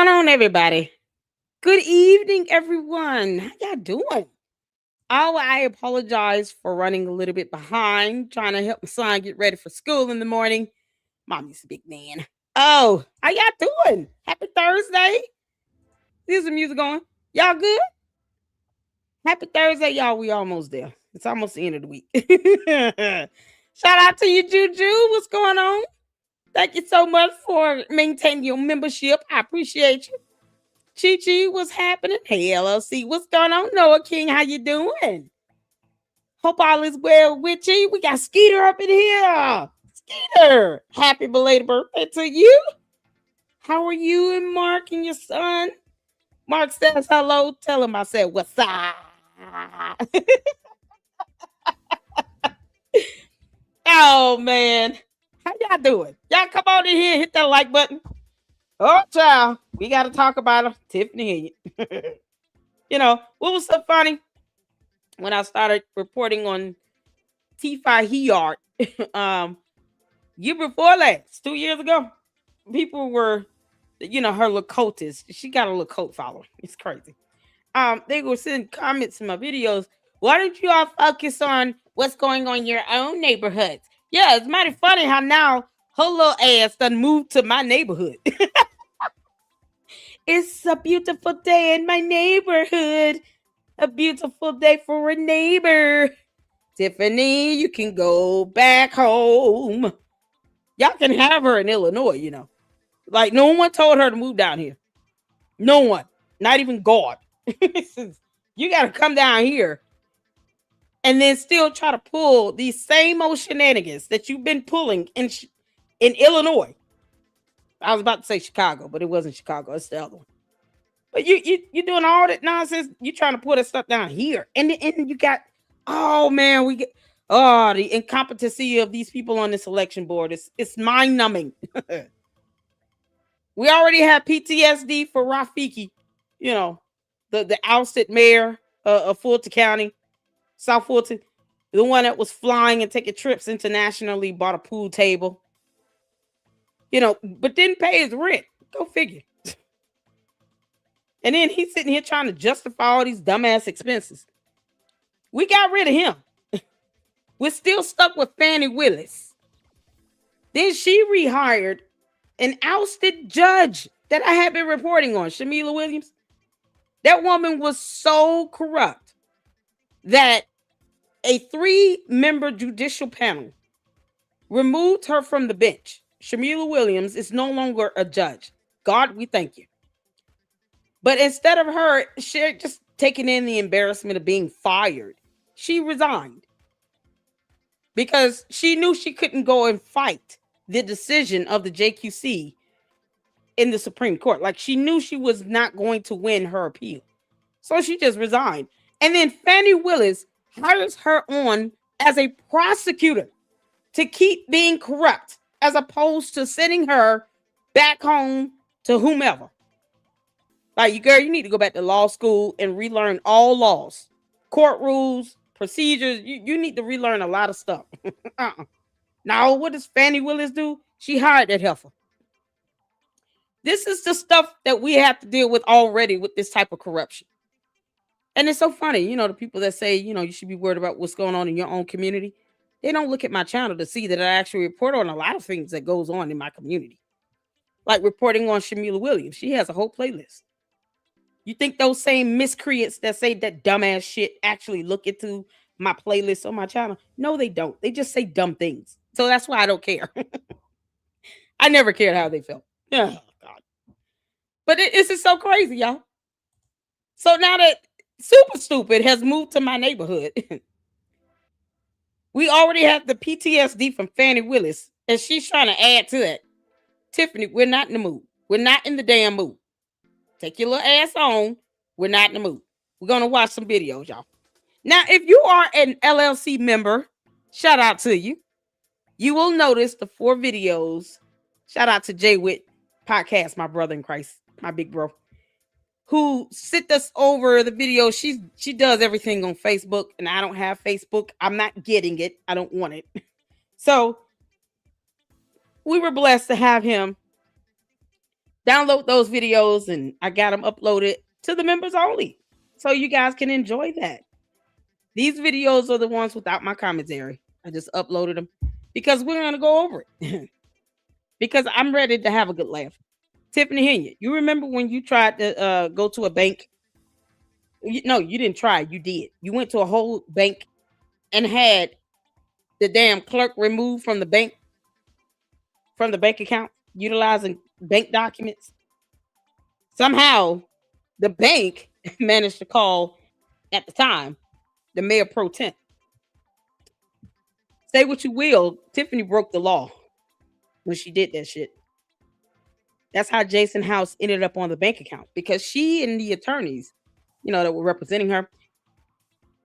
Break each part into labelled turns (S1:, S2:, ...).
S1: going on, everybody? Good evening, everyone. How y'all doing? Oh, I apologize for running a little bit behind, trying to help my son get ready for school in the morning. Mommy's a big man. Oh, how y'all doing? Happy Thursday. Here's the music going. Y'all good? Happy Thursday, y'all. We almost there. It's almost the end of the week. Shout out to you, Juju. What's going on? Thank you so much for maintaining your membership. I appreciate you. Chi Chi, what's happening? Hey, LLC, what's going on? Noah King, how you doing? Hope all is well with you. We got Skeeter up in here. Skeeter, happy belated birthday to you. How are you and Mark and your son? Mark says hello. Tell him I said what's up. Oh, man. How y'all doing? Y'all come on in here and hit that like button. Oh, child. We got to talk about her. Tiffany Henyard. What was so funny? When I started reporting on Tiffany Henyard, year before last, 2 years ago, people were, her little cultist. She got a little cult following. It's crazy. They were sending comments in my videos. Why don't you all focus on what's going on in your own neighborhoods? Yeah, it's mighty funny how now her little ass done moved to my neighborhood. It's a beautiful day in my neighborhood. A beautiful day for a neighbor. Tiffany, you can go back home. Y'all can have her in Illinois, Like, no one told her to move down here. No one. Not even God. You got to come down here and then still try to pull these same old shenanigans that you've been pulling in Illinois. I was about to say Chicago, but it wasn't Chicago. It's the other one. But you doing all that nonsense. You trying to put that stuff down here, and you got, oh man, the incompetency of these people on this election board. It's mind numbing. We already have PTSD for Rafiki, the ousted mayor of Fulton County, South Fulton, the one that was flying and taking trips internationally, bought a pool table, but didn't pay his rent. Go figure. And then he's sitting here trying to justify all these dumbass expenses. We got rid of him. We're still stuck with Fannie Willis. Then she rehired an ousted judge that I had been reporting on, Shamila Williams. That woman was so corrupt that a 3-member judicial panel removed her from the bench. Shamila Williams is no longer a judge. God, we thank you. But instead of her just taking in the embarrassment of being fired, she resigned because she knew she couldn't go and fight the decision of the JQC in the Supreme Court. Like, she knew she was not going to win her appeal. So she just resigned. And then Fannie Willis hires her on as a prosecutor to keep being corrupt, as opposed to sending her back home to whomever. Like, girl, you need to go back to law school and relearn all laws, court rules, procedures. You need to relearn a lot of stuff. Now, what does Fannie Willis do? She hired that heifer. This is the stuff that we have to deal with already with this type of corruption. And it's so funny, the people that say, you should be worried about what's going on in your own community. They don't look at my channel to see that I actually report on a lot of things that goes on in my community. Like reporting on Shamila Williams. She has a whole playlist. You think those same miscreants that say that dumbass shit actually look into my playlist on my channel? No, they don't. They just say dumb things. So that's why I don't care. I never cared how they felt. Oh, God. But this is so crazy, y'all. So now that Super Stupid has moved to my neighborhood, we already have the PTSD from Fannie Willis, and she's trying to add to that. Tiffany, we're not in the mood. We're not in the damn mood. Take your little ass on. We're not in the mood. We're going to watch some videos, y'all. Now, if you are an LLC member, shout out to you. You will notice the 4 videos. Shout out to Jay Witt Podcast, my brother in Christ, my big bro, who sent us over the video. She does everything on Facebook, and I don't have Facebook. I'm not getting it. I don't want it. So we were blessed to have him Download those videos, and I got them uploaded to the members only, so you guys can enjoy that. These videos are the ones without my commentary. I just uploaded them because we're going to go over it because I'm ready to have a good laugh. Tiffany Henyard, you remember when you tried to go to a bank? No, you didn't try. You did. You went to a whole bank and had the damn clerk removed from the bank account, utilizing bank documents. Somehow, the bank managed to call, at the time, the mayor pro tem. Say what you will, Tiffany broke the law when she did that shit. That's how Jason House ended up on the bank account, because she and the attorneys, that were representing her,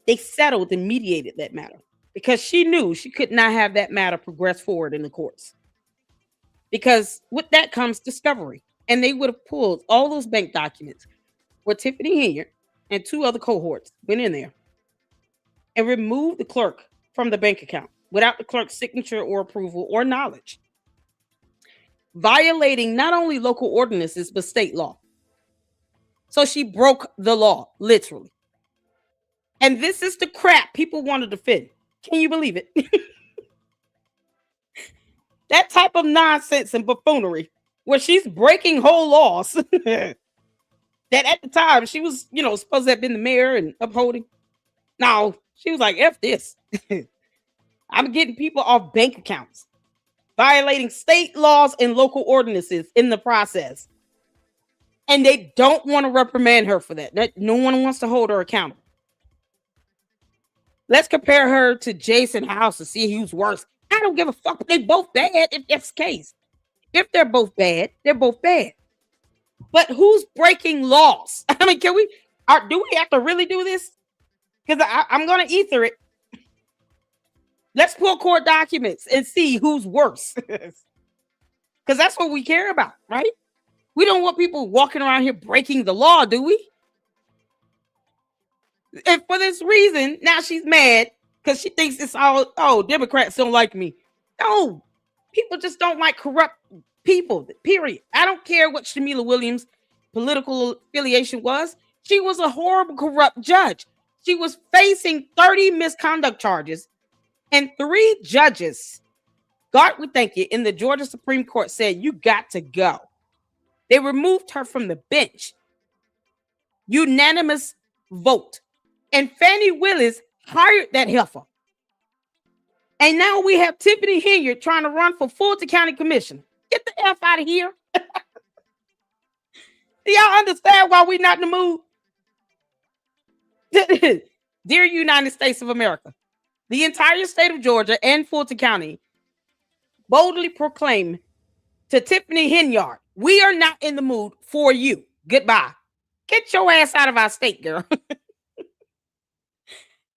S1: they settled and mediated that matter because she knew she could not have that matter progress forward in the courts. Because with that comes discovery. And they would have pulled all those bank documents where Tiffany Henyard and 2 other cohorts went in there and removed the clerk from the bank account without the clerk's signature or approval or knowledge, violating not only local ordinances, but state law. So she broke the law, literally. And this is the crap people want to defend. Can you believe it? That type of nonsense and buffoonery where she's breaking whole laws that at the time she was, supposed to have been the mayor and upholding. No, she was like, F this. I'm getting people off bank accounts, violating state laws and local ordinances in the process. And they don't want to reprimand her for that. No one wants to hold her accountable. Let's compare her to Jason House to see who's worse. I don't give a fuck. They both bad if that's the case. If they're both bad, they're both bad. But who's breaking laws? I mean, do we have to really do this? Because I'm going to ether it. Let's pull court documents and see who's worse. Because that's what we care about, right? We don't want people walking around here breaking the law, do we? And for this reason, now she's mad because she thinks it's all, Democrats don't like me. No, people just don't like corrupt people, period. I don't care what Shamila Williams' political affiliation was. She was a horrible, corrupt judge. She was facing 30 misconduct charges, and 3 judges, God would thank you, in the Georgia Supreme Court said, you got to go. They removed her from the bench. Unanimous vote. And Fannie Willis hired that heifer. And now we have Tiffany Henyard trying to run for Fulton County Commissioner. Get the F out of here. Do y'all understand why we're not in the mood? Dear United States of America, the entire state of Georgia and Fulton County boldly proclaim to Tiffany Henyard, we are not in the mood for you. Goodbye. Get your ass out of our state, girl.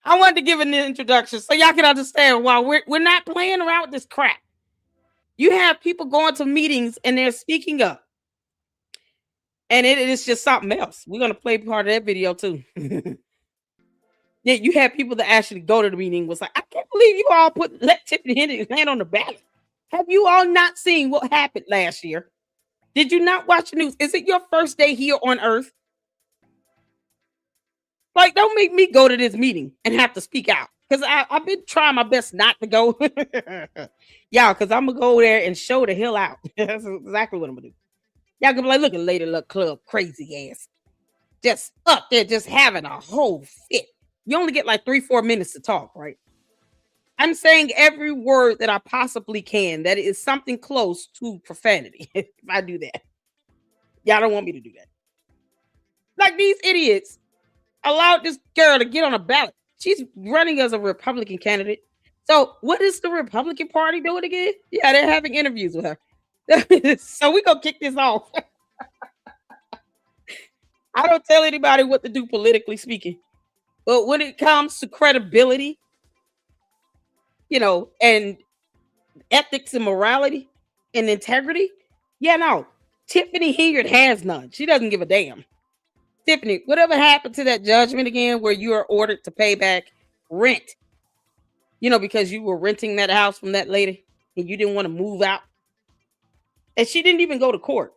S1: I wanted to give an introduction so y'all can understand why we're not playing around with this crap. You have people going to meetings and they're speaking up. And it is just something else. We're going to play part of that video too. Yeah, you have people that actually go to the meeting was like, I can't believe you all let Tiffany Henyard land on the ballot. Have you all not seen what happened last year? Did you not watch the news? Is it your first day here on earth? Like, don't make me go to this meeting and have to speak out. Because I've been trying my best not to go. Y'all, because I'm going to go there and show the hell out. That's exactly what I'm going to do. Y'all can be like, look at Lady Luck Club, crazy ass. Just up there, just having a whole fit. You only get like 3-4 minutes to talk, right? I'm saying every word that I possibly can that is something close to profanity. If I do that. Y'all don't want me to do that. Like these idiots allowed this girl to get on a ballot. She's running as a Republican candidate. So what is the Republican Party doing again? Yeah, they're having interviews with her. So we're going to kick this off. I don't tell anybody what to do politically speaking. But when it comes to credibility, and ethics and morality and integrity, no. Tiffany Henyard has none. She doesn't give a damn. Tiffany, whatever happened to that judgment again where you are ordered to pay back rent, because you were renting that house from that lady and you didn't want to move out. And she didn't even go to court.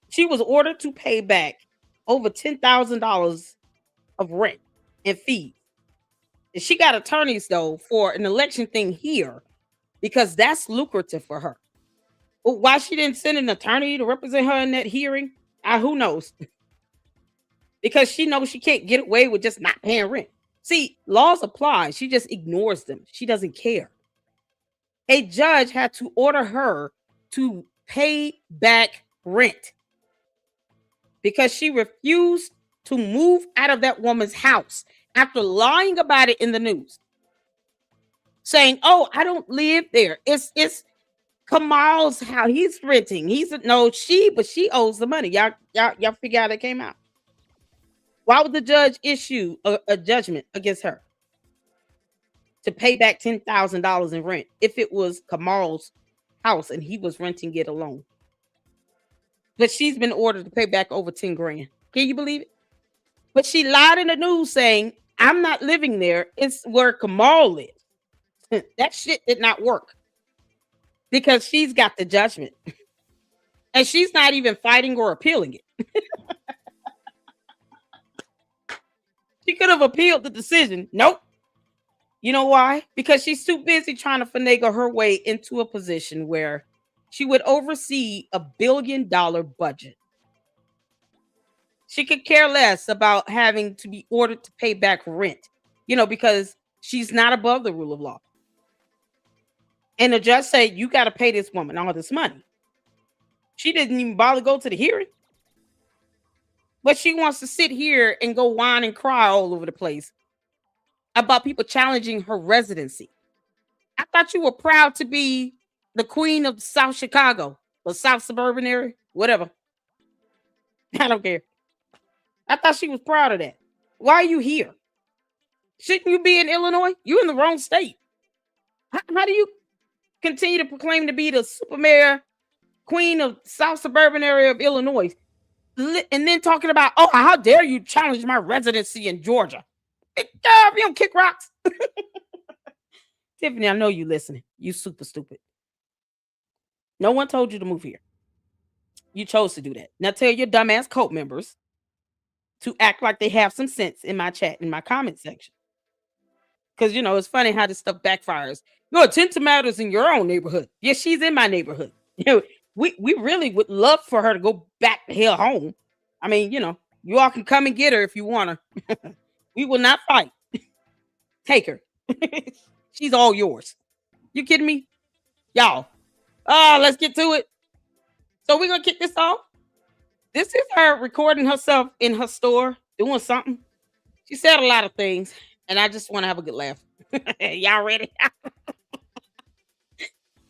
S1: She was ordered to pay back over $10,000 of rent and fees. And she got attorneys though for an election thing here because that's lucrative for her. But why she didn't send an attorney to represent her in that hearing? Who knows? Because she knows she can't get away with just not paying rent. See, laws apply. She just ignores them. She doesn't care. A judge had to order her to pay back rent because she refused to move out of that woman's house after lying about it in the news. Saying, "Oh, I don't live there. It's Kamal's house. He's renting. But she owes the money." Y'all figure out how that came out. Why would the judge issue a judgment against her to pay back $10,000 in rent if it was Kamal's house and he was renting it alone? But she's been ordered to pay back over 10 grand. Can you believe it? But she lied in the news saying, "I'm not living there. It's where Kamal lives." That shit did not work because she's got the judgment and she's not even fighting or appealing it. She could have appealed the decision. Nope. You know why? Because she's too busy trying to finagle her way into a position where she would oversee a $1 billion budget. She could care less about having to be ordered to pay back rent, because she's not above the rule of law. And the judge said, "You got to pay this woman all this money." She didn't even bother to go to the hearing. But she wants to sit here and go whine and cry all over the place about people challenging her residency. I thought you were proud to be the queen of South Chicago or South suburban area, whatever. I don't care. I thought she was proud of that. Why are you here? Shouldn't you be in Illinois? You're in the wrong state. How do you continue to proclaim to be the super mayor, queen of South suburban area of Illinois, and then talking about, "Oh, how dare you challenge my residency in Georgia?" You don't kick rocks. Tiffany, I know you listening. You super stupid. No one told you to move here. You chose to do that. Now tell your dumbass cult members to act like they have some sense in my chat, in my comment section. Because, it's funny how this stuff backfires. No, attend to matters in your own neighborhood. Yes, she's in my neighborhood. We really would love for her to go back the hell home. I mean, you all can come and get her if you want her. We will not fight. Take her. She's all yours. You kidding me? Y'all. Let's get to it. So we're going to kick this off. This is her recording herself in her store doing something. She said a lot of things, and I just want to have a good laugh. Y'all ready?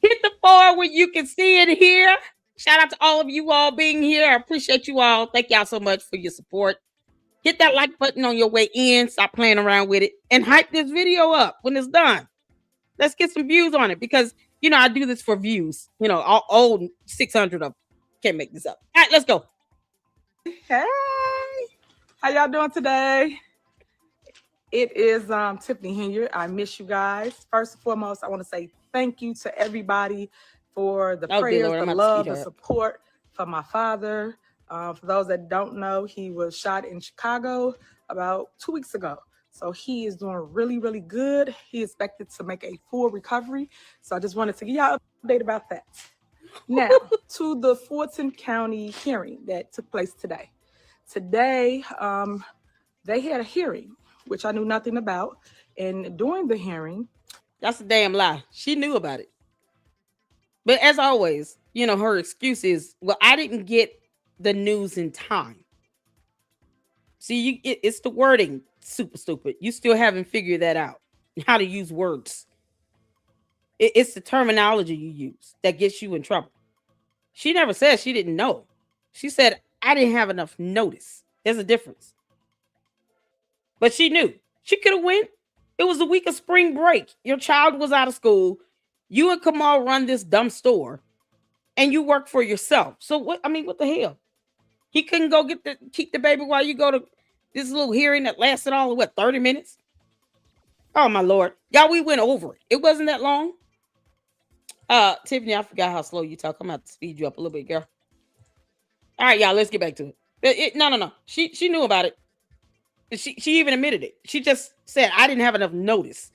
S1: Hit the floor where you can see it here. Shout out to all of you all being here. I appreciate you all. Thank y'all so much for your support. Hit that like button on your way in. Stop playing around with it. And hype this video up when it's done. Let's get some views on it because, I do this for views. All 600 of them. Can't make this up. All right, let's go.
S2: Hey, how y'all doing today? It is Tiffany Henyard. I miss you guys. First and foremost, I want to say thank you to everybody for the prayers, the love, the support for my father. For those that don't know, he was shot in Chicago about 2 weeks ago. So he is doing really, really good. He is expected to make a full recovery. So I just wanted to give y'all an update about that. Now, to the Fulton County hearing that took place today. Today, they had a hearing, which I knew nothing about. And during the hearing...
S1: That's a damn lie. She knew about it. But as always, her excuse is, "Well, I didn't get the news in time." See, it's the wording, super stupid. You still haven't figured that out, how to use words. It's the terminology you use that gets you in trouble. She never said she didn't know. She said, "I didn't have enough notice." There's a difference. But she knew. She could have went. It was the week of spring break. Your child was out of school. You and Kamal run this dumb store. And you work for yourself. So what the hell? He couldn't go keep the baby while you go to this little hearing that lasted all of 30 minutes? Oh my Lord. Y'all, we went over it. It wasn't that long. Tiffany, I forgot how slow you talk. I'm gonna have to speed you up a little bit, girl. All right, y'all, let's get back to it. No. She knew about it. She even admitted it. She just said, I didn't have enough notice.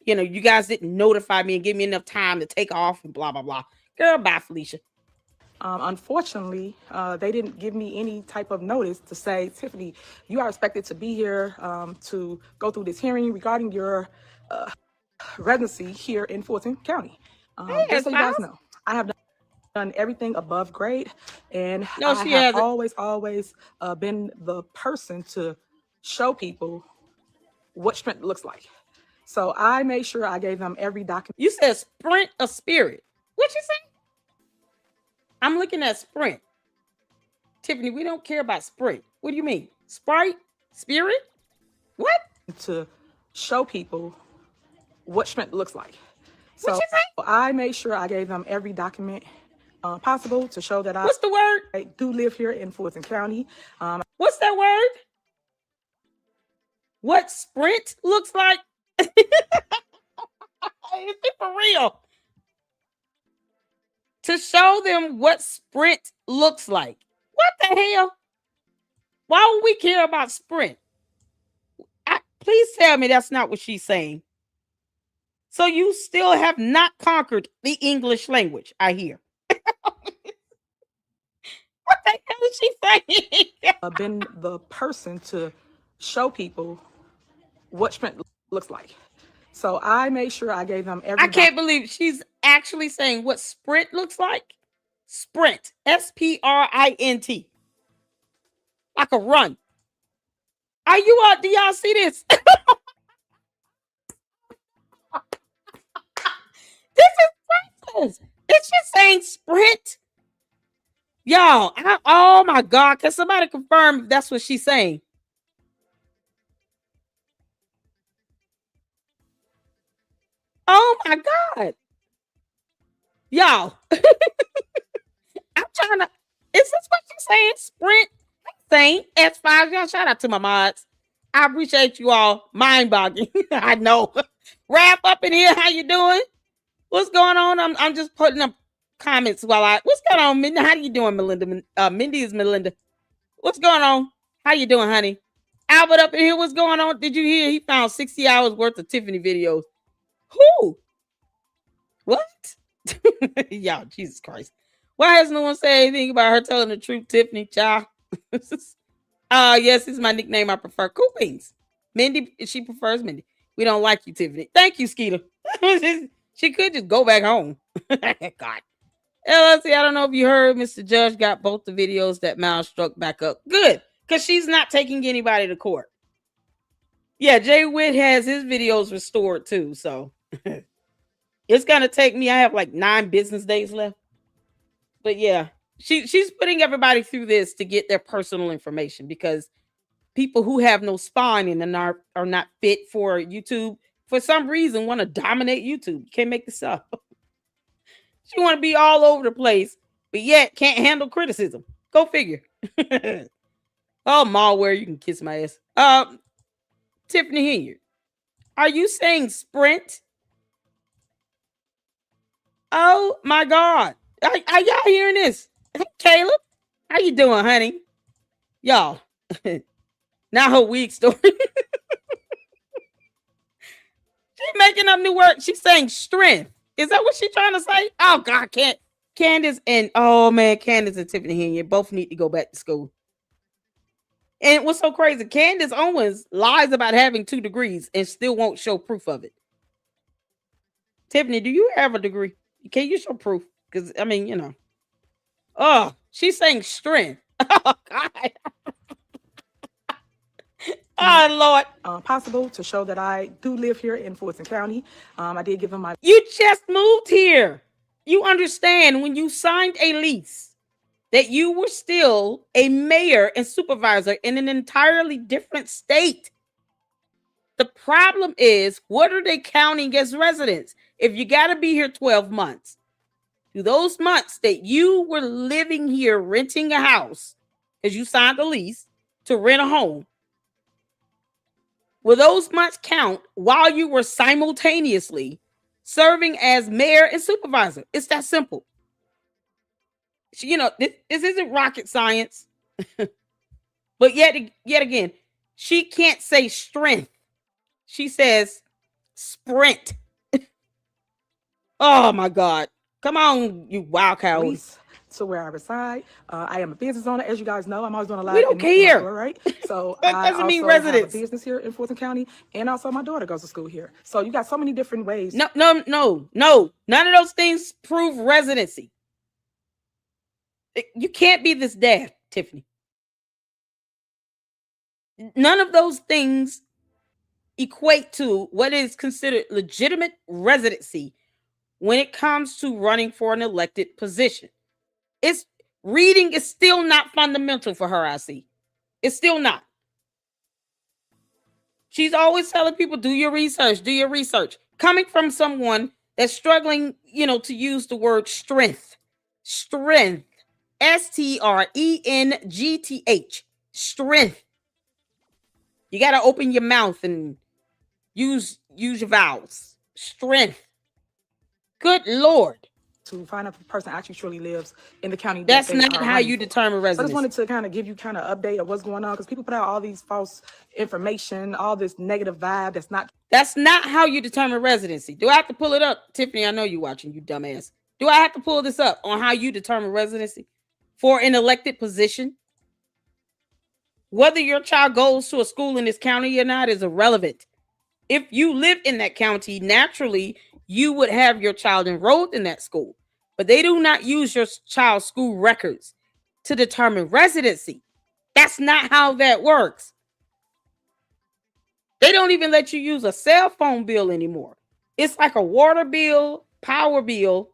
S1: You know, you guys didn't notify me and give me enough time to take off and blah, blah, blah. Girl, bye, Felicia.
S2: Unfortunately, they didn't give me any type of notice to say, Tiffany, you are expected to be here to go through this hearing regarding your residency here in Fulton County. Just so you guys know, I have done everything above grade, and
S1: No,
S2: I
S1: she
S2: have
S1: hasn't.
S2: always been the person to show people what strength looks like. So I made sure I gave them every document.
S1: You said sprint a spirit. What you say? I'm looking at sprint. Tiffany, we don't care about sprint. What do you mean? Sprite? Spirit? What?
S2: To show people what strength looks like.
S1: What
S2: So
S1: you say?
S2: I made sure I gave them every document possible to show that
S1: What's the word?
S2: I do live here in Fulton County.
S1: What's that word? What sprint looks like? Is it for real? To show them what sprint looks like. What the hell? Why would we care about sprint? Please tell me that's not what she's saying. So you still have not conquered the English language, I hear. What the hell is she saying?
S2: I've been the person to show people what strength looks like. So I made sure I gave them every.
S1: I can't believe she's actually saying what sprint looks like. Sprint, SPRINT, like a run. Are you all? Do y'all see this? This is priceless. It's just saying sprint. Y'all, oh my God. Can somebody confirm if that's what she's saying? Oh my God. Y'all. I'm trying to. Is this what you're saying? Sprint? Saying S5. Y'all, shout out to my mods. I appreciate you all. Mind boggling. I know. Wrap up in here. How you doing? What's going on? I'm just putting up comments while what's going on, Mindy? How you doing, Melinda? Mindy is Melinda. What's going on? How you doing, honey? Albert up in here. What's going on? Did you hear he found 60 hours worth of Tiffany videos? Who? What? Y'all, Jesus Christ. Why has no one said anything about her telling the truth, Tiffany? Child. Yes, this is my nickname. I prefer Cool Beans. Mindy, she prefers Mindy. We don't like you, Tiffany. Thank you, Skeeter. She could just go back home. God. LLC, I don't know if you heard, Mr. Judge got both the videos that Mal struck back up. Good, because she's not taking anybody to court. Yeah, Jay Witt has his videos restored too, so it's gonna take me. I have like 9 business days left. But yeah, she's putting everybody through this to get their personal information, because people who have no spine and are not fit for YouTube for some reason want to dominate YouTube. You can't make this up. She want to be all over the place, but yet can't handle criticism. Go figure. Oh, malware, you can kiss my ass. Tiffany Henyard, are you saying sprint? Oh my God. Are y'all hearing this? Hey, Caleb, how you doing, honey? Y'all, now her week story. She's making up new words. She's saying strength. Is that what she's trying to say? Oh God, Candace and Candace and Tiffany Henyard both need to go back to school. And what's so crazy? Candace Owens lies about having 2 degrees and still won't show proof of it. Tiffany, do you have a degree? Can you show proof? Because I mean, you know. Oh, she's saying strength. Oh God. Oh Lord.
S2: Possible to show that I do live here in Fulton County. I did give them my.
S1: You just moved here. You understand when you signed a lease that you were still a mayor and supervisor in an entirely different state. The problem is, what are they counting as residents? If you got to be here 12 months, do those months that you were living here renting a house because you signed a lease to rent a home, will those months count while you were simultaneously serving as mayor and supervisor? It's that simple. This isn't rocket science. But yet again, she can't say strength. She says sprint. Oh my God. Come on, you wild cow.
S2: To where I reside. I am a business owner. As you guys know, I'm always doing a lot.
S1: We don't care.
S2: Store, right? So
S1: that doesn't mean residents.
S2: Have a business here in Fulton County, and also my daughter goes to school here. So you got so many different ways.
S1: No. None of those things prove residency. You can't be this daft, Tiffany. None of those things equate to what is considered legitimate residency when it comes to running for an elected position. Reading is still not fundamental for her, I see. It's still not. She's always telling people, do your research. Coming from someone that's struggling, to use the word strength. Strength. STRENGTH. Strength. You got to open your mouth and use your vowels. Strength. Good Lord.
S2: To find out if a person actually truly lives in the county.
S1: That's not how you determine residency.
S2: So I just wanted to kind of give you kind of update of what's going on, because people put out all these false information, all this negative vibe. That's not
S1: how you determine residency. Do I have to pull it up? Tiffany, I know you're watching, you dumbass. Do I have to pull this up on how you determine residency for an elected position? Whether your child goes to a school in this county or not is irrelevant. If you live in that county, naturally, you would have your child enrolled in that school. But they do not use your child's school records to determine residency. That's not how that works. They don't even let you use a cell phone bill anymore. It's like a water bill, power bill,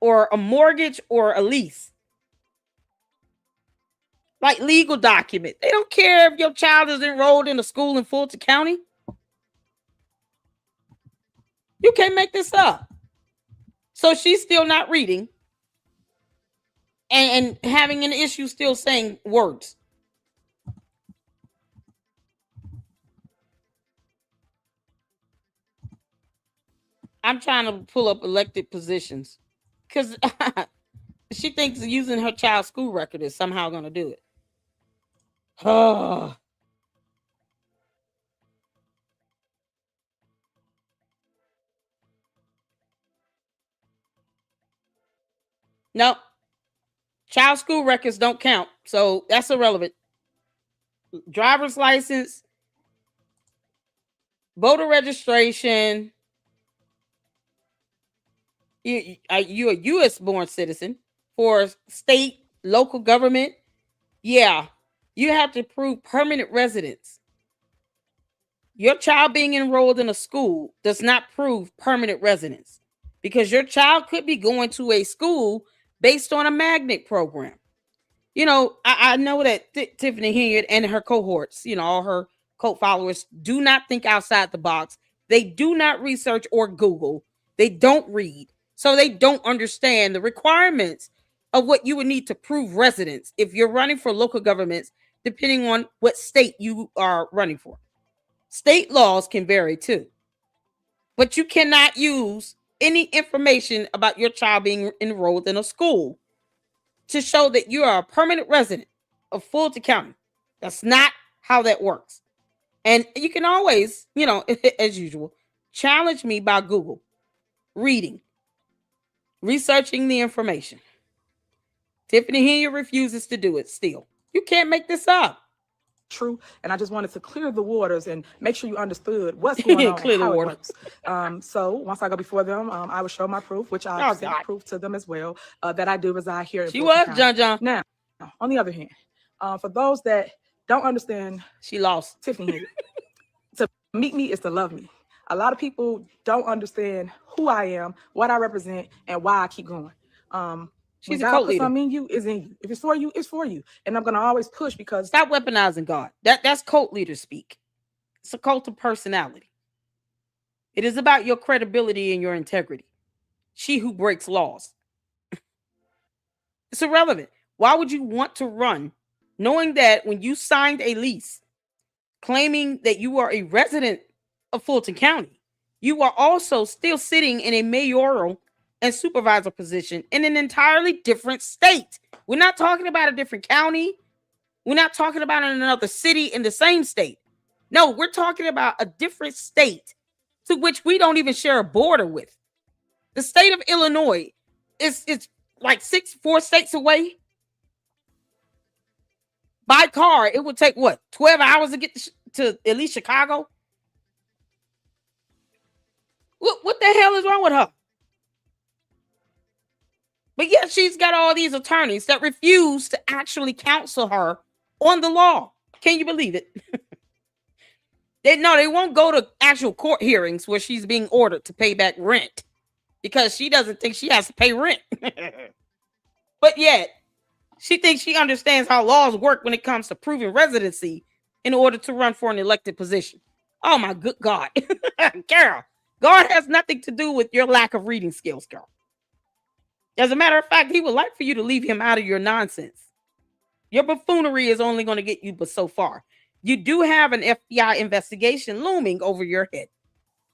S1: or a mortgage or a lease. Like legal document. They don't care if your child is enrolled in a school in Fulton County. You can't make this up. So she's still not reading and having an issue still saying words. I'm trying to pull up elected positions because she thinks using her child's school record is somehow going to do it. Oh. No, child school records don't count, so that's irrelevant. Driver's license, voter registration. You a U.S. born citizen for state, local government. Yeah, you have to prove permanent residence. Your child being enrolled in a school does not prove permanent residence, because your child could be going to a school based on a magnet program. I know that Tiffany Henyard and her cohorts, all her cult followers, do not think outside the box. They do not research or Google. They don't read. So they don't understand the requirements of what you would need to prove residence if you're running for local governments, depending on what state you are running for. State laws can vary too. But you cannot use any information about your child being enrolled in a school to show that you are a permanent resident of Fulton County. That's not how that works. And you can always, as usual, challenge me by Google, reading, researching the information. Tiffany Henyard refuses to do it still. You can't make this up.
S2: True. And I just wanted to clear the waters and make sure you understood what's going on and how it works. So once I go before them, I will show my proof, which I sent proof to them as well, that I do reside here in Fulton County. John. Now, on the other hand, for those that don't understand,
S1: she lost.
S2: Tiffany Henyard. To meet me is to love me. A lot of people don't understand who I am, what I represent, and why I keep going.
S1: She's a cult leader.
S2: Something in you is in you. If it's for you, it's for you. And I'm going to always push, because
S1: stop weaponizing God. That's cult leader speak. It's a cult of personality. It is about your credibility and your integrity. She who breaks laws. It's irrelevant. Why would you want to run knowing that when you signed a lease claiming that you are a resident of Fulton County, you are also still sitting in a mayoral and supervisor position in an entirely different state. We're not talking about a different county. We're not talking about in another city in the same state. No, we're talking about a different state to which we don't even share a border with. The state of Illinois is like 4 states away. By car, it would take what, 12 hours to get to at least Chicago? What the hell is wrong with her? But yet she's got all these attorneys that refuse to actually counsel her on the law. Can you believe it? They won't go to actual court hearings where she's being ordered to pay back rent because she doesn't think she has to pay rent. But yet, she thinks she understands how laws work when it comes to proving residency in order to run for an elected position. Oh my good God. Girl, God has nothing to do with your lack of reading skills, girl. As a matter of fact, he would like for you to leave him out of your nonsense. Your buffoonery is only going to get you but so far. You do have an FBI investigation looming over your head.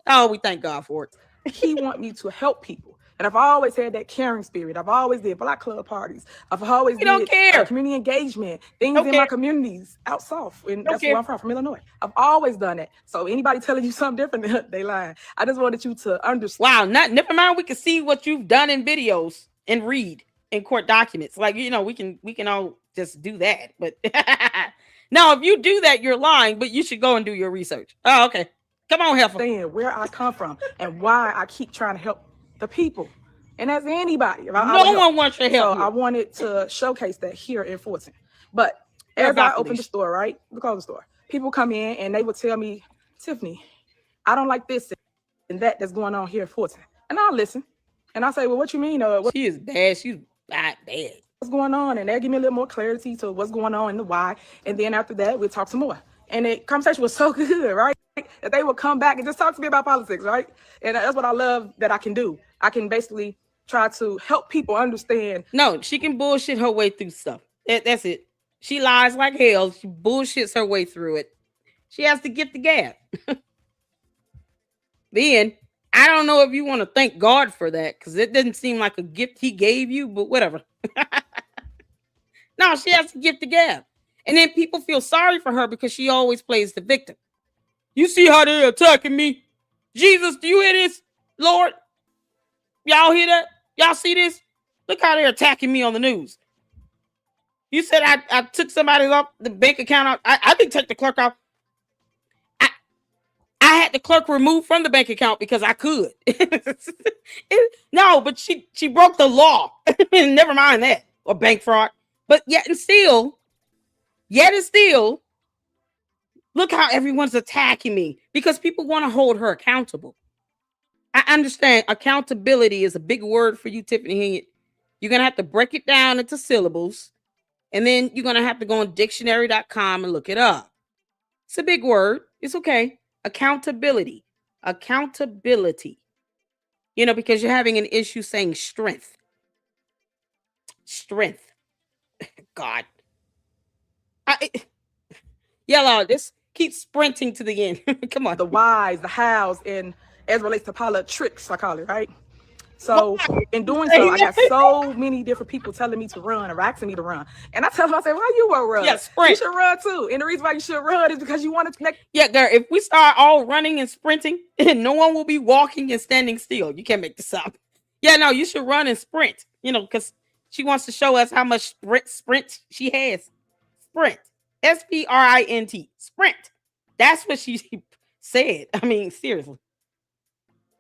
S1: Oh, we thank God for it.
S2: He wants me to help people. And I've always had that caring spirit. I've always did Black Club parties. I've always
S1: did
S2: community engagement, things in my communities out south. And that's where I'm from Illinois. I've always done that. So anybody telling you something different, they lying. I just wanted you to understand.
S1: Wow, never mind. We can see what you've done in videos and read in court documents. Like, we can all just do that. But now, if you do that, you're lying. But you should go and do your research. Oh, okay. Come on, Heifer.
S2: Where I come from and why I keep trying to help the people. And as anybody,
S1: no one wants your help.
S2: So I wanted to showcase that here in Fulton. But as I opened the store, right? The clothing store, people come in and they would tell me, Tiffany, I don't like this and that's going on here in Fulton. And I'll listen. And I say, well, what you mean?
S1: She is bad. She's bad.
S2: What's going on? And they'll give me a little more clarity to what's going on and the why. And then after that, we'll talk some more. And the conversation was so good, right? That they would come back and just talk to me about politics, right? And that's what I love that I can do. I can basically try to help people understand.
S1: No, she can bullshit her way through stuff. That's it. She lies like hell. She bullshits her way through it. She has to get the gab. Then, I don't know if you want to thank God for that, because it didn't seem like a gift he gave you, but whatever. No, she has to get the gab. And then people feel sorry for her because she always plays the victim. You see how they're attacking me? Jesus, do you hear this? Lord? Y'all hear that? Y'all see this? Look how they're attacking me on the news. You said I took somebody off the bank account out. I didn't take the clerk off. I had the clerk removed from the bank account because I could. No, but she broke the law. Never mind that. Or bank fraud. But yet and still, look how everyone's attacking me because people want to hold her accountable. I understand accountability is a big word for you, Tiffany Henyard. You're going to have to break it down into syllables, and then you're going to have to go on dictionary.com and look it up. It's a big word. It's okay. Accountability. Because you're having an issue saying strength. God. Yellow, this keeps sprinting to the end. Come on.
S2: The whys, the hows, and as it relates to politics, I call it, right? So in doing so, I got so many different people telling me to run or asking me to run. And I tell them, I say, why you won't run?
S1: Yeah, sprint.
S2: You should run too. And the reason why you should run is because you want to connect.
S1: Yeah, girl, if we start all running and sprinting, no one will be walking and standing still. You can't make this up. Yeah, no, you should run and sprint, because she wants to show us how much sprint she has. Sprint. S-P-R-I-N-T. Sprint. That's what she said. I mean, seriously.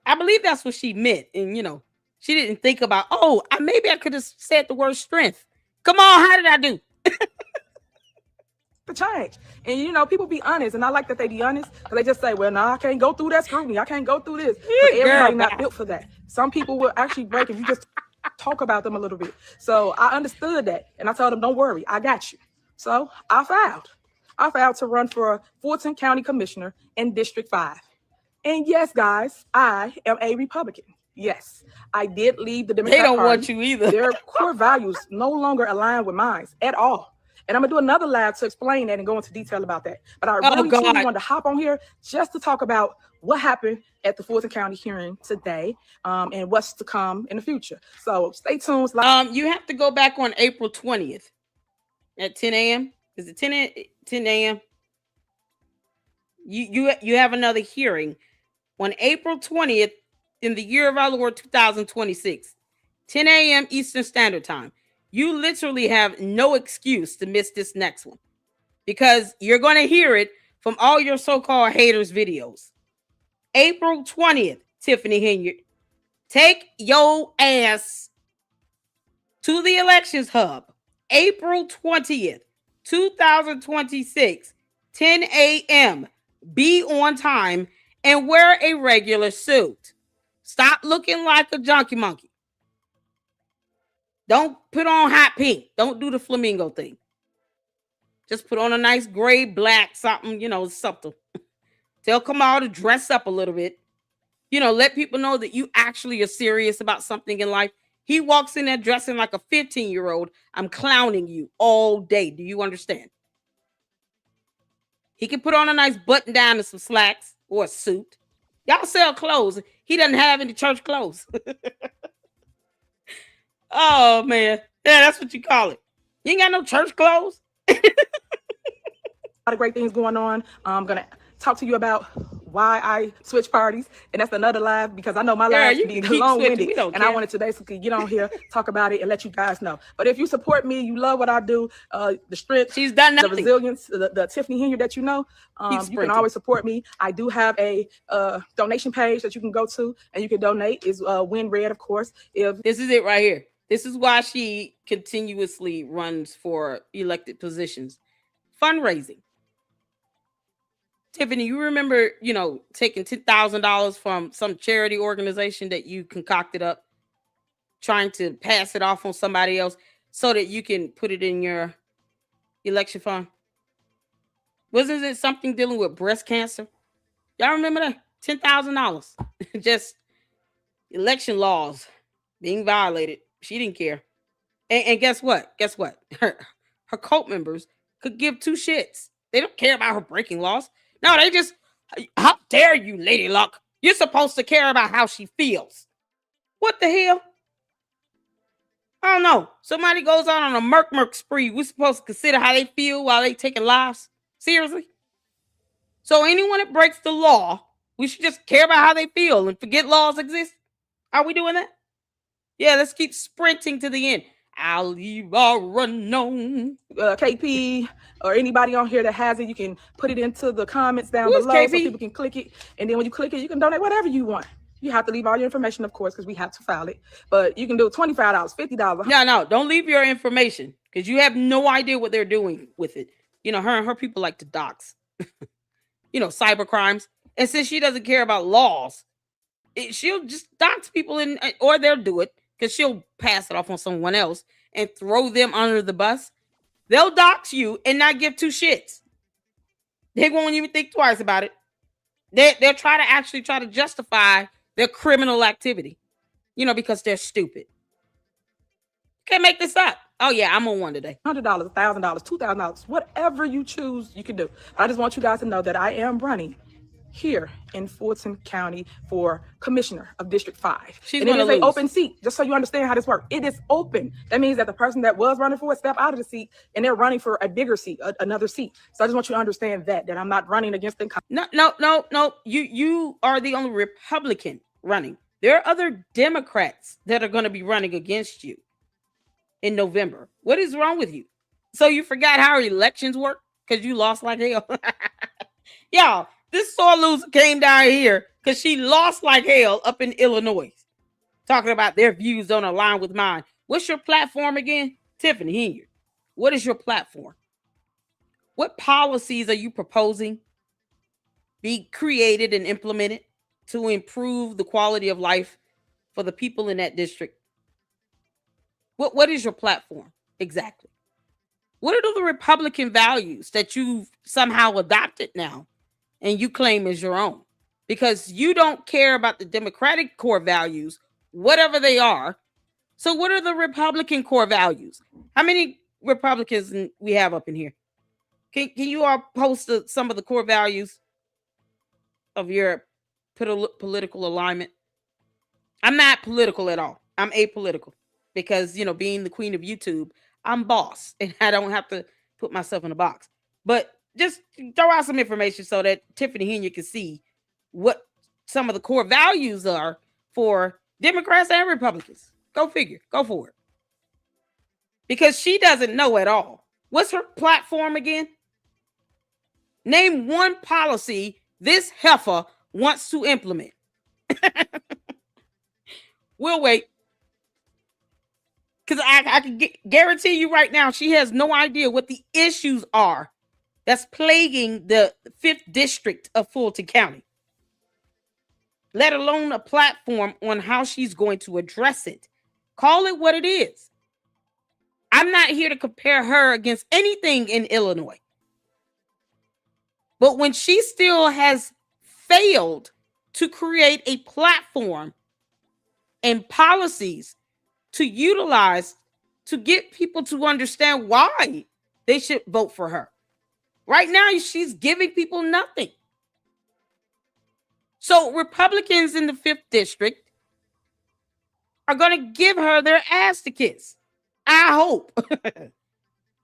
S1: I believe that's what she meant. And, she didn't think about, maybe I could have said the word strength. Come on, how did I do?
S2: The change. And, people be honest. And I like that they be honest. Because they just say, well, no, I can't go through that scrutiny. I can't go through this. But everybody not built for that. Some people will actually break if you just talk about them a little bit. So I understood that. And I told them, don't worry, I got you. So I filed to run for Fulton County Commissioner in District 5. And yes, guys, I am a Republican. Yes, I did leave the Democratic Party.
S1: They don't want you either.
S2: Their core values no longer align with mine at all. And I'm going to do another live to explain that and go into detail about that. But I really truly wanted to hop on here just to talk about what happened at the Fulton County hearing today, and what's to come in the future. So stay tuned.
S1: You have to go back on April 20th at 10 a.m. Is it 10 a.m.? You have another hearing on April 20th in the year of our Lord 2026, 10 a.m. Eastern Standard Time. You literally have no excuse to miss this next one, because you're going to hear it from all your so-called haters' videos. April 20th, Tiffany Henyard, take your ass to the elections hub. April 20th, 2026, 10 a.m. Be on time and wear a regular suit. Stop looking like a junkie monkey. Don't put on hot pink. Don't do the flamingo thing. Just put on a nice gray, black, something, subtle. Tell Kamal to dress up a little bit. Let people know that you actually are serious about something in life. He walks in there dressing like a 15-year-old. I'm clowning you all day. Do you understand? He can put on a nice button down and some slacks or a suit. Y'all sell clothes. He doesn't have any church clothes. Oh, man. Yeah, that's what you call it. You ain't got no church clothes.
S2: A lot of great things going on. I'm going to talk to you about why I switch parties, and that's another live, because I know my lives be long-winded, and I wanted to basically get on here, talk about it, and let you guys know. But if you support me, you love what I do, the strength,
S1: she's done nothing.
S2: The resilience, the Tiffany Henyard that you know, you can always support me. I do have a donation page that you can go to, and you can donate. Is Win Red, of course. If
S1: this is it right here. This is why she continuously runs for elected positions. Fundraising. Tiffany, you remember, taking $10,000 from some charity organization that you concocted up, trying to pass it off on somebody else so that you can put it in your election fund? Wasn't it something dealing with breast cancer? Y'all remember that? $10,000. Just election laws being violated. She didn't care. And guess what? Her cult members could give two shits. They don't care about her breaking laws. No, they just, how dare you, Lady Luck? You're supposed to care about how she feels. What the hell? I don't know. Somebody goes out on a murk spree. We're supposed to consider how they feel while they taking lives? Seriously? So anyone that breaks the law, we should just care about how they feel and forget laws exist? Are we doing that? Yeah, let's keep sprinting to the end. I'll leave all unknown.
S2: KP or anybody on here that has it, you can put it into the comments down below KP? So people can click it. And then when you click it, you can donate whatever you want. You have to leave all your information, of course, because we have to file it. But you can do $25, $50.
S1: No, don't leave your information, because you have no idea what they're doing with it. Her and her people like to dox, cyber crimes. And since she doesn't care about laws, she'll just dox people or they'll do it, because she'll pass it off on someone else and throw them under the bus. They'll dox you and not give two shits. They won't even think twice about it. They'll try to justify their criminal activity, because they're stupid. Can't make this up. Oh, yeah, I'm on one today.
S2: $100, $1,000, $2,000, whatever you choose, you can do. I just want you guys to know that I am running here in Fulton County for commissioner of District 5.
S1: She's
S2: and it is an open seat, just so you understand how this works. It is open. That means that the person that was running for it step out of the seat, and they're running for a bigger seat, another seat. So I just want you to understand that I'm not running against them.
S1: No. You are the only Republican running. There are other Democrats that are going to be running against you in November. What is wrong with you? So you forgot how elections work because you lost like hell? Y'all, this sore loser came down here because she lost like hell up in Illinois, talking about their views don't align with mine. What's your platform again? Tiffany Henyard. What is your platform? What policies are you proposing be created and implemented to improve the quality of life for the people in that district? What is your platform exactly? What are the Republican values that you've somehow adopted now and you claim as your own? Because you don't care about the Democratic core values, whatever they are. So what are the Republican core values? How many Republicans we have up in here? Can you all post some of the core values of your political alignment? I'm not political at all. I'm apolitical because, being the queen of YouTube, I'm boss and I don't have to put myself in a box. But just throw out some information so that Tiffany Henyard can see what some of the core values are for Democrats and Republicans. Go figure. Go for it. Because she doesn't know at all. What's her platform again? Name one policy this heifer wants to implement. We'll wait. Because I can guarantee you right now, she has no idea what the issues are that's plaguing the 5th district of Fulton County, let alone a platform on how she's going to address it. Call it what it is. I'm not here to compare her against anything in Illinois. But when she still has failed to create a platform and policies to utilize to get people to understand why they should vote for her. Right now, she's giving people nothing. So Republicans in the 5th district are going to give her their ass to kiss. I hope.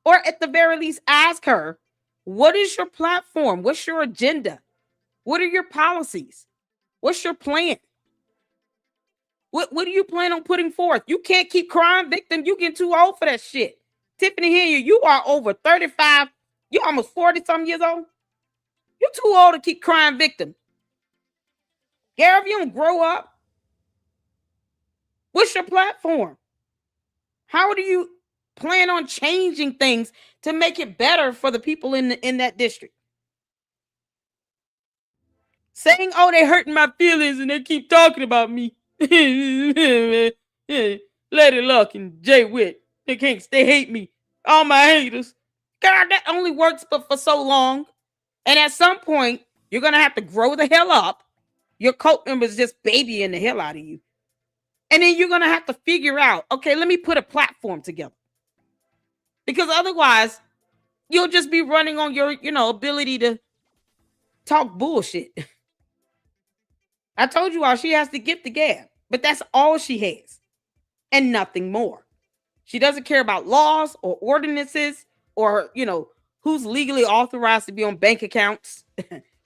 S1: Or at the very least, ask her, what is your platform? What's your agenda? What are your policies? What's your plan? What do you plan on putting forth? You can't keep crime victim. You get too old for that shit. Tiffany Henyard, you are over 35. You're almost 40-some years old. You're too old to keep crime victim. Gary, if you don't grow up, what's your platform? How do you plan on changing things to make it better for the people in that district? Saying, oh, they're hurting my feelings and they keep talking about me. Lady Luck and Jay Witt, they hate me. All my haters. God, that only works but for so long. And at some point, you're going to have to grow the hell up. Your cult members just babying the hell out of you. And then you're going to have to figure out, okay, let me put a platform together. Because otherwise, you'll just be running on your, ability to talk bullshit. I told you all, she has the gift of gab, but that's all she has and nothing more. She doesn't care about laws or ordinances or, who's legally authorized to be on bank accounts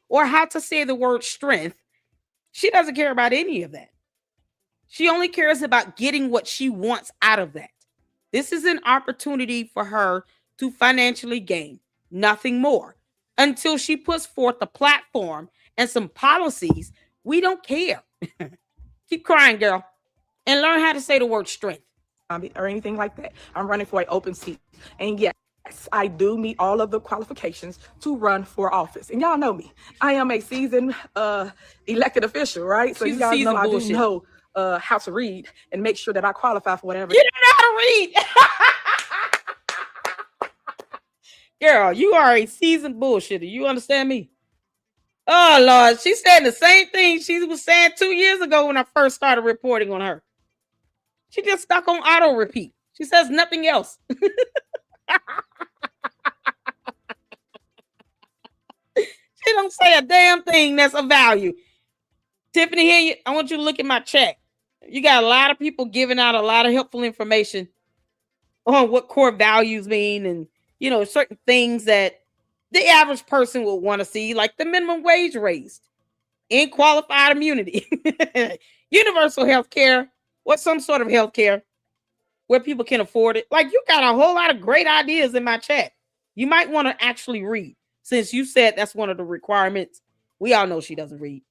S1: or how to say the word strength. She doesn't care about any of that. She only cares about getting what she wants out of that. This is an opportunity for her to financially gain, nothing more. Until she puts forth a platform and some policies, we don't care. Keep crying, girl, and learn how to say the word strength.
S2: Or anything like that. I'm running for an open seat. And yes, I do meet all of the qualifications to run for office. And y'all know me. I am a seasoned elected official, right? So you guys know I do know how to read and make sure that I qualify for whatever.
S1: You don't know how to read. Girl, you are a seasoned bullshitter. You understand me? Oh, Lord. She's saying the same thing she was saying 2 years ago when I first started reporting on her. She just stuck on auto repeat. She says nothing else. She don't say a damn thing that's of value. Tiffany Henyard, I want you to look at my chat. You got a lot of people giving out a lot of helpful information on what core values mean and, certain things that the average person will want to see, like the minimum wage raised, in qualified immunity, universal health care, or some sort of health care where people can afford it. Like, you got a whole lot of great ideas in my chat. You might want to actually read, since you said that's one of the requirements. We all know she doesn't read.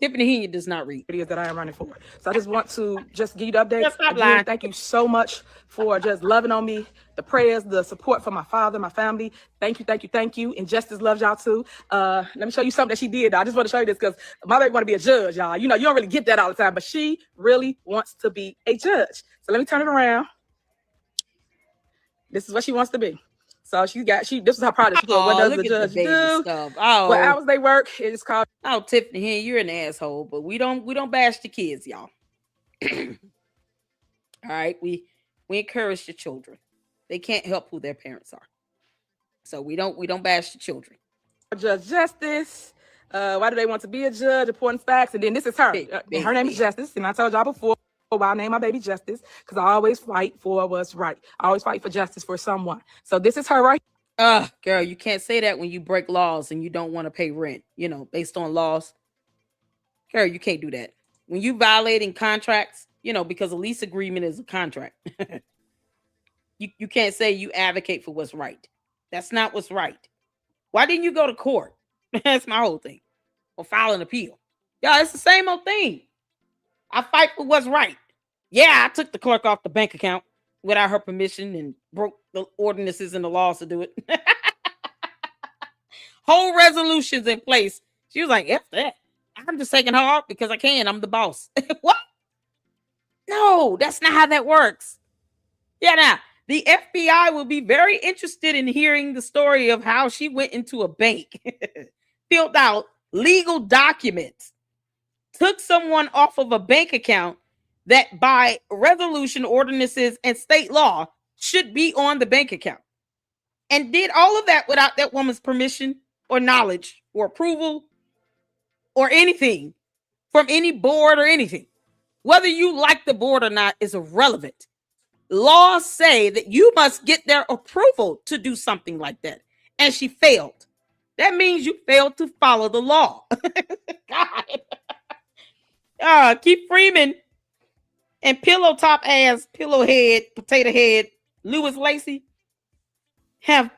S1: Tiffany Henyard does not read.
S2: It is that I am running for. So I just want to just give you the updates. Again, thank you so much for just loving on me, the prayers, the support for my father, my family. Thank you, thank you, thank you. And Justice loves y'all too. Let me show you something that she did. I just want to show you this because my baby want to be a judge, y'all. You don't really get that all the time, but she really wants to be a judge. So let me turn it around. This is what she wants to be. So this is her project. She goes, what does the judge do?
S1: Oh,
S2: what hours they work? It is called.
S1: Oh, Tiffany, here you're an asshole, but we don't bash the kids, y'all. All right, we encourage the children. They can't help who their parents are. So we don't bash the children.
S2: Judge Justice. Why do they want to be a judge? Important facts. And then this is her. Her name is Justice. And I told y'all before why I named my baby Justice, because I always fight for what's right. I always fight for justice for someone. So this is her right.
S1: Girl, you can't say that when you break laws and you don't want to pay rent, based on laws. Girl, you can't do that. When you violating contracts, because a lease agreement is a contract. You can't say you advocate for what's right. That's not what's right. Why didn't you go to court? That's my whole thing. Or file an appeal. Yeah, it's the same old thing. I fight for what's right. Yeah, I took the clerk off the bank account without her permission and broke the ordinances and the laws to do it. Whole resolutions in place. She was like, F that. I'm just taking her off because I can. I'm the boss. What? No, that's not how that works. Yeah, now, the FBI will be very interested in hearing the story of how she went into a bank, filled out legal documents, took someone off of a bank account that by resolution, ordinances, and state law should be on the bank account, and did all of that without that woman's permission or knowledge or approval or anything from any board or anything. Whether you like the board or not is irrelevant. Laws say that you must get their approval to do something like that. And she failed. That means you failed to follow the law. God. Keith Freeman and pillow top ass, pillow head, potato head, Louis Lacy have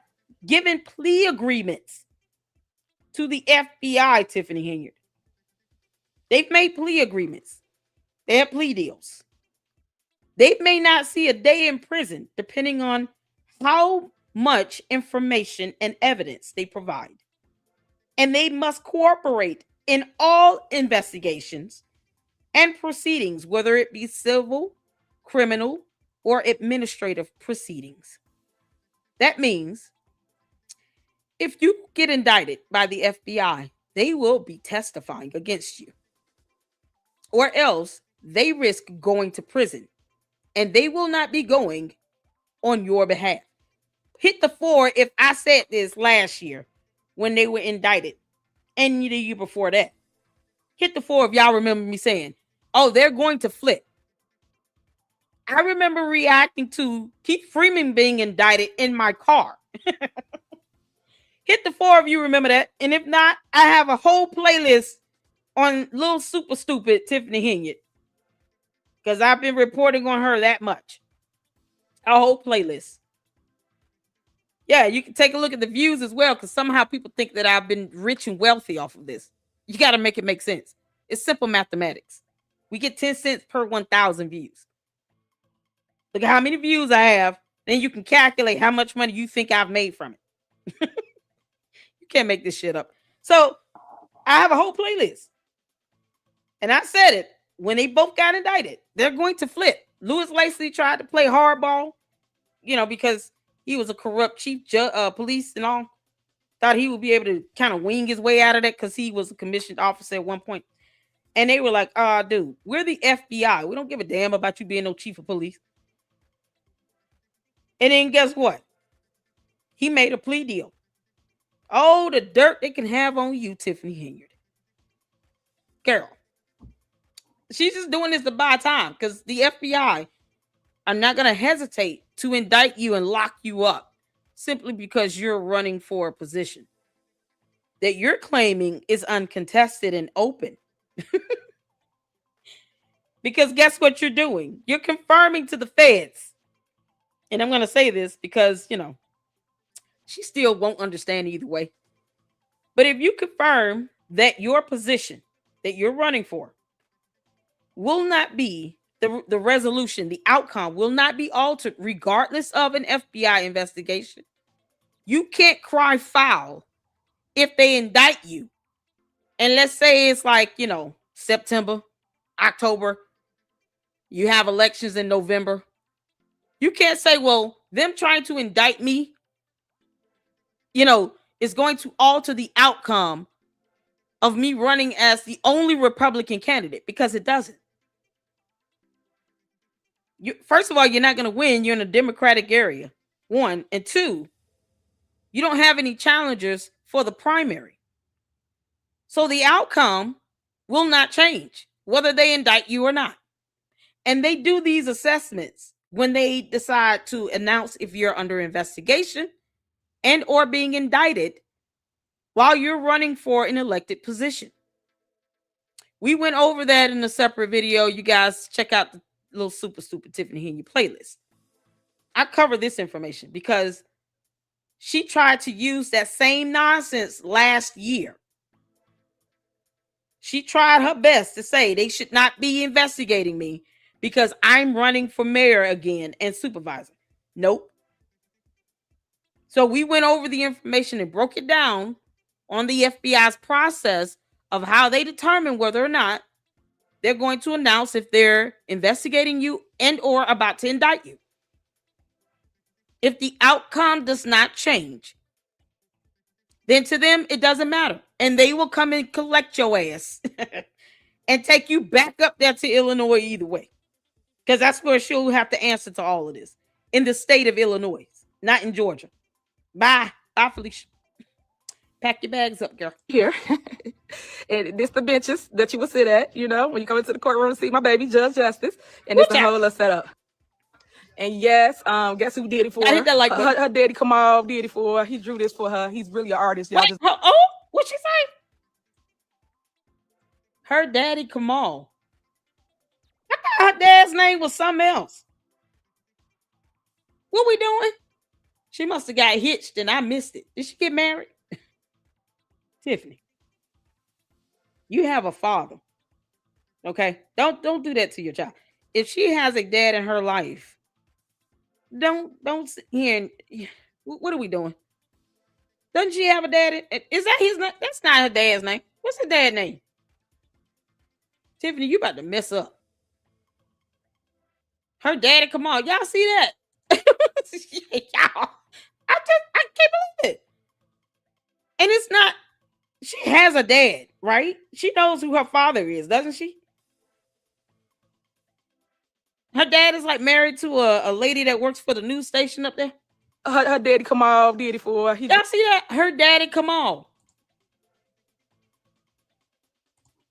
S1: given plea agreements to the FBI, Tiffany Henyard. They've made plea agreements. They have plea deals. They may not see a day in prison, depending on how much information and evidence they provide. And they must cooperate in all investigations and proceedings, whether it be civil, criminal, or administrative proceedings. That means if you get indicted by the FBI, they will be testifying against you. Or else they risk going to prison. And they will not be going on your behalf. Hit the 4 if I said this last year when they were indicted. And the year before that. Hit the 4 if y'all remember me saying, oh, they're going to flip. I remember reacting to Keith Freeman being indicted in my car. Hit the 4 if you remember that. And if not, I have a whole playlist on Little Super Stupid Tiffany Henyard. Because I've been reporting on her that much. A whole playlist. Yeah, you can take a look at the views as well, because somehow people think that I've been rich and wealthy off of this. You got to make it make sense. It's simple mathematics. We get 10 cents per 1,000 views. Look at how many views I have. Then you can calculate how much money you think I've made from it. You can't make this shit up. So I have a whole playlist. And I said it. When they both got indicted, they're going to flip. Louis Lacy tried to play hardball, because he was a corrupt chief police and all. Thought he would be able to kind of wing his way out of that because he was a commissioned officer at one point. And they were like, dude, we're the FBI. We don't give a damn about you being no chief of police. And then guess what? He made a plea deal. Oh, the dirt they can have on you, Tiffany Henyard. Girl. She's just doing this to buy time because the FBI are not going to hesitate to indict you and lock you up simply because you're running for a position that you're claiming is uncontested and open. Because guess what you're doing? You're confirming to the feds. And I'm going to say this because, she still won't understand either way. But if you confirm that your position that you're running for will not be the resolution, the outcome will not be altered regardless of an FBI investigation. You can't cry foul if they indict you. And let's say it's like, September, October, you have elections in November. You can't say, well, them trying to indict me, is going to alter the outcome of me running as the only Republican candidate, because it doesn't. First of all, you're not going to win. You're in a Democratic area. one. And two, you don't have any challengers for the primary. So the outcome will not change, whether they indict you or not. And they do these assessments when they decide to announce if you're under investigation and or being indicted while you're running for an elected position. We went over that in a separate video. You guys check out the little Super Stupid Tiffany Henyard playlist. I cover this information because she tried to use that same nonsense last year. She tried her best to say they should not be investigating me because I'm running for mayor again and supervisor. Nope. So we went over the information and broke it down on the FBI's process of how they determine whether or not they're going to announce if they're investigating you and or about to indict you. If the outcome does not change, then to them, it doesn't matter. And they will come and collect your ass and take you back up there to Illinois either way. Because that's where she'll have to answer to all of this. In the state of Illinois, not in Georgia. Bye. Bye, Felicia. Pack your bags up, girl.
S2: Here. And this the benches that you will sit at, you know, when you come into the courtroom to see my baby, Judge Justice. And it's a whole lot set up. And yes, guess who did it for her?
S1: I hit that like
S2: her daddy Kamal did it for her. He drew this for her. He's really an artist. Y'all just
S1: what she say? Her daddy Kamal. I thought her dad's name was something else. What we doing? She must have got hitched and I missed it. Did she get married? Tiffany, you have a father. Okay? Don't do that to your child. If she has a dad in her life, don't sit here and what are we doing? Doesn't she have a dad? Is that his name? That's not her dad's name. What's her dad's name? Tiffany, you about to mess up. Her daddy, come on. Y'all see that? Y'all, I can't believe it. And it's not, she has a dad, right? She knows who her father is, doesn't she? Her dad is like married to a lady that works for the news station up there.
S2: Her daddy Kamal did it for her.
S1: Y'all see that? Her daddy Kamal.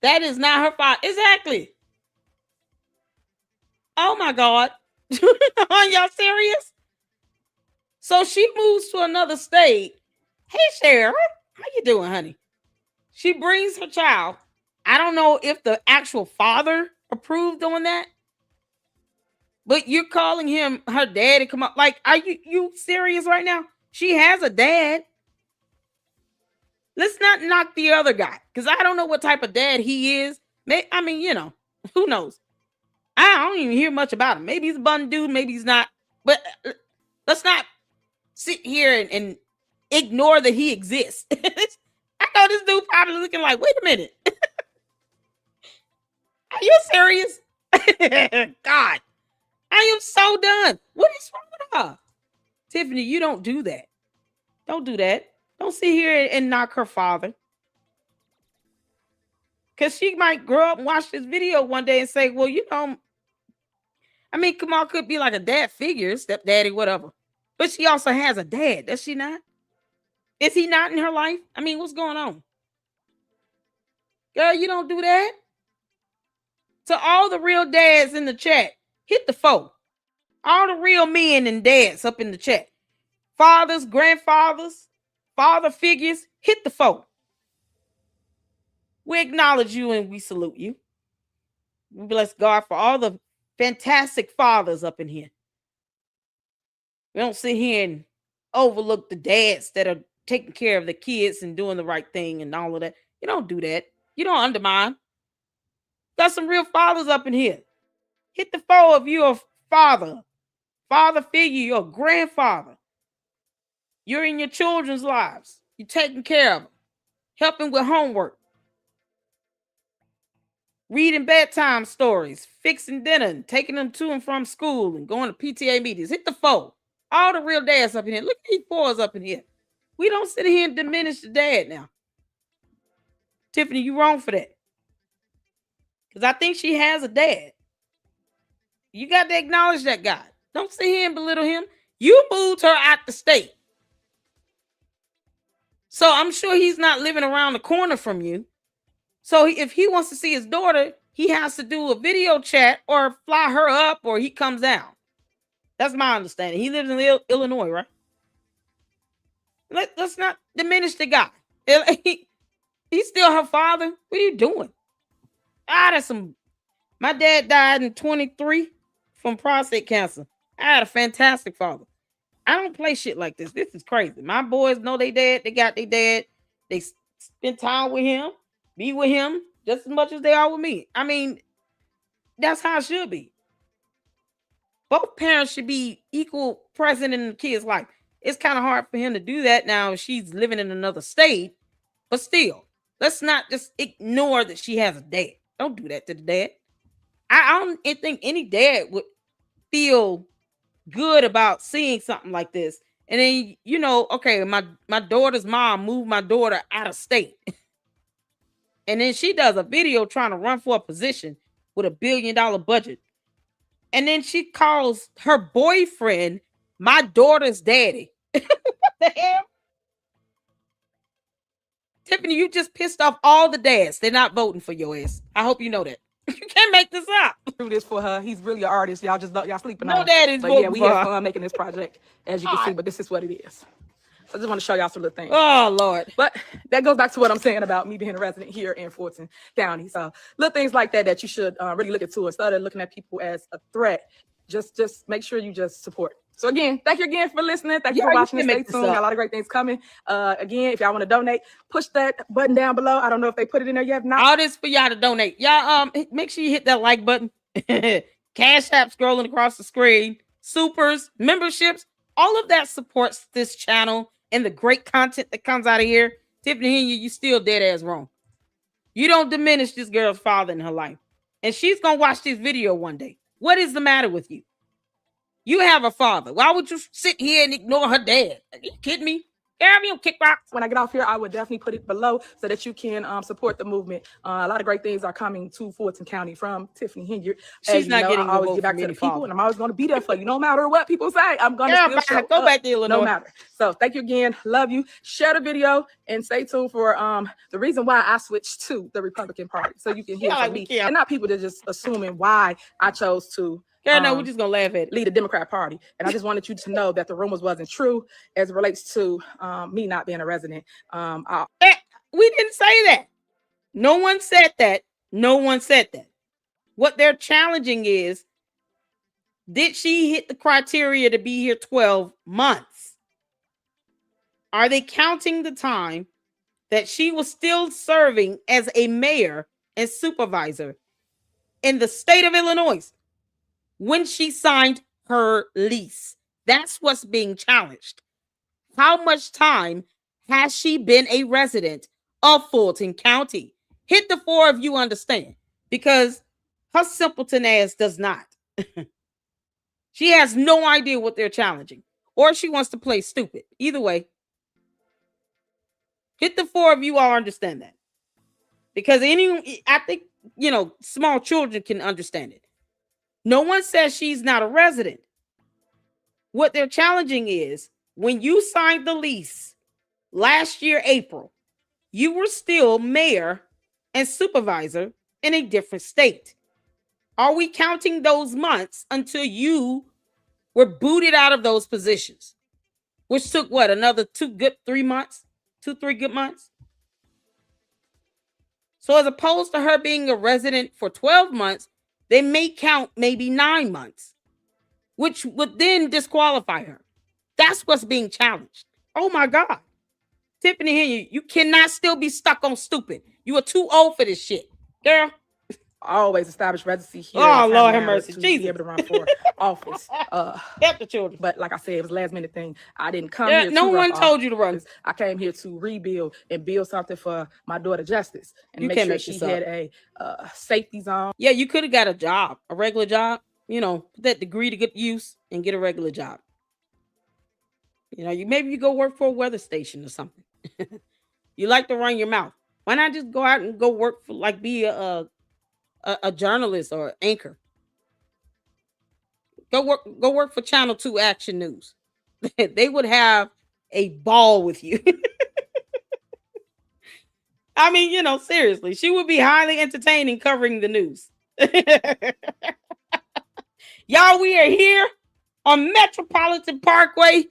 S1: That is not her father. Exactly. Oh my God. Are y'all serious? So she moves to another state. Hey, Cheryl, how you doing, honey? She brings her child. I don't know if the actual father approved on that, but you're calling him her daddy. Come on, like, are you serious right now? She has a dad. Let's not knock the other guy because I don't know what type of dad he is. I mean, you know, who knows? I don't even hear much about him. Maybe he's a bun dude, maybe he's not. But let's not sit here and ignore that he exists. I know this dude probably looking like, wait a minute. Are you serious? God, I am so done. What is wrong with her? Tiffany, you don't do that. Don't do that. Don't sit here and knock her father. Because she might grow up and watch this video one day and say, well, you know, I mean, Kamal could be like a dad figure, stepdaddy, whatever. But she also has a dad, does she not? Is he not in her life? I mean, what's going on? Girl, you don't do that. To all the real dads in the chat, hit the 4. All the real men and dads up in the chat. Fathers, grandfathers, father figures, hit the 4. We acknowledge you and we salute you. We bless God for all the fantastic fathers up in here. We don't sit here and overlook the dads that are taking care of the kids and doing the right thing and all of that. You don't do that. You don't undermine. Got some real fathers up in here. Hit the 4 if you're a father figure, you're a grandfather. You're in your children's lives. You're taking care of them, helping with homework, reading bedtime stories, fixing dinner, and taking them to and from school and going to PTA meetings. Hit the 4. All the real dads up in here. Look at these 4s up in here. We don't sit here and diminish the dad now. Tiffany, you wrong for that. Because I think she has a dad. You got to acknowledge that guy. Don't sit here and belittle him. You moved her out the state. So I'm sure he's not living around the corner from you. So if he wants to see his daughter, he has to do a video chat or fly her up or he comes down. That's my understanding. He lives in Illinois, right? Let's not diminish the guy. He's still her father. What are you doing? That's some. My dad died in 23 from prostate cancer. I had a fantastic father. I don't play shit like this. This is crazy. My boys know they dad. They got their dad. They spend time with him, be with him just as much as they are with me. I mean, that's how it should be. Both parents should be equal present in the kid's life. It's kind of hard for him to do that now if she's living in another state, but still, let's not just ignore that she has a dad. Don't do that to the dad. I don't think any dad would feel good about seeing something like this. And then, okay, my daughter's mom moved my daughter out of state. And then she does a video trying to run for a position with $1 billion budget. And then she calls her boyfriend my daughter's daddy. What the hell? Tiffany, you just pissed off all the dads. They're not voting for your ass. I hope you know that. You can't make this up.
S2: Do this for her. He's really an artist. Y'all sleeping on.
S1: No daddy's
S2: voting. But yeah, we had fun making this project, as you can see. But this is what it is. So I just want to show y'all some little things.
S1: Oh, Lord.
S2: But that goes back to what I'm saying about me being a resident here in Fulton County. So little things like that you should really look into instead of looking at people as a threat. Just make sure you just support. So again, thank you again for listening. Thank you for watching. Stay tuned. Got a lot of great things coming. Again, if y'all want to donate, push that button down below. I don't know if they put it in there yet. Not
S1: all this for y'all to donate. Y'all make sure you hit that like button. Cash App scrolling across the screen. Supers, memberships, all of that supports this channel and the great content that comes out of here. Tiffany Henyard, you still dead ass wrong. You don't diminish this girl's father in her life. And she's gonna watch this video one day. What is the matter with you? You have a father. Why would you sit here and ignore her dad? Are you kidding me? Girl, you kickbox.
S2: When I get off here, I would definitely put it below so that you can support the movement. A lot of great things are coming to Fulton County from Tiffany Henyard.
S1: She's not getting.
S2: I always get back to the people, and I'm always going to be there for you, no matter what people say. I'm going to still
S1: go back to Illinois.
S2: No matter. So thank you again. Love you. Share the video and stay tuned for the reason why I switched to the Republican Party, so you can hear from me and not people that just assuming why I chose to.
S1: Yeah, no, we're just gonna laugh at it.
S2: Lead the Democrat Party. And I just wanted you to know that the rumors wasn't true as it relates to me not being a resident.
S1: We didn't say that. No one said that. No one said that. What they're challenging is, did she hit the criteria to be here 12 months? Are they counting the time that she was still serving as a mayor and supervisor in the state of Illinois when she signed her lease? That's what's being challenged. How much time has she been a resident of Fulton County? Hit the 4 if you understand, because her simpleton ass does not. She has no idea what they're challenging, or she wants to play stupid. Either way, hit the 4 if you all understand that, because I think, small children can understand it. No one says she's not a resident. What they're challenging is, when you signed the lease last year, April, you were still mayor and supervisor in a different state. Are we counting those months until you were booted out of those positions? Which took what, another 3 months? 2-3 good months? So as opposed to her being a resident for 12 months, they may count maybe 9 months, which would then disqualify her. That's what's being challenged. Oh my God. Tiffany Henyard, you cannot still be stuck on stupid. You are too old for this shit. Girl.
S2: I always establish residency here.
S1: Oh, Lord have mercy. Jesus.
S2: Be able to run for office.
S1: Help the children.
S2: But like I said, it was a last minute thing. I didn't come here.
S1: No one told you to run.
S2: I came here to rebuild and build something for my daughter Justice and
S1: you
S2: make sure she had a safety zone.
S1: Yeah, you could have got a job, a regular job. Put that degree to good use and get a regular job. Maybe you go work for a weather station or something. You like to run your mouth. Why not just go out and go work for, be a journalist or anchor? Go work for Channel 2 Action News. they would have a ball with you. I mean, seriously, she would be highly entertaining covering the news. Y'all, we are here on Metropolitan Parkway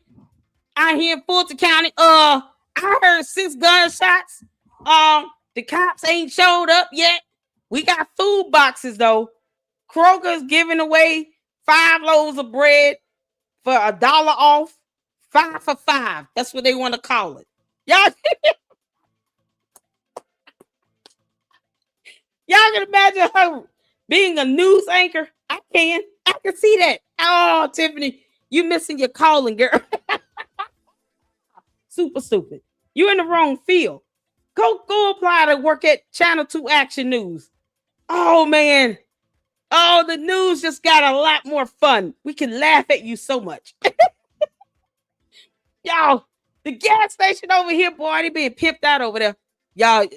S1: out here in Fulton County. I heard 6 gunshots. The cops ain't showed up yet. We got food boxes though. Kroger's giving away 5 loaves of bread for $1 off. 5 for 5. That's what they want to call it. Y'all can imagine her being a news anchor. I can see that. Oh, Tiffany, you missing your calling, girl. Super stupid. You in the wrong field. Go apply to work at Channel 2 Action News. Oh, man. Oh, the news just got a lot more fun. We can laugh at you so much. Y'all, the gas station over here, boy, they being pimped out over there. Y'all,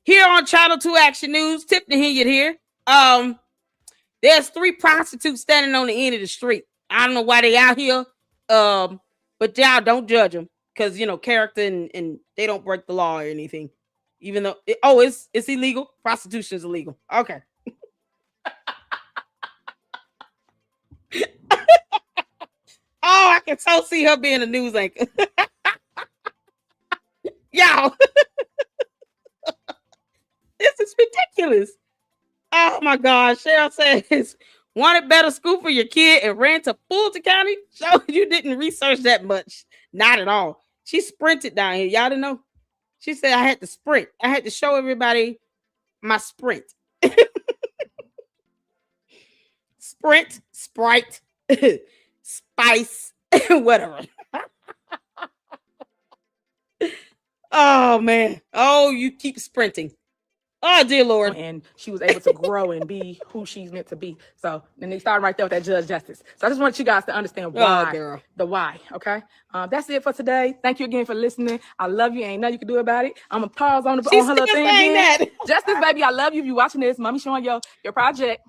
S1: here on Channel 2 Action News, Tiffany Henyard here. There's 3 prostitutes standing on the end of the street. I don't know why they out here. But y'all don't judge them because character and they don't break the law or anything. Even though it's illegal. Prostitution is illegal. Okay. Oh, I can so see her being a news anchor. Y'all. This is ridiculous. Oh my gosh. Cheryl says, wanted better school for your kid and ran to Fulton County? So you didn't research that much. Not at all. She sprinted down here. Y'all didn't know? She said I had to sprint. I had to show everybody my sprint. Sprint, Sprite, Spice, whatever. Oh, man. Oh, you keep sprinting. Oh, dear Lord.
S2: And she was able to grow and be who she's meant to be. So then they started right there with that Judge Justice. So I just want you guys to understand why.
S1: Girl.
S2: The why. Okay. That's it for today. Thank you again for listening. I love you. Ain't nothing you can do about it. I'm gonna pause on her little thing again.
S1: That.
S2: Justice, baby, I love you. If you watching this, mommy showing your project.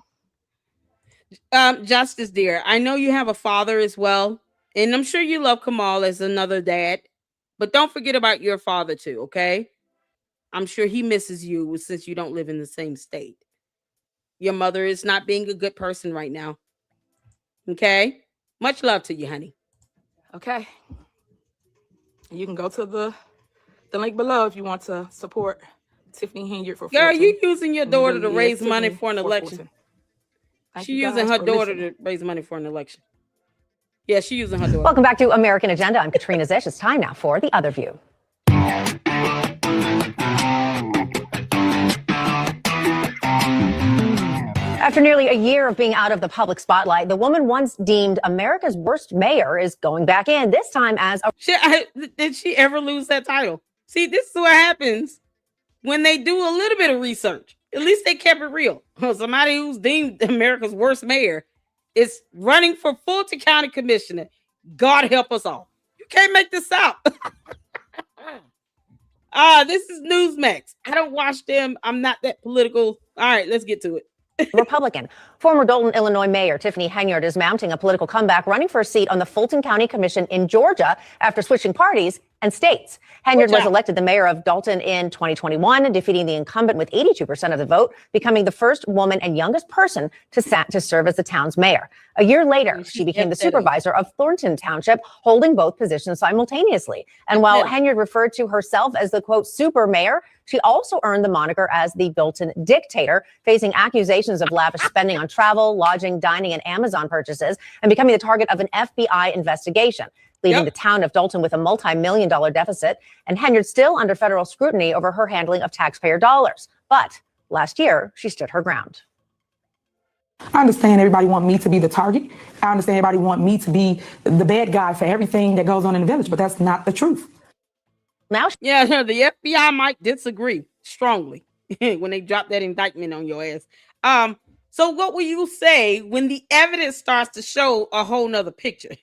S1: Justice, dear, I know you have a father as well, and I'm sure you love Kamal as another dad, but don't forget about your father too, okay? I'm sure he misses you since you don't live in the same state. Your mother is not being a good person right now. Okay? Much love to you, honey.
S2: Okay. You can go to the link below if you want to support Tiffany Henyard for
S1: Girl, you using your daughter to raise money for an election.
S2: She's
S1: using her daughter to raise money for an election. Yeah, she's using her daughter.
S3: Welcome back to American Agenda. I'm Katrina Zish. It's time now for The Other View. After nearly a year of being out of the public spotlight, the woman once deemed America's worst mayor is going back in, this time as a...
S1: Did she ever lose that title? See, this is what happens when they do a little bit of research. At least they kept it real. Somebody who's deemed America's worst mayor is running for Fulton County Commissioner. God help us all. You can't make this up. This is Newsmax. I don't watch them. I'm not that political. All right, let's get to it.
S3: Republican. Former Dolton, Illinois Mayor Tiffany Henyard is mounting a political comeback, running for a seat on the Fulton County Commission in Georgia after switching parties and states. Henyard was elected the mayor of Dolton in 2021, defeating the incumbent with 82% of the vote, becoming the first woman and youngest person to serve as the town's mayor. A year later, she became the supervisor of Thornton Township, holding both positions simultaneously. And while Henyard referred to herself as the, quote, super mayor, she also earned the moniker as the Dolton dictator, facing accusations of lavish spending on travel, lodging, dining, and Amazon purchases, and becoming the target of an FBI investigation, leaving the town of Dolton with a multi-million-dollar deficit, and Henyard still under federal scrutiny over her handling of taxpayer dollars. But last year, she stood her ground.
S2: I understand everybody want me to be the target. I understand everybody want me to be the bad guy for everything that goes on in the village, but that's not the truth.
S3: Now,
S1: the FBI might disagree strongly when they drop that indictment on your ass. So what will you say when the evidence starts to show a whole nother picture?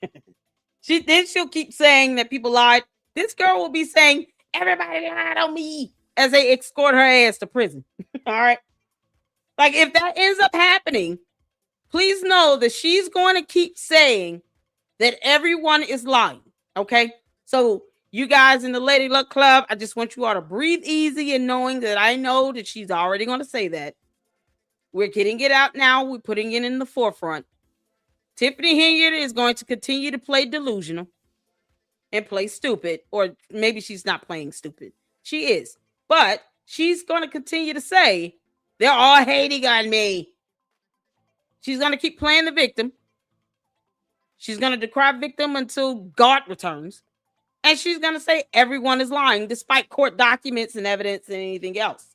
S1: She'll keep saying that people lied. This girl will be saying, everybody lied on me, as they escort her ass to prison. All right. Like, if that ends up happening, please know that she's going to keep saying that everyone is lying. Okay? So you guys in the Lady Luck Club, I just want you all to breathe easy and knowing that I know that she's already going to say that. We're getting it out now. We're putting it in the forefront. Tiffany Henyard is going to continue to play delusional and play stupid, or maybe she's not playing stupid. She is. But she's going to continue to say, they're all hating on me. She's going to keep playing the victim. She's going to decry victim until God returns. And she's going to say everyone is lying, despite court documents and evidence and anything else.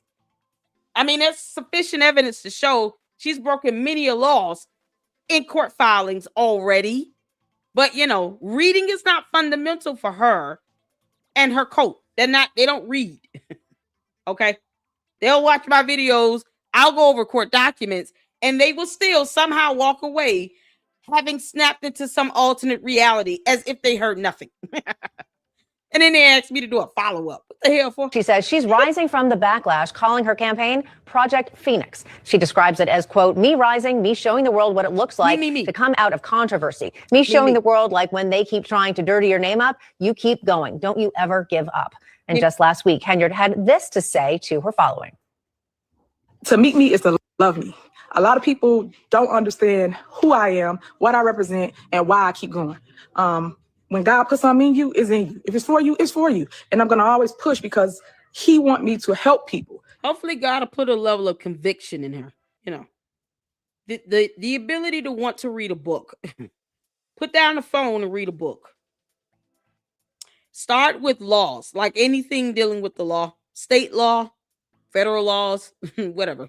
S1: I mean, there's sufficient evidence to show she's broken many laws in court filings already. But, you know, reading is not fundamental for her and her coat. They don't read. Okay? They'll watch my videos. I'll go over court documents, and they will still somehow walk away having snapped into some alternate reality as if they heard nothing. And then they asked me to do a follow-up. What the hell for?
S3: She says she's rising from the backlash, calling her campaign Project Phoenix. She describes it as, quote, me rising, me showing the world what it looks like to come out of controversy. Me showing the world like when they keep trying to dirty your name up, you keep going. Don't you ever give up. And just last week, Henyard had this to say to her following.
S2: To meet me is to love me. A lot of people don't understand who I am, what I represent, and why I keep going. When God puts something in you, it's in you. If it's for you, it's for you. And I'm going to always push because he wants me to help people.
S1: Hopefully God will put a level of conviction in her. You know, the ability to want to read a book. Put down the phone and read a book. Start with laws, like anything dealing with the law. State law, federal laws, whatever.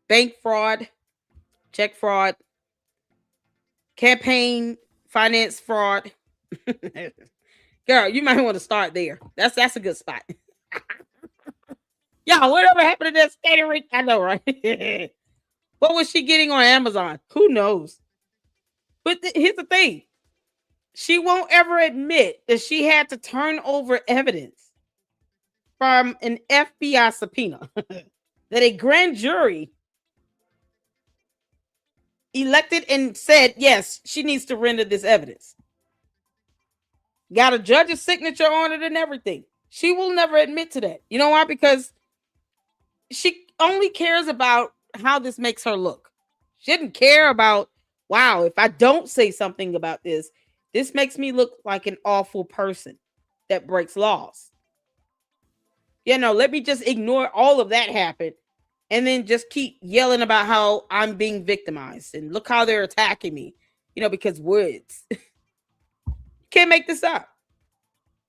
S1: Bank fraud, check fraud, campaign finance fraud. Girl, you might want to start there. That's a good spot. Y'all, whatever happened to that skater rink? I know, right? What was she getting on Amazon? Who knows? But here's the thing. She won't ever admit that she had to turn over evidence from an FBI subpoena that a grand jury elected and said, yes, she needs to render this evidence. Got a judge's signature on it and everything. She will never admit to that. You know why? Because she only cares about how this makes her look. She didn't care about, wow, if I don't say something about this, this makes me look like an awful person that breaks laws. You know, let me just ignore all of that happen and then just keep yelling about how I'm being victimized and look how they're attacking me, you know, because words. Can't make this up.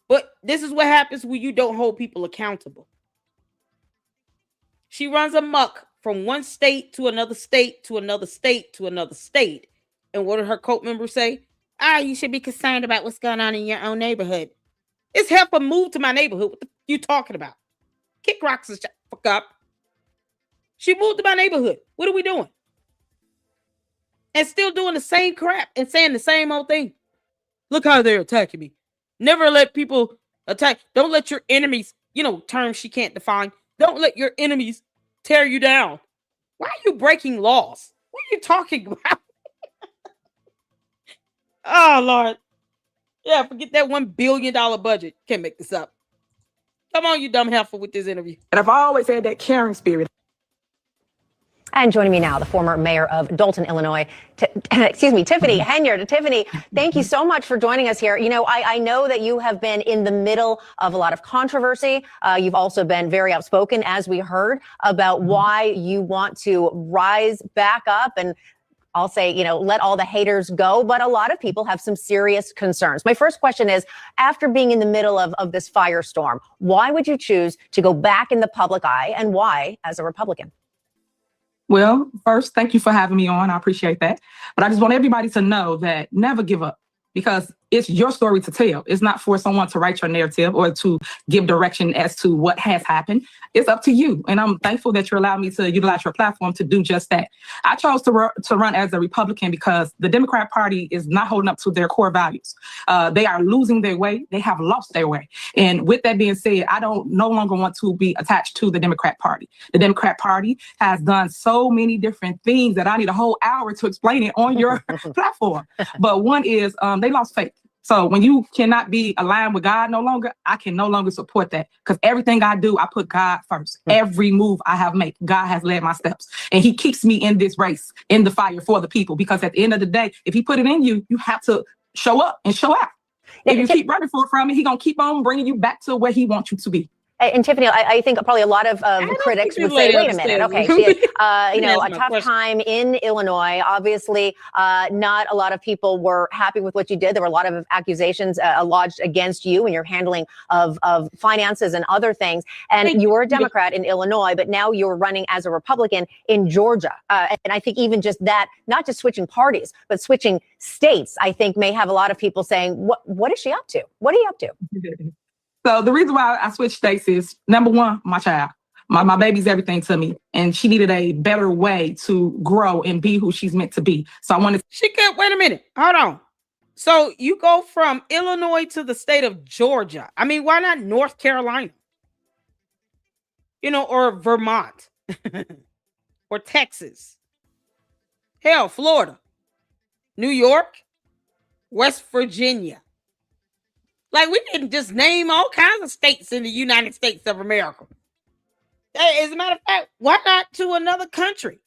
S1: But this is what happens when you don't hold people accountable. She runs amok from one state to another state to another state to another state. And what do her cult members say? You should be concerned about what's going on in your own neighborhood. It's help her move to my neighborhood. What the you talking about? Kick rocks and shut the fuck up. She moved to my neighborhood. What are we doing? And still doing the same crap and saying the same old thing. Look how they're attacking me. Never let people attack. Don't let your enemies, you know, terms she can't define. Don't let your enemies tear you down. Why are you breaking laws? What are you talking about? Oh, Lord. Yeah, forget that $1 billion budget. Can't make this up. Come on, you dumb heifer, with this interview.
S2: And I've always had that caring spirit.
S3: And joining me now, the former mayor of Dalton, Illinois, Tiffany Henyard. Tiffany, thank you so much for joining us here. You know, I know that you have been in the middle of a lot of controversy. You've also been very outspoken, as we heard, about why you want to rise back up and I'll say, you know, let all the haters go. But a lot of people have some serious concerns. My first question is, after being in the middle of this firestorm, why would you choose to go back in the public eye, and why as a Republican?
S2: Well, first, thank you for having me on. I appreciate that. But I just want everybody to know that never give up, because it's your story to tell. It's not for someone to write your narrative or to give direction as to what has happened. It's up to you. And I'm thankful that you allowed me to utilize your platform to do just that. I chose to run as a Republican because the Democrat Party is not holding up to their core values. They are losing their way. They have lost their way. And with that being said, I no longer want to be attached to the Democrat Party. The Democrat Party has done so many different things that I need a whole hour to explain it on your platform. But one is they lost faith. So when you cannot be aligned with God no longer, I can no longer support that, because everything I do, I put God first. Every move I have made, God has led my steps, and he keeps me in this race, in the fire for the people, because at the end of the day, if he put it in you, you have to show up and show out. If you keep running from it, he's going to keep on bringing you back to where he wants you to be.
S3: And Tiffany, I think probably a lot of critics would say, wait a minute, okay, she had, a tough time in Illinois. Obviously, not a lot of people were happy with what you did. There were a lot of accusations lodged against you and your handling of finances and other things. And you were a Democrat in Illinois, but now you're running as a Republican in Georgia. And I think even just that, not just switching parties, but switching states, I think may have a lot of people saying, what is she up to? What are you up to?
S2: So the reason why I switched states is, number one, my child. My baby's everything to me, and she needed a better way to grow and be who she's meant to be. So I wanted.
S1: She could, wait a minute, hold on. So you go from Illinois to the state of Georgia. I mean, why not North Carolina? Or Vermont or Texas. Hell, Florida, New York, West Virginia. Like, we can just name all kinds of states in the United States of America. As a matter of fact, why not to another country?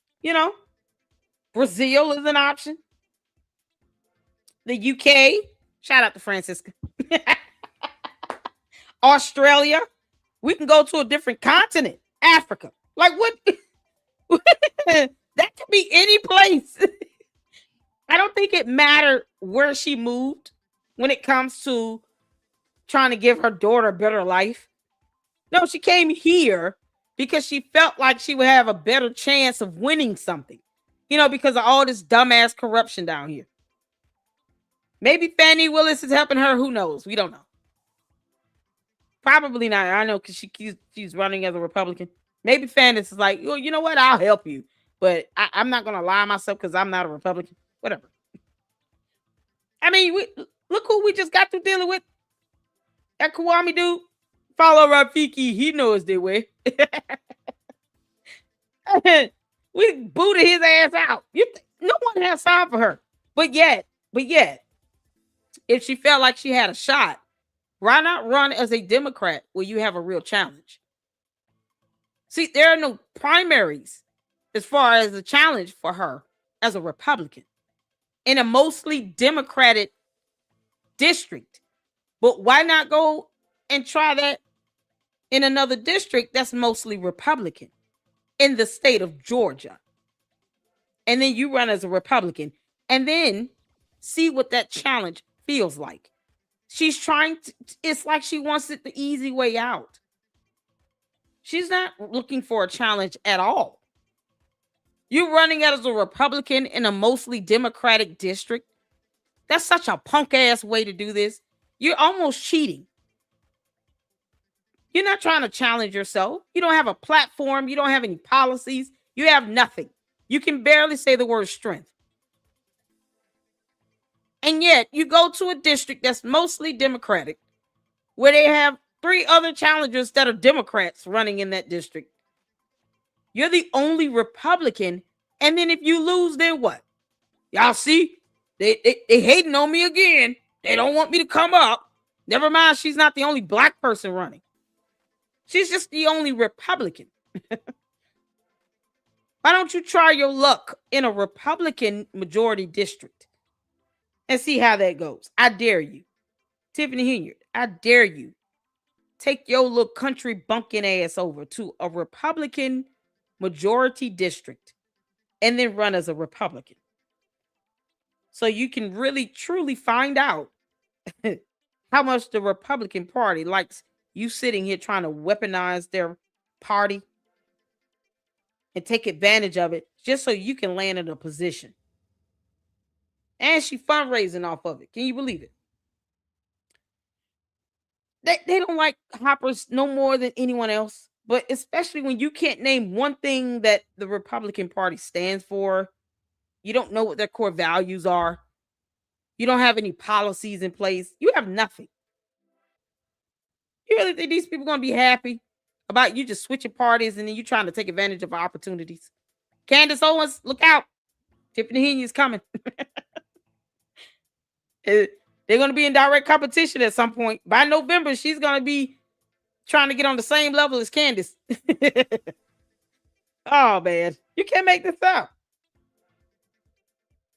S1: Brazil is an option. The UK, shout out to Francisca. Australia, we can go to a different continent. Africa, like what? That could be any place. I don't think it mattered where she moved when it comes to trying to give her daughter a better life. No, she came here because she felt like she would have a better chance of winning something, because of all this dumbass corruption down here. Maybe Fannie Willis is helping her. Who knows? We don't know. Probably not. I know, because she's running as a Republican. Maybe Fannie is like, well, you know what? I'll help you. But I'm not going to lie myself because I'm not a Republican. Whatever. I mean, look who we just got through dealing with. That Kwame dude, follow Rafiki, he knows their way. We booted his ass out. No one has time for her. But yet, if she felt like she had a shot, why not run as a Democrat where you have a real challenge? See, there are no primaries as far as a challenge for her as a Republican in a mostly Democratic district. But why not go and try that in another district that's mostly Republican in the state of Georgia? And then you run as a Republican and then see what that challenge feels like. She's trying to, it's like she wants it the easy way out. She's not looking for a challenge at all. You're running as a Republican in a mostly Democratic district. That's such a punk ass way to do this. You're almost cheating. You're not trying to challenge yourself. You don't have a platform. You don't have any policies. You have nothing. You can barely say the word strength. And yet you go to a district that's mostly Democratic, where they have 3 other challengers that are Democrats running in that district. You're the only Republican. And then if you lose, then what? Y'all see? They hating on me again. They don't want me to come up. Never mind, she's not the only black person running. She's just the only Republican. Why don't you try your luck in a Republican majority district and see how that goes? I dare you. Tiffany Henyard, I dare you. Take your little country bumpkin ass over to a Republican majority district and then run as a Republican. So you can really, truly find out how much the Republican Party likes you sitting here trying to weaponize their party and take advantage of it just so you can land in a position. And she fundraising off of it. Can you believe it? They don't like hoppers no more than anyone else, but especially when you can't name one thing that the Republican Party stands for. You don't know what their core values are. You don't have any policies in place. You have nothing. You really think these people are going to be happy about you just switching parties and then you trying to take advantage of opportunities? Candace Owens, look out. Tiffany Henyard is coming. They're going to be in direct competition at some point. By November, she's going to be trying to get on the same level as Candace. Oh, man. You can't make this up.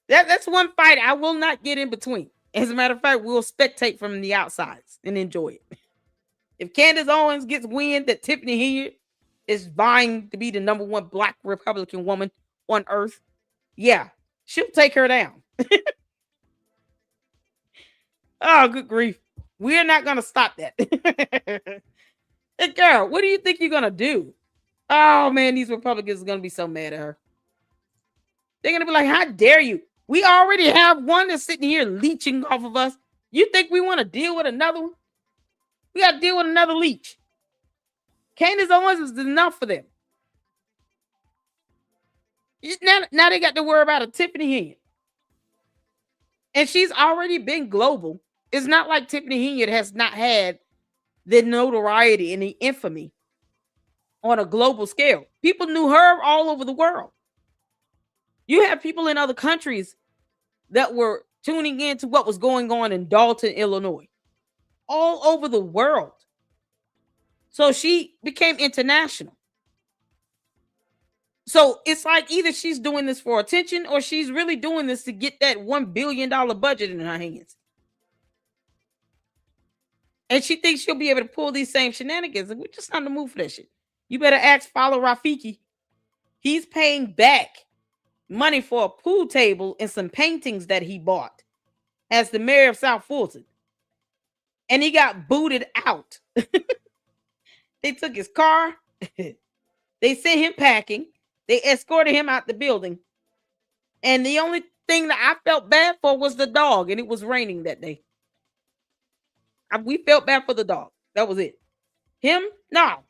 S1: That's one fight I will not get in between. As a matter of fact, we'll spectate from the outsides and enjoy it. If Candace Owens gets wind that Tiffany Henyard is vying to be the number one Black Republican woman on earth, yeah, she'll take her down. Oh, good grief. We're not going to stop that. Hey, girl, what do you think you're going to do? Oh, man, these Republicans are going to be so mad at her. They're going to be like, how dare you? We already have one that's sitting here leeching off of us. You think we want to deal with another one? We got to deal with another leech. Candace Owens is enough for them. Now they got to worry about a Tiffany Henyard. And she's already been global. It's not like Tiffany Henyard has not had the notoriety and the infamy on a global scale. People knew her all over the world. You have people in other countries that were tuning into what was going on in Dalton, Illinois, all over the world. So she became international. So it's like either she's doing this for attention or she's really doing this to get that $1 billion budget in her hands. And she thinks she'll be able to pull these same shenanigans. And we're just not in the mood for that shit. You better ask Follow Rafiki. He's paying back money for a pool table and some paintings that he bought as the mayor of South Fulton. And he got booted out. They took his car. They sent him packing. They escorted him out the building. And the only thing that I felt bad for was the dog. And it was raining that day. We felt bad for the dog. That was it. Him? No.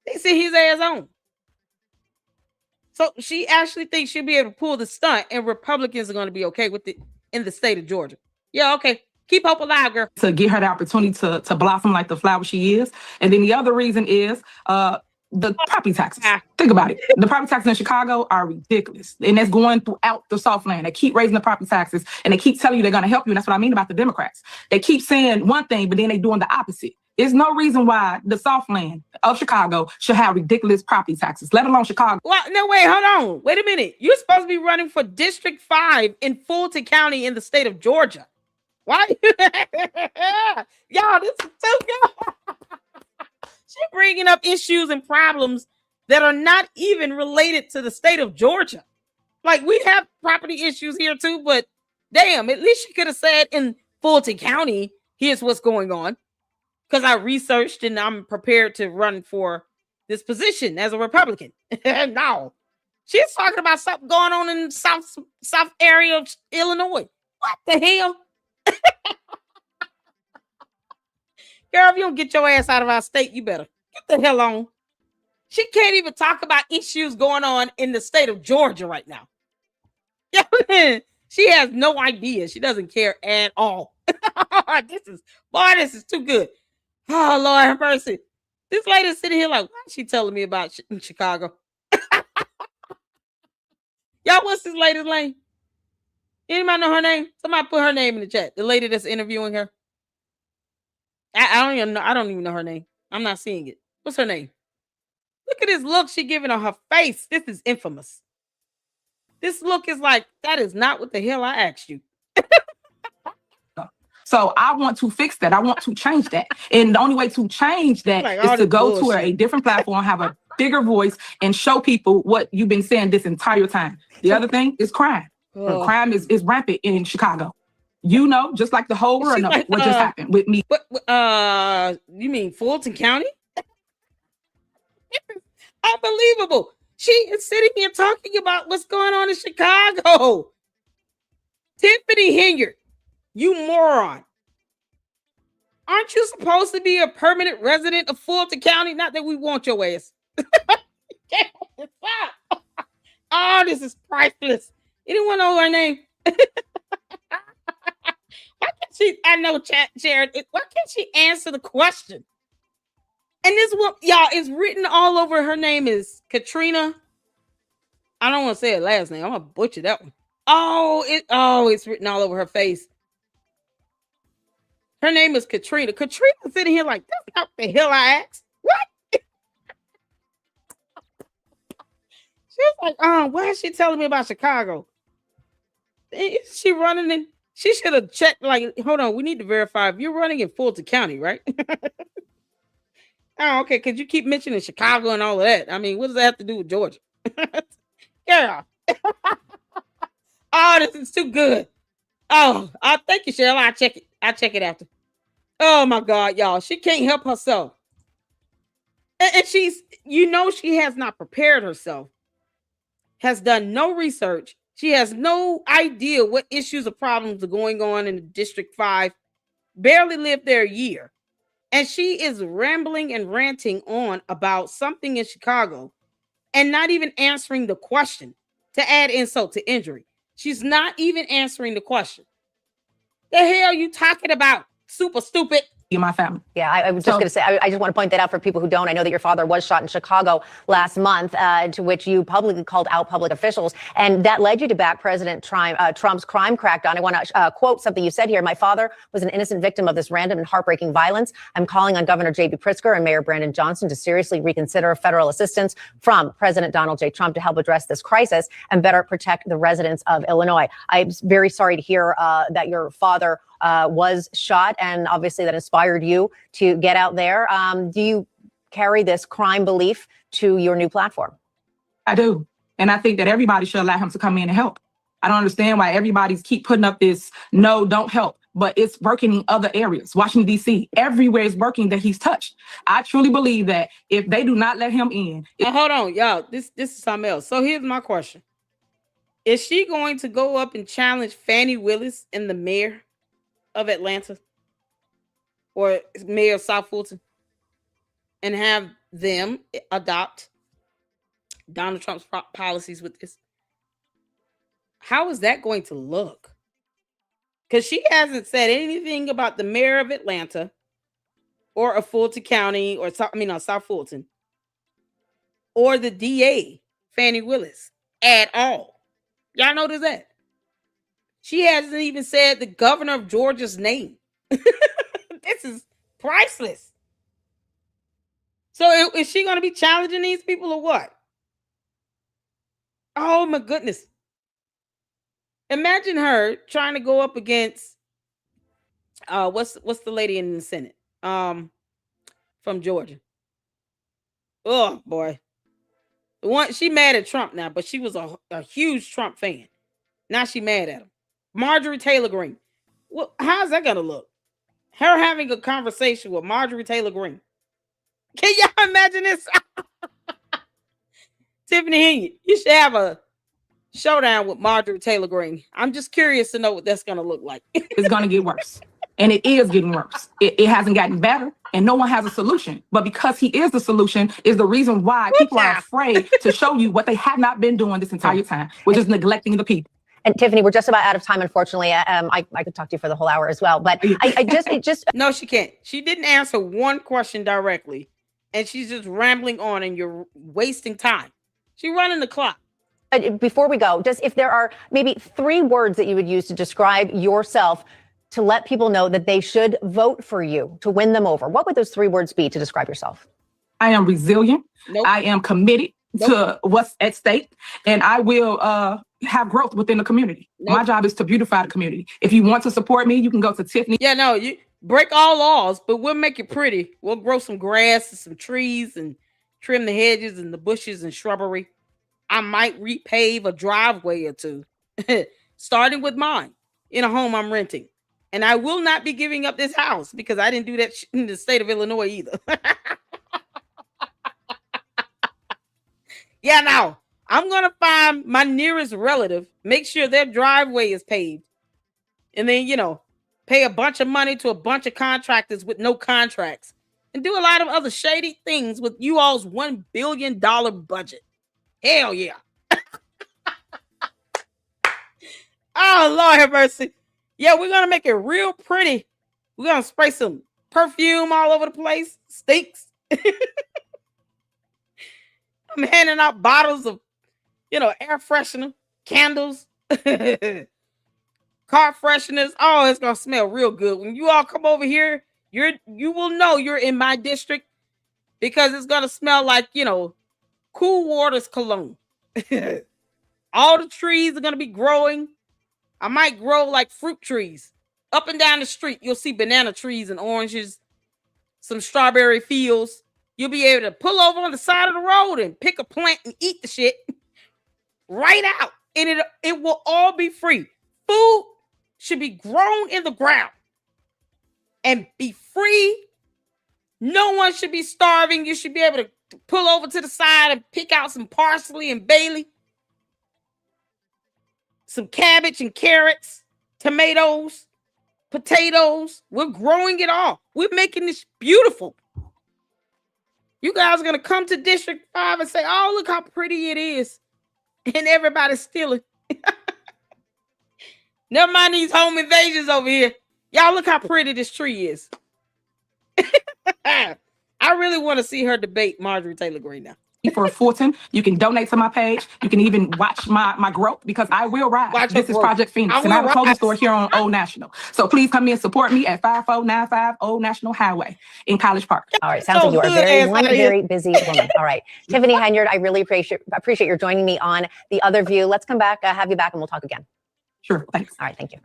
S1: They sent his ass on. So she actually thinks she'll be able to pull the stunt and Republicans are going to be okay with it in the state of Georgia. Yeah, okay. Keep hope alive, girl.
S2: To give her the opportunity to blossom like the flower she is. And then the other reason is the property taxes. Think about it. The property taxes in Chicago are ridiculous. And that's going throughout the soft land. They keep raising the property taxes and they keep telling you they're going to help you. And that's what I mean about the Democrats. They keep saying one thing, but then they're doing the opposite. There's no reason why the soft land of Chicago should have ridiculous property taxes, let alone Chicago.
S1: Well, no, wait, hold on. Wait a minute. You're supposed to be running for District 5 in Fulton County in the state of Georgia. Why? Y'all, this is too good. She's bringing up issues and problems that are not even related to the state of Georgia. Like, we have property issues here too, but damn, at least she could have said in Fulton County, here's what's going on. Because I researched and I'm prepared to run for this position as a Republican. No. She's talking about something going on in the south area of Illinois. What the hell? Girl, if you don't get your ass out of our state, you better get the hell on. She can't even talk about issues going on in the state of Georgia right now. She has no idea. She doesn't care at all. This is too good. Oh, Lord have mercy. This lady's sitting here like, why is she telling me about in Chicago? Y'all, what's this lady's name? Anybody know her name? Somebody put her name in the chat. The lady that's interviewing her. I don't even know. I don't even know her name. I'm not seeing it. What's her name? Look at this look she giving on her face. This is infamous. This look is like, that is not what the hell I asked you.
S2: So I want to fix that. I want to change that. And the only way to change that is to go to a different platform, have a bigger voice, and show people what you've been saying this entire time. The other thing is crime. Crime is rampant in Chicago. You know, just like the whole world knows what just happened with me.
S1: You mean Fulton County? Unbelievable. She is sitting here talking about what's going on in Chicago. Tiffany Henyard, you moron. Aren't you supposed to be a permanent resident of Fulton County? Not that we want your ass. Oh, this is priceless. Anyone know her name? Why can't she? I know, Jared. Why can't she answer the question? And this one, y'all, is written all over. Her name is Katrina. I don't want to say her last name. I'm gonna butcher that one. Oh, it's written all over her face. Her name is Katrina. Katrina sitting here like, that's not the hell I asked. What? She was like, why is she telling me about Chicago? Is she running in? She should have checked, like, hold on, we need to verify if you're running in Fulton County, right? Oh, okay, because you keep mentioning Chicago and all of that. I mean, what does that have to do with Georgia? Yeah. Oh, this is too good. Oh, thank you, Cheryl. I'll check it. I'll check it after. Oh my God, y'all. She can't help herself. And she's, she has not prepared herself, has done no research. She has no idea what issues or problems are going on in District 5. Barely lived there a year. And she is rambling and ranting on about something in Chicago and not even answering the question to add insult to injury. She's not even answering the question. The hell are you talking about? Super stupid.
S2: In my family.
S3: Yeah, I was just going to say, I just want to point that out for people who don't. I know that your father was shot in Chicago last month, to which you publicly called out public officials, and that led you to back President Trump's crime crackdown. I want to quote something you said here. My father was an innocent victim of this random and heartbreaking violence. I'm calling on Governor J.B. Pritzker and Mayor Brandon Johnson to seriously reconsider federal assistance from President Donald J. Trump to help address this crisis and better protect the residents of Illinois. I'm very sorry to hear that your father was shot, and obviously that inspired you to get out there. Do you carry this crime belief to your new platform?
S2: I do. And I think that everybody should allow him to come in and help. I don't understand why everybody's keep putting up this, no, don't help. But it's working in other areas. Washington, D.C., everywhere is working that he's touched. I truly believe that if they do not let him in.
S1: Hold on, y'all. This is something else. So here's my question. Is she going to go up and challenge Fannie Willis and the mayor of Atlanta or mayor of South Fulton and have them adopt Donald Trump's policies with this? How is that going to look? Because she hasn't said anything about the mayor of Atlanta or of Fulton County or South Fulton or the DA, Fannie Willis, at all. Y'all notice that? She hasn't even said the governor of Georgia's name. This is priceless. So is she going to be challenging these people or what? Oh my goodness. Imagine her trying to go up against what's the lady in the Senate from Georgia. Oh boy. The one, she mad at Trump now, but she was a huge Trump fan. Now she mad at him. Marjorie Taylor Greene. Well, how's that gonna look? Her having a conversation with Marjorie Taylor Greene. Can y'all imagine this? Tiffany Henyard, you should have a showdown with Marjorie Taylor Greene. I'm just curious to know what that's gonna look like.
S2: It's gonna get worse. And it is getting worse. It hasn't gotten better, and no one has a solution. But because he is the solution is the reason why people are afraid to show you what they have not been doing this entire time, which is neglecting the people.
S3: And Tiffany, we're just about out of time, unfortunately. I could talk to you for the whole hour as well, but I just
S1: No, she can't. She didn't answer one question directly, and she's just rambling on, and you're wasting time. She's running the clock.
S3: Before we go, if there are maybe 3 words that you would use to describe yourself to let people know that they should vote for you to win them over, what would those 3 words be to describe yourself?
S2: I am resilient.
S1: Nope.
S2: I am committed to what's at stake, and I will have growth within the community.
S1: Nope.
S2: My job is to beautify the community. If you want to support me, you can go to Tiffany.
S1: Yeah, no, you break all laws, but we'll make it pretty. We'll grow some grass and some trees and trim the hedges and the bushes and shrubbery. I might repave a driveway or 2, starting with mine in a home I'm renting. And I will not be giving up this house because I didn't do that in the state of Illinois either. Yeah, now I'm going to find my nearest relative, make sure their driveway is paved, and then, pay a bunch of money to a bunch of contractors with no contracts and do a lot of other shady things with you all's $1 billion budget. Hell yeah. Oh, Lord have mercy. Yeah, we're going to make it real pretty. We're going to spray some perfume all over the place. Stinks. I'm handing out bottles of, air freshener, candles. car fresheners. Oh, it's gonna smell real good. When you all come over here, you will know you're in my district because it's gonna smell like, you know, Cool Waters cologne. All the trees are gonna be growing. I might grow like fruit trees. Up and down the street, you'll see banana trees and oranges, some strawberry fields. You'll be able to pull over on the side of the road and pick a plant and eat the shit right out. And it will all be free. Food should be grown in the ground and be free. No one should be starving. You should be able to pull over to the side and pick out some parsley and Bailey, some cabbage and carrots, tomatoes, potatoes. We're growing it all. We're making this beautiful. You guys are going to come to District 5 and say, oh, look how pretty it is. And everybody's stealing. Never mind these home invasions over here. Y'all look how pretty this tree is. I really want to see her debate Marjorie Taylor Greene now.
S2: For Fulton, you can donate to my page. You can even watch my growth because I will rise. This is Project Phoenix, and I have a clothing store here on Old National. So please come in and support me at 5495 Old National Highway in College Park.
S3: All right, sounds like you are one very busy woman. All right, Tiffany Henyard, I really appreciate your joining me on The Other View. Let's come back, have you back, and we'll talk again.
S2: Sure, thanks.
S3: All right, thank you.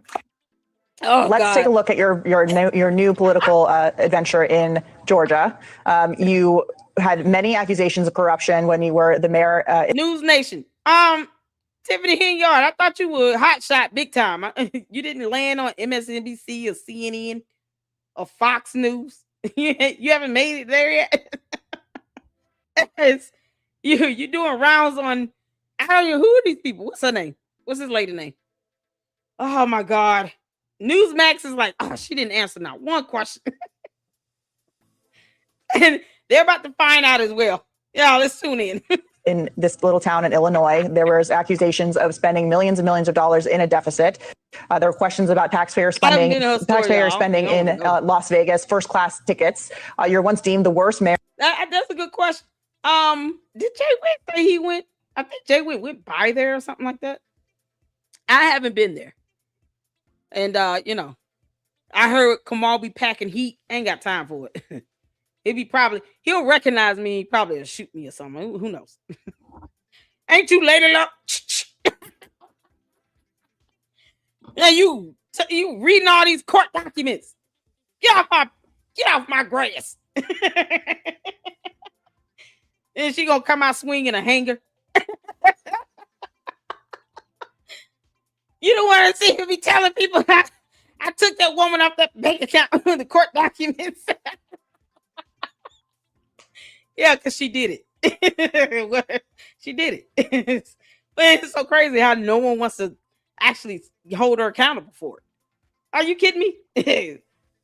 S4: Let's take a look at your new political adventure in Georgia. You had many accusations of corruption when you were the mayor.
S1: News Nation. Tiffany Henyard, I thought you were hot shot big time. You didn't land on MSNBC or CNN or Fox News. You haven't made it there yet. You're doing rounds on, I don't know, who are these people? What's her name? What's this lady name? Oh my God. Newsmax is like, oh, she didn't answer not one question. And they're about to find out as well. Yeah, let's tune in.
S4: In this little town in Illinois, there was accusations of spending millions and millions of dollars in a deficit. There were questions about taxpayer spending in Las Vegas, first-class tickets. You're once deemed the worst mayor.
S1: That's a good question. Did Jay Witt say he went? I think Jay Witt went by there or something like that. I haven't been there. And, you know, I heard Kamal be packing heat. Ain't got time for it. He'll recognize me. Probably will shoot me or something. Who knows? Ain't you late enough? Yeah, you reading all these court documents. Get off my grass. And she gonna come out swinging a hanger. You don't want to see me telling people I took that woman off that bank account with the court documents. Yeah, because she did it. She did it. But it's so crazy how no one wants to actually hold her accountable for it. Are you kidding me?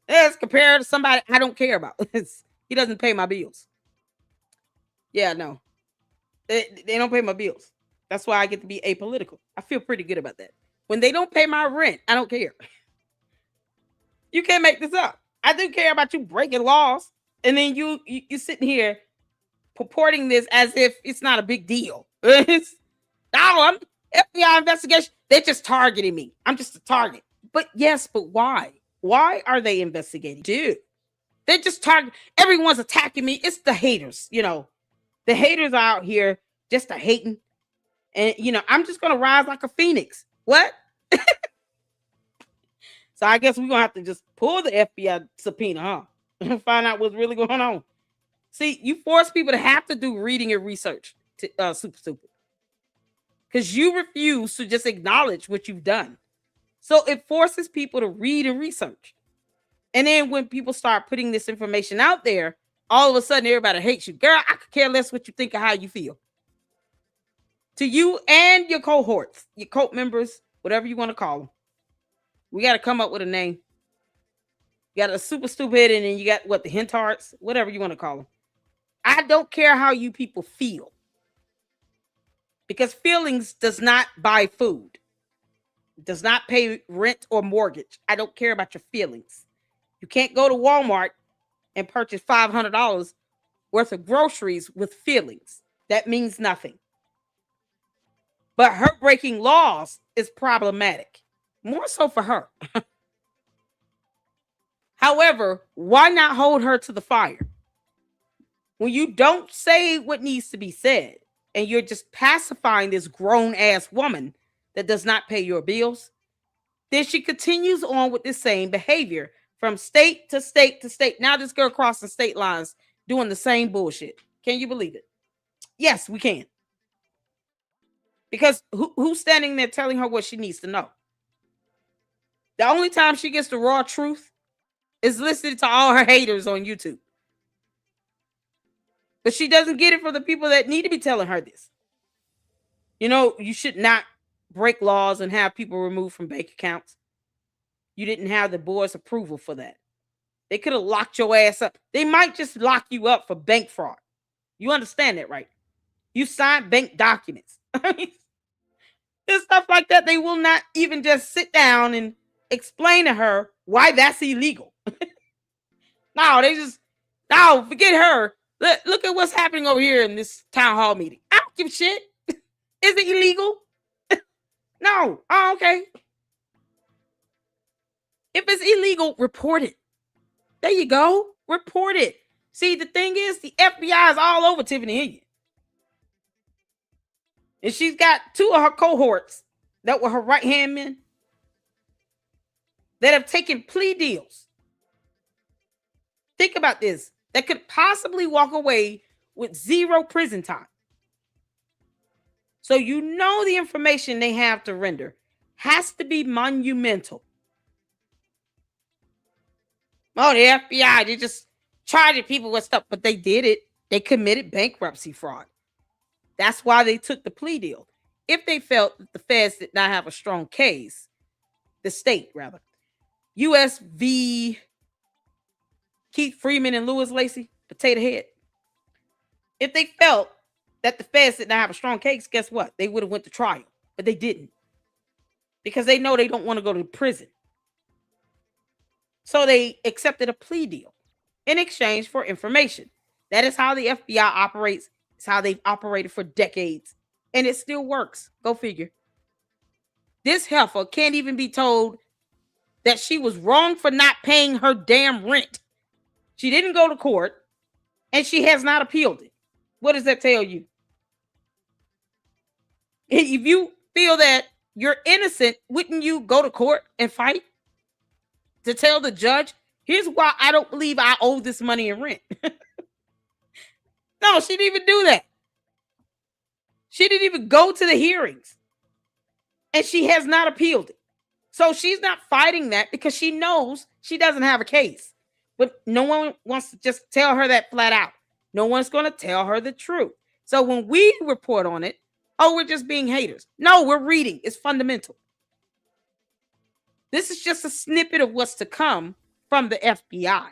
S1: That's compared to somebody I don't care about. He doesn't pay my bills. Yeah, no. They don't pay my bills. That's why I get to be apolitical. I feel pretty good about that. When they don't pay my rent, I don't care. You can't make this up. I do care about you breaking laws. And then you sitting here purporting this as if it's not a big deal. I'm FBI investigation. They're just targeting me. I'm just a target. But why? Why are they investigating? Dude, they just target. Everyone's attacking me. It's the haters, you know. The haters are out here just a hating. And, you know, I'm just going to rise like a phoenix. What? So I guess we're going to have to just pull the FBI subpoena, huh? And find out what's really going on. See, you force people to have to do reading and research. Super stupid. Because you refuse to just acknowledge what you've done. So it forces people to read and research. And then when people start putting this information out there, all of a sudden everybody hates you. Girl, I could care less what you think or how you feel. To you and your cohorts, your cult members, whatever you want to call them. We got to come up with a name. You got a super stupid, and then you got the hentards, whatever you want to call them. I don't care how you people feel. Because feelings does not buy food. Does not pay rent or mortgage. I don't care about your feelings. You can't go to Walmart and purchase $500 worth of groceries with feelings. That means nothing. But her breaking laws is problematic. More so for her. However, why not hold her to the fire? When you don't say what needs to be said and you're just pacifying this grown-ass woman that does not pay your bills, then she continues on with the same behavior from state to state to state. Now this girl crossing state lines doing the same bullshit. Can you believe it? Yes, we can. Because who's standing there telling her what she needs to know? The only time she gets the raw truth is listening to all her haters on YouTube. But she doesn't get it from the people that need to be telling her this. You know, you should not break laws and have people removed from bank accounts. You didn't have the board's approval for that. They could have locked your ass up. They might just lock you up for bank fraud. You understand that, right? You signed bank documents. And stuff like that. They will not even just sit down and explain to her why that's illegal. No, forget her. Look at what's happening over here in this town hall meeting. I don't give a shit. Is it illegal? No. Oh, okay. If it's illegal, report it. There you go. Report it. See, the thing is, the FBI is all over Tiffany Henyard. And she's got 2 of her cohorts that were her right-hand men that have taken plea deals. Think about this. That could possibly walk away with 0 prison time. So you know the information they have to render has to be monumental. Oh, the FBI, they just charging people with stuff, but they did it. They committed bankruptcy fraud. That's why they took the plea deal. If they felt that the feds did not have a strong case, the state, rather, U.S. v. Keith Freeman and Louis Lacey, Potato Head. If they felt that the feds did not have a strong case, guess what? They would have went to trial, but they didn't. Because they know they don't want to go to prison. So they accepted a plea deal in exchange for information. That is how the FBI operates. It's how they've operated for decades. And it still works. Go figure. This heifer can't even be told that she was wrong for not paying her damn rent. She didn't go to court, and she has not appealed it. What does that tell you? If you feel that you're innocent, wouldn't you go to court and fight? To tell the judge, here's why I don't believe I owe this money in rent. No, she didn't even do that. She didn't even go to the hearings. And she has not appealed it. So she's not fighting that because she knows she doesn't have a case. But no one wants to just tell her that flat out. No one's going to tell her the truth. So when we report on it, oh, we're just being haters. No, we're reading. It's fundamental. This is just a snippet of what's to come from the FBI.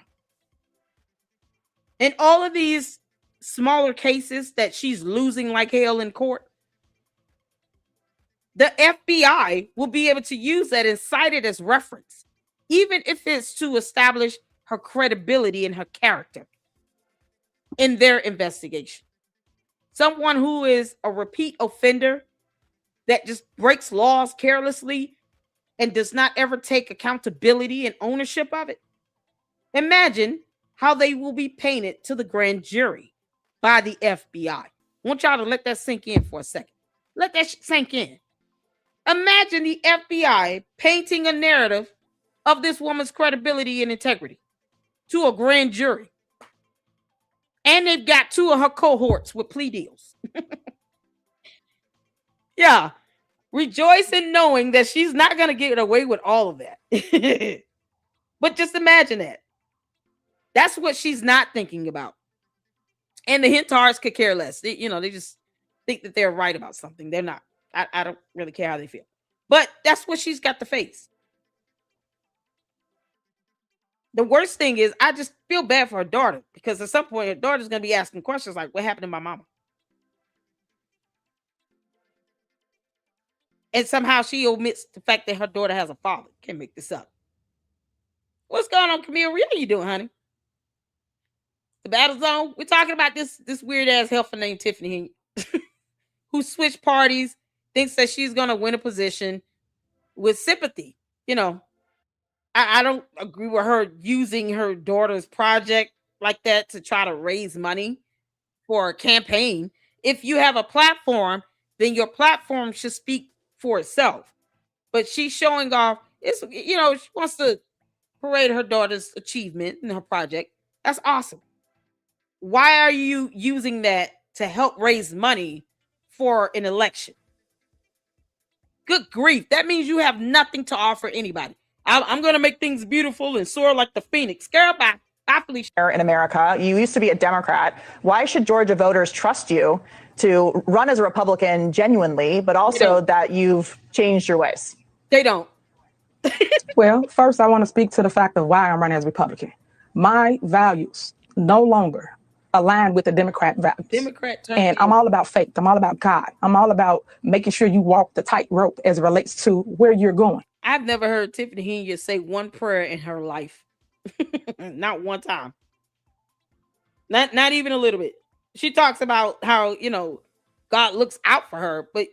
S1: And all of these smaller cases that she's losing like hell in court, the FBI will be able to use that and cite it as reference, even if it's to establish her credibility and her character in their investigation. Someone who is a repeat offender that just breaks laws carelessly and does not ever take accountability and ownership of it. Imagine how they will be painted to the grand jury by the FBI. I want y'all to let that sink in for a second. Let that sink in. Imagine the FBI painting a narrative of this woman's credibility and integrity to a grand jury. And they've got 2 of her cohorts with plea deals. Yeah. Rejoice in knowing that she's not going to get away with all of that. But just imagine that. That's what she's not thinking about. And the Hentards could care less. They just think that they're right about something. They're not. I don't really care how they feel. But that's what she's got to face. The worst thing is I just feel bad for her daughter because at some point her daughter's going to be asking questions like, what happened to my mama? And somehow she omits the fact that her daughter has a father. Can't make this up. What's going on, Camille? How you doing, honey? The battle zone? We're talking about this weird-ass heifer named Tiffany who switched parties, thinks that she's going to win a position with sympathy you know, I don't agree with her using her daughter's project like that to try to raise money for a campaign. If you have a platform, then your platform should speak for itself. But she's showing off, she wants to parade her daughter's achievement in her project. That's awesome. Why are you using that to help raise money for an election? Good grief. That means you have nothing to offer anybody. I'm going to make things beautiful and soar like the phoenix. Girl, bye.
S4: In America, you used to be a Democrat. Why should Georgia voters trust you to run as a Republican genuinely, but also that you've changed your ways?
S1: They don't.
S2: Well, first, I want to speak to the fact of why I'm running as a Republican. My values no longer align with the Democrat values. And I'm all about faith. I'm all about God. I'm all about making sure you walk the tightrope as it relates to where you're going.
S1: I've never heard Tiffany Henyard say one prayer in her life. Not one time. Not even a little bit. She talks about how, God looks out for her. But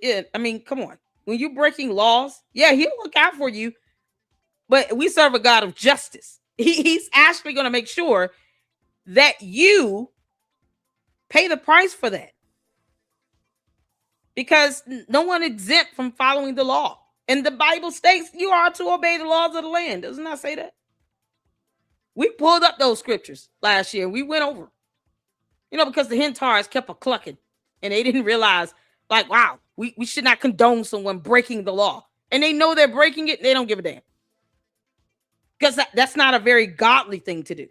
S1: come on. When you're breaking laws, yeah, he'll look out for you. But we serve a God of justice. He's actually going to make sure that you pay the price for that. Because no one exempt from following the law. And the Bible states you are to obey the laws of the land. Doesn't that say that? We pulled up those scriptures last year. We went over. Because the hentards kept a clucking. And they didn't realize, wow, we should not condone someone breaking the law. And they know they're breaking it. They don't give a damn. Because that's not a very godly thing to do.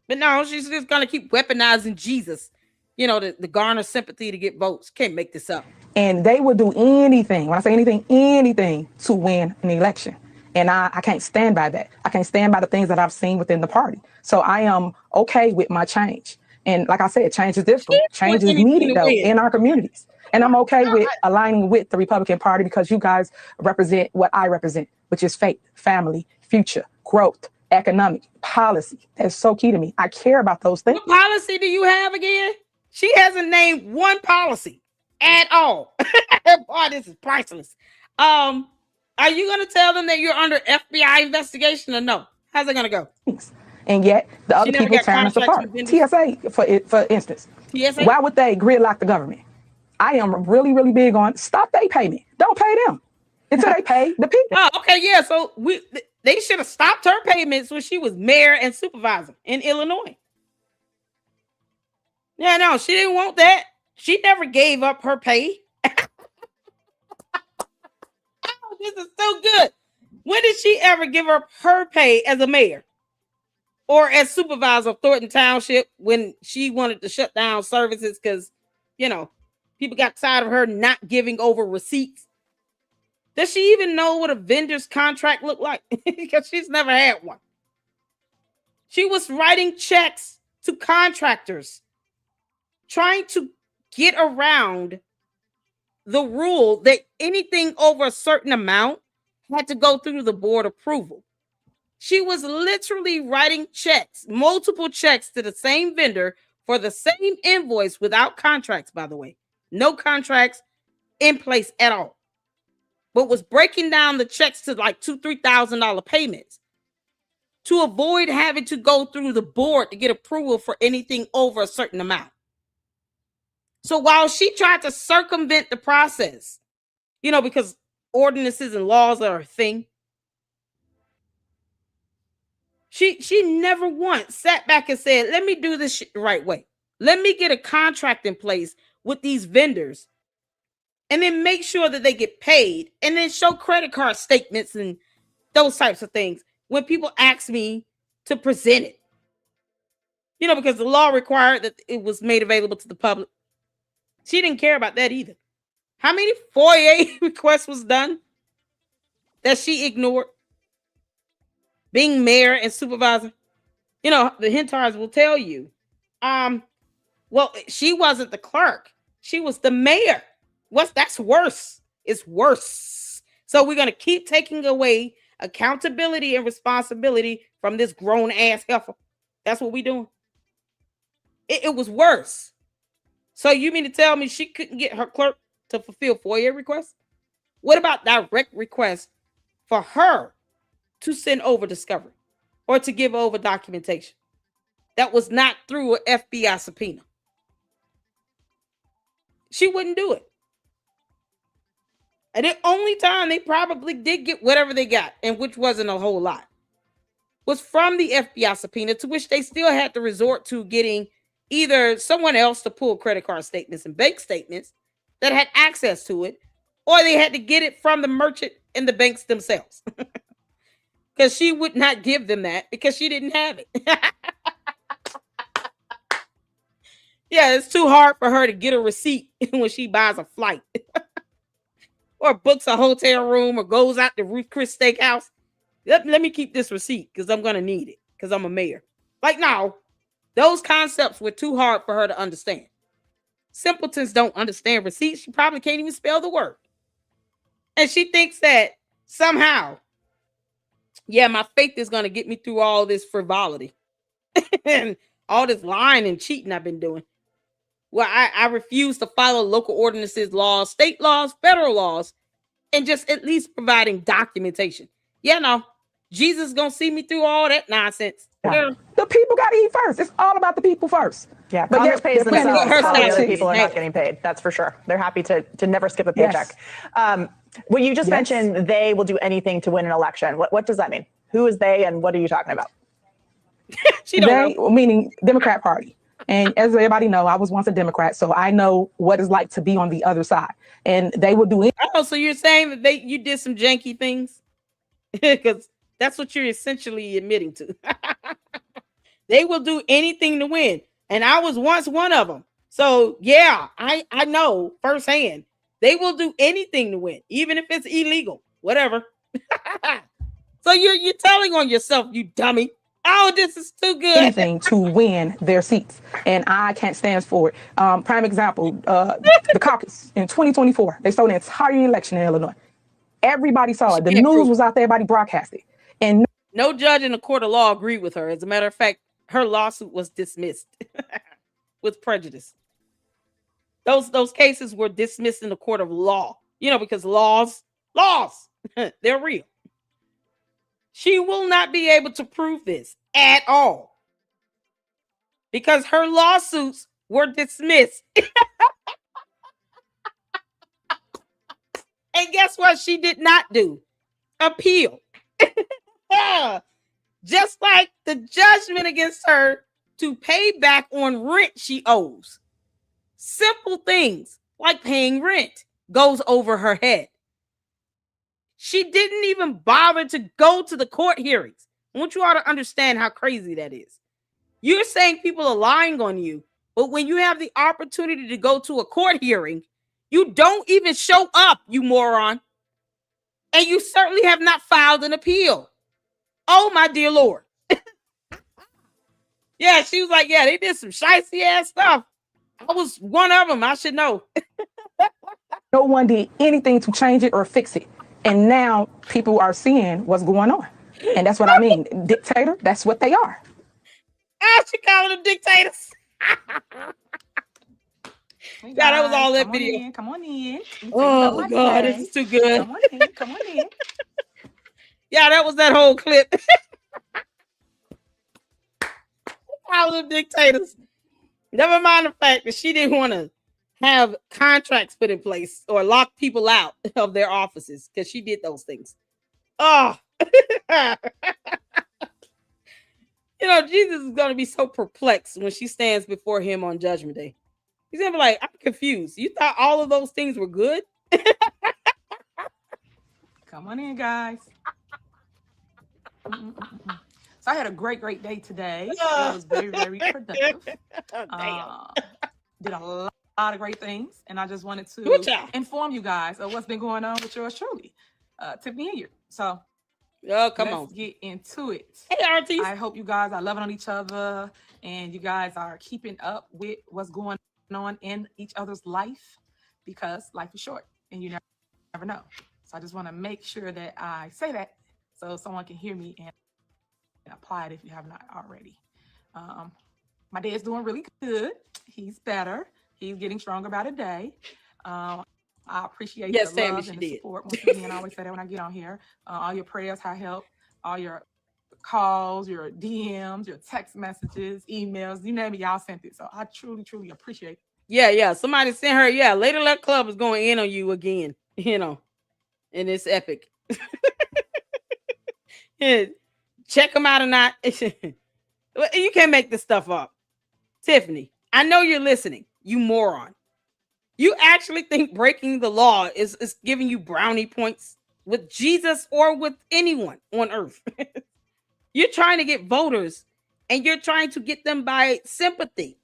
S1: But no, she's just going to keep weaponizing Jesus, to garner sympathy to get votes. Can't make this up.
S2: And they will do anything, when I say anything to win an election. And I can't stand by that. I can't stand by the things that I've seen within the party. So I am okay with my change. And like I said, change is difficult. Change is needed, though, in our communities. And I'm okay with aligning with the Republican Party because you guys represent what I represent, which is faith, family, future, growth, economic, policy. That's so key to me. I care about those things.
S1: What policy do you have again? She hasn't named one policy at all. Boy, this is priceless. Are you going to tell them that you're under FBI investigation or no? How's it going to go?
S2: And yet the other people tearing us apart. TSA, for instance. TSA? Why would they gridlock the government? I am really, really big on stop they payment. Don't pay them until they pay the people.
S1: Oh, okay, yeah. So they should have stopped her payments when she was mayor and supervisor in Illinois. Yeah, no, she didn't want that. She never gave up her pay. Oh, this is so good. When did she ever give up her pay as a mayor or as supervisor of Thornton Township when she wanted to shut down services because, people got tired of her not giving over receipts? Does she even know what a vendor's contract looked like? Because she's never had one. She was writing checks to contractors, trying to get around the rule that anything over a certain amount had to go through the board approval. She was literally writing checks, multiple checks to the same vendor for the same invoice without contracts, by the way. No contracts in place at all. But was breaking down the checks to like $2,000-$3,000 payments to avoid having to go through the board to get approval for anything over a certain amount. So while she tried to circumvent the process, because ordinances and laws are a thing, she never once sat back and said, let me do this shit the right way. Let me get a contract in place with these vendors and then make sure that they get paid and then show credit card statements and those types of things when people ask me to present it. Because the law required that it was made available to the public. She didn't care about that either. How many FOIA requests was done that she ignored? Being mayor and supervisor. The hentards will tell you. Well, she wasn't the clerk. She was the mayor. That's worse. It's worse. So we're going to keep taking away accountability and responsibility from this grown ass heifer. That's what we're doing. It was worse. So you mean to tell me she couldn't get her clerk to fulfill FOIA requests? What about direct requests for her to send over discovery or to give over documentation that was not through an FBI subpoena. She wouldn't do it. And the only time they probably did get whatever they got, and which wasn't a whole lot, was from the FBI subpoena, to which they still had to resort to getting either someone else to pull credit card statements and bank statements that had access to it, or they had to get it from the merchant and the banks themselves. Because she would not give them that because she didn't have it. Yeah, it's too hard for her to get a receipt when she buys a flight or books a hotel room or goes out to Ruth Chris Steakhouse. Let me keep this receipt because I'm going to need it because I'm a mayor. Like, no, those concepts were too hard for her to understand. Simpletons don't understand receipts. She probably can't even spell the word. And she thinks that somehow, yeah, my faith is going to get me through all this frivolity and all this lying and cheating I've been doing. Well, I refuse to follow local ordinances, laws, state laws, federal laws, and just at least providing documentation. Yeah, no, Jesus is going to see me through all that nonsense.
S2: Yeah. The people got to eat first. It's all about the people first.
S4: Yeah, but Congress pays themselves. All the other people are not getting paid. That's for sure. They're happy to never skip a paycheck. Yes. Well, you just mentioned they will do anything to win an election. What does that mean? Who is they, and what are you talking about?
S2: Meaning Democrat Party. And as everybody know, I was once a Democrat, so I know what it's like to be on the other side. And they will do it.
S1: Oh, so you're saying that you did some janky things? Because that's what you're essentially admitting to. They will do anything to win. And I was once one of them. So yeah, I know firsthand. They will do anything to win, even if it's illegal, whatever. So you're telling on yourself, you dummy. Oh, this is too good.
S2: Anything to win their seats. And I can't stand for it. Prime example, the caucus in 2024, they stole the entire election in Illinois. Everybody saw it. The news was out there, everybody broadcasted. And
S1: no judge in the court of law agreed with her. As a matter of fact, her lawsuit was dismissed with prejudice. Those cases were dismissed in the court of law, because laws, they're real. She will not be able to prove this at all because her lawsuits were dismissed. And guess what she did not do? Appeal. Just like the judgment against her to pay back on rent she owes. Simple things like paying rent goes over her head. She didn't even bother to go to the court hearings. I want you all to understand how crazy that is. You're saying people are lying on you, but when you have the opportunity to go to a court hearing, you don't even show up, you moron. And you certainly have not filed an appeal. Oh, my dear Lord. Yeah, she was like, yeah, they did some shicey ass stuff. I was one of them. I should know.
S2: No one did anything to change it or fix it. And now people are seeing what's going on. And that's what I mean. Dictator, that's what they are.
S1: Ah, she calling them dictators. Yeah, that was all that video.
S2: Come on in.
S1: Oh, God, this is too good.
S2: Come on in.
S1: Yeah, that was that whole clip. Calling them dictators. Never mind the fact that she didn't want to have contracts put in place or lock people out of their offices because she did those things. Oh, Jesus is going to be so perplexed when she stands before him on Judgment Day. He's going to be like, I'm confused. You thought all of those things were good?
S2: Come on in, guys. So I had a great day today. It was very, very productive. Did a lot of great things. And I just wanted to inform you guys of what's been going on with yours truly, Tiffany Henyard. So let's get into it.
S1: Hey, Artie.
S2: I hope you guys are loving on each other and you guys are keeping up with what's going on in each other's life because life is short and you never know. So I just want to make sure that I say that so someone can hear me and apply it if you have not already. My dad's doing really good. He's better. He's getting stronger by the day. I appreciate
S1: Yes,
S2: the
S1: Tammy,
S2: love
S1: she
S2: and the
S1: did.
S2: support. Once again, I always say that when I get on here. All your prayers have helped. All your calls, your DMs, your text messages, emails, you name it, y'all sent it. So I truly, truly appreciate it.
S1: Yeah. Somebody sent her, Lady Luck Club is going in on you again, and it's epic. Check them out or not. You can't make this stuff up. Tiffany, I know you're listening, you moron. You actually think breaking the law is giving you brownie points with Jesus or with anyone on earth? You're trying to get voters and you're trying to get them by sympathy.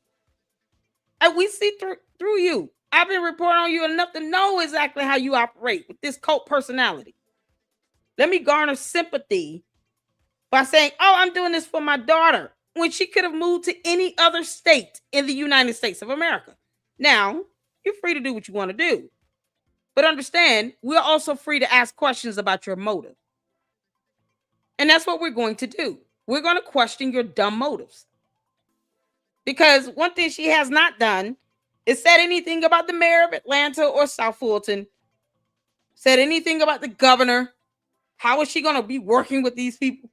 S1: And we see through you. I've been reporting on you enough to know exactly how you operate with this cult personality. Let me garner sympathy by saying, oh, I'm doing this for my daughter, when she could have moved to any other state in the United States of America. Now, you're free to do what you want to do. But understand, we're also free to ask questions about your motive. And that's what we're going to do. We're going to question your dumb motives. Because one thing she has not done is said anything about the mayor of Atlanta or South Fulton, said anything about the governor. How is she going to be working with these people?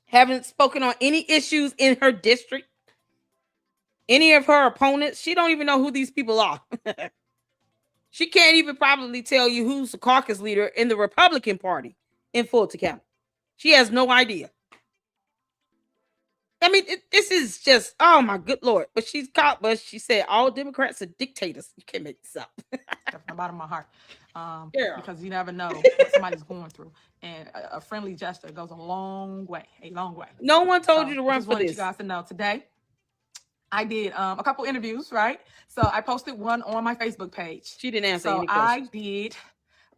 S1: Haven't spoken on any issues in her district. Any of her opponents. She don't even know who these people are. She can't even probably tell you who's the caucus leader in the Republican Party in Fulton County. She has no idea. I mean, this is just, oh my good Lord. But she's caught, but she said all Democrats are dictators. You can't make this up.
S2: From the bottom of my heart. Because you never know what somebody's going through. And a friendly gesture goes a long way.
S1: No one told you to run
S2: I just
S1: for
S2: wanted
S1: this.
S2: you guys to know today, I did a couple interviews, right? So I posted one on my Facebook page.
S1: She didn't answer any questions.
S2: I did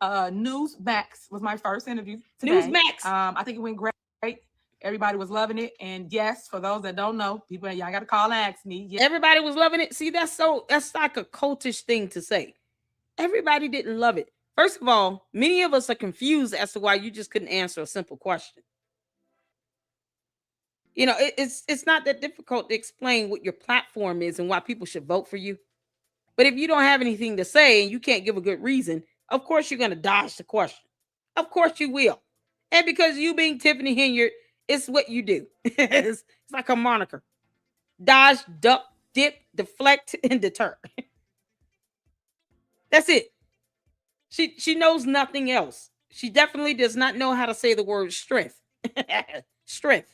S2: Newsmax was my first interview today.
S1: Newsmax.
S2: I think it went great. Everybody was loving it. And yes, for those that don't know, people, y'all got to call and ask me. Yes.
S1: Everybody was loving it. See, that's like a cultish thing to say. Everybody didn't love it. First of all, many of us are confused as to why you just couldn't answer a simple question. It's not that difficult to explain what your platform is and why people should vote for you. But if you don't have anything to say and you can't give a good reason, of course you're going to dodge the question. Of course you will. And because you being Tiffany Henyard, it's what you do. It's like a moniker. Dodge, duck, dip, deflect, and deter. That's it. She knows nothing else. She definitely does not know how to say the word strength. Strength.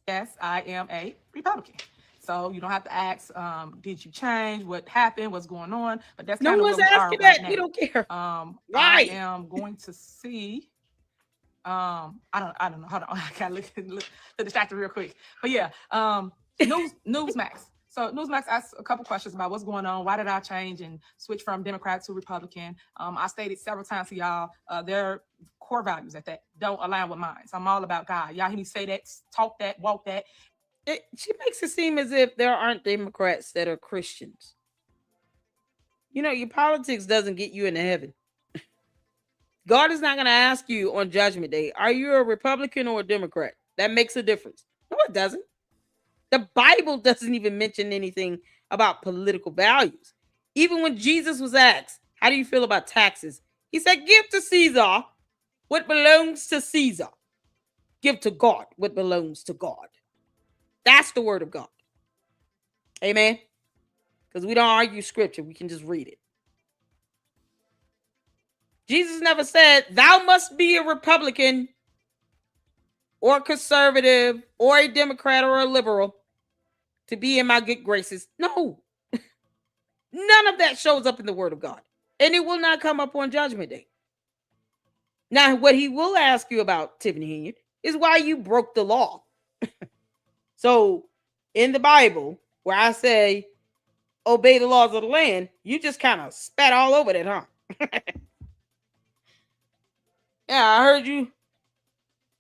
S2: Yes, I am a Republican. So you don't have to ask, did you change? What happened? What's going on? But that's
S1: no
S2: kind
S1: one's
S2: of what
S1: asking that. Right, we don't care.
S2: Why? I am going to see. I don't know. Hold on. I gotta look distracted real quick. But yeah, Newsmax. So Newsmax asked a couple questions about what's going on. Why did I change and switch from Democrat to Republican? I stated several times to y'all, their core values that don't align with mine. So I'm all about God. Y'all hear me say that, talk that, walk that.
S1: She makes it seem as if there aren't Democrats that are Christians. Your politics doesn't get you into heaven. God is not going to ask you on Judgment Day, are you a Republican or a Democrat? That makes a difference. No, it doesn't. The Bible doesn't even mention anything about political values. Even when Jesus was asked, how do you feel about taxes? He said, give to Caesar what belongs to Caesar. Give to God what belongs to God. That's the word of God. Amen. Because we don't argue scripture. We can just read it. Jesus never said, thou must be a Republican or a conservative or a Democrat or a liberal to be in my good graces. No. None of that shows up in the word of God. And it will not come up on Judgment Day. Now, what he will ask you about, Tiffany Henyard, is why you broke the law. So, in the Bible, where I say, obey the laws of the land, you just kind of spat all over that, huh? Yeah, I heard you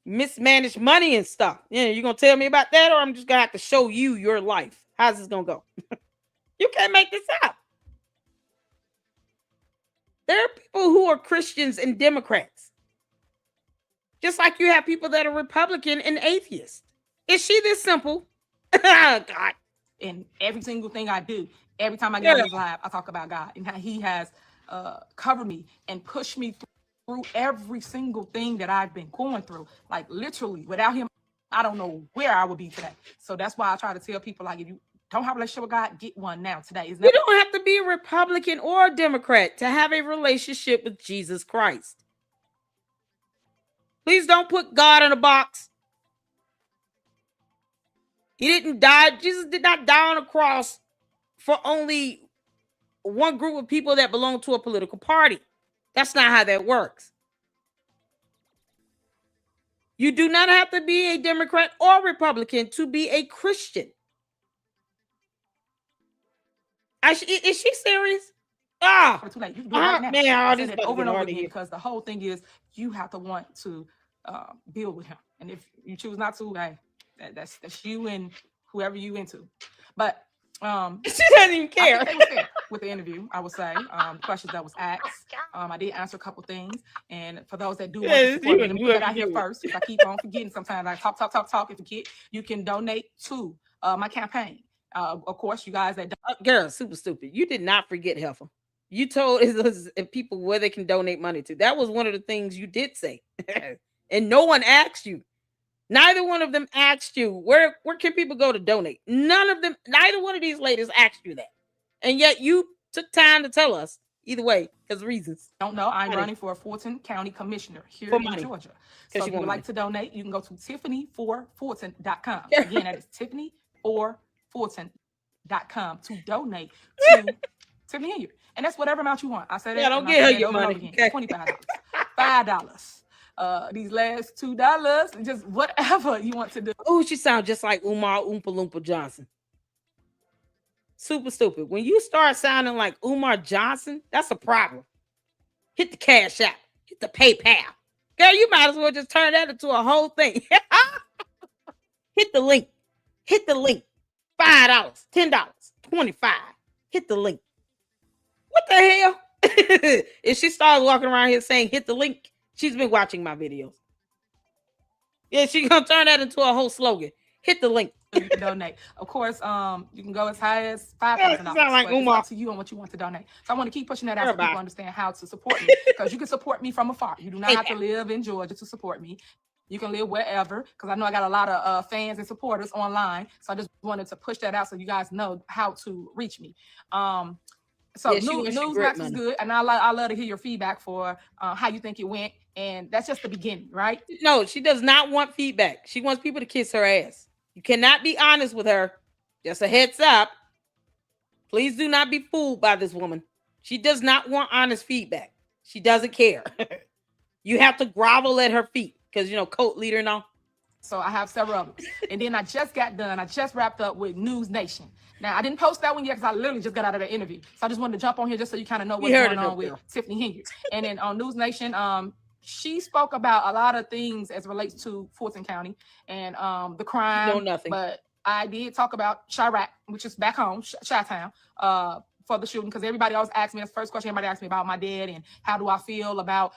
S1: mismanage money and stuff. Yeah, you gonna tell me about that, or I'm just gonna have to show you your life? How's this gonna go? You can't make this up. There are people who are Christians and Democrats. Just like you have people that are Republican and atheists. Is she this simple? God.
S2: And every single thing I do Every time I get on this live, I talk about God and how he has covered me and pushed me through every single thing that I've been going through. Like literally, without him, I don't know where I would be today. So that's why I try to tell people, like, if you don't have a relationship with God, get one now today.
S1: You don't have to be a Republican or a Democrat to have a relationship with Jesus Christ. Please don't put God in a box. He didn't die. Jesus did not die on a cross for only one group of people that belong to a political party. That's not how that works. You do not have to be a Democrat or Republican to be a Christian. Is she serious?
S2: Too late. You can do it right now.
S1: Man,
S2: I said it over and over again because the whole thing is you have to want to build with him. And if you choose not to, hey, that's you and whoever you into. But she
S1: doesn't even care.
S2: I think they were fair with the interview, I would say. Questions that was asked. I did answer a couple things. And for those that do want to support me, let me put that out here first. If I keep on forgetting sometimes, I talk. If you forget, you can donate to my campaign. Of course, you guys that
S1: girl, super stupid. You did not forget Heifer. You told people where they can donate money to. That was one of the things you did say. And no one asked you. Neither one of them asked you, where can people go to donate? Neither one of these ladies asked you that. And yet you took time to tell us. Either way, because reasons.
S2: Don't know. I'm running for a Fulton County Commissioner here in Georgia. So if you would like to donate, you can go to tiffanyforfulton.com. Again, that is tiffanyforfulton.com to donate to Tiffany Henyard. And that's whatever amount you want. I said
S1: I don't get her your money.
S2: Okay. $25, $5. These last $2, just whatever you want to do.
S1: Oh, she sounds just like Umar Oompa Loompa Johnson. Super stupid. When you start sounding like Umar Johnson, that's a problem. Hit the Cash App. Hit the PayPal. Girl, you might as well just turn that into a whole thing. Hit the link. Hit the link. $5, $10, $25. Hit the link. What the hell? If she started walking around here saying hit the link, she's been watching my videos. Yeah, she's gonna turn that into a whole slogan. Hit the link.
S2: You can donate. Of course, you can go as high as $5,000.
S1: Like
S2: it's up to you on what you want to donate. So I want to keep pushing that out so people understand how to support me. Because you can support me from afar. You do not have to live in Georgia to support me. You can live wherever, because I know I got a lot of fans and supporters online. So I just wanted to push that out so you guys know how to reach me. So Newsmax is good, and I love to hear your feedback for how you think it went, and that's just the beginning, right?
S1: No, she does not want feedback. She wants people to kiss her ass. You cannot be honest with her. Just a heads up. Please do not be fooled by this woman. She does not want honest feedback. She doesn't care. You have to grovel at her feet because, cult leader and all.
S2: So I have several of them. And then I just got done. I just wrapped up with News Nation. Now, I didn't post that one yet because I literally just got out of the interview. So I just wanted to jump on here just so you kind of know what's going on with Tiffany Henyard. And then on News Nation, she spoke about a lot of things as relates to Fulton County and the crime.
S1: No, nothing.
S2: But I did talk about Chirac, which is back home, Chi-Town, for the shooting, because everybody always asks me, that's the first question everybody asks me about my dad and how do I feel about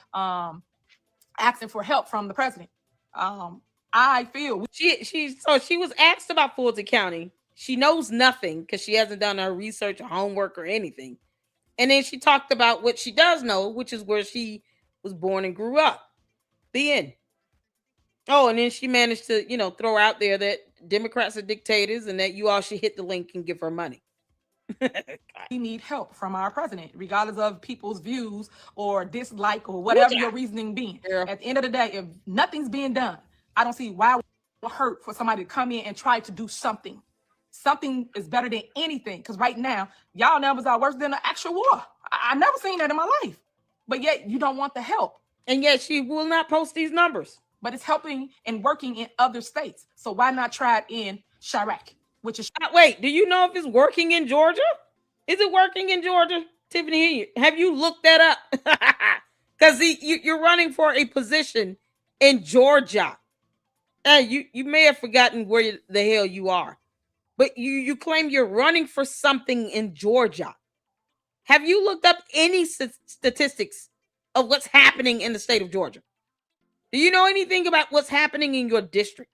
S2: asking for help from the president. I feel
S1: she was asked about Fulton County. She knows nothing because she hasn't done her research or homework or anything. And then she talked about what she does know, which is where she was born and grew up. The end. Oh, and then she managed to, throw out there that Democrats are dictators and that you all should hit the link and give her money.
S2: We need help from our president, regardless of people's views or dislike or whatever your reasoning being. Yeah. At the end of the day, if nothing's being done, I don't see why it would hurt for somebody to come in and try to do something. Something is better than anything. Because right now, y'all numbers are worse than the actual war. I never seen that in my life. But yet you don't want the help.
S1: And yet she will not post these numbers.
S2: But it's helping and working in other states. So why not try it in Chirac? Which is
S1: wait, do you know if it's working in Georgia? Is it working in Georgia, Tiffany? Have you looked that up? Because you're running for a position in Georgia. You may have forgotten where the hell you are. But you claim you're running for something in Georgia. Have you looked up any statistics of what's happening in the state of Georgia? Do you know anything about what's happening in your district?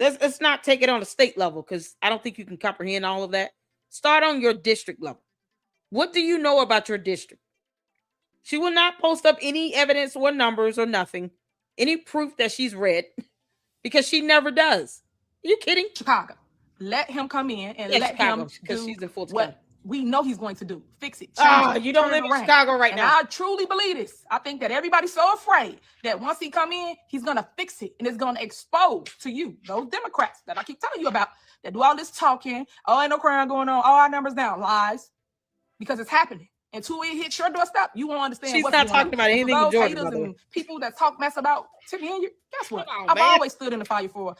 S1: Let's not take it on a state level because I don't think you can comprehend all of that. Start on your district level. What do you know about your district? She will not post up any evidence or numbers or nothing, any proof that she's read, because she never does. Are you kidding?
S2: Chicago. Let him come in and let
S1: Chicago,
S2: him
S1: because
S2: do
S1: she's in Fulton
S2: what
S1: County.
S2: We know he's going to do. Fix it. Change it.
S1: You don't live in Chicago right
S2: and
S1: now.
S2: I truly believe this. I think that everybody's so afraid that once he come in, he's going to fix it. And it's going to expose to you, those Democrats that I keep telling you about, that do all this talking. Oh, ain't no crime going on. All our numbers down. Lies. Because it's happening. Until it hits your doorstep, you won't understand.
S1: She's
S2: what's
S1: not
S2: going
S1: talking
S2: on.
S1: about anything in
S2: those
S1: Georgia,
S2: haters
S1: by the way.
S2: and people that talk mess about Tiffany Henyard, guess what?
S1: Come on,
S2: I've
S1: man.
S2: always stood in the fire for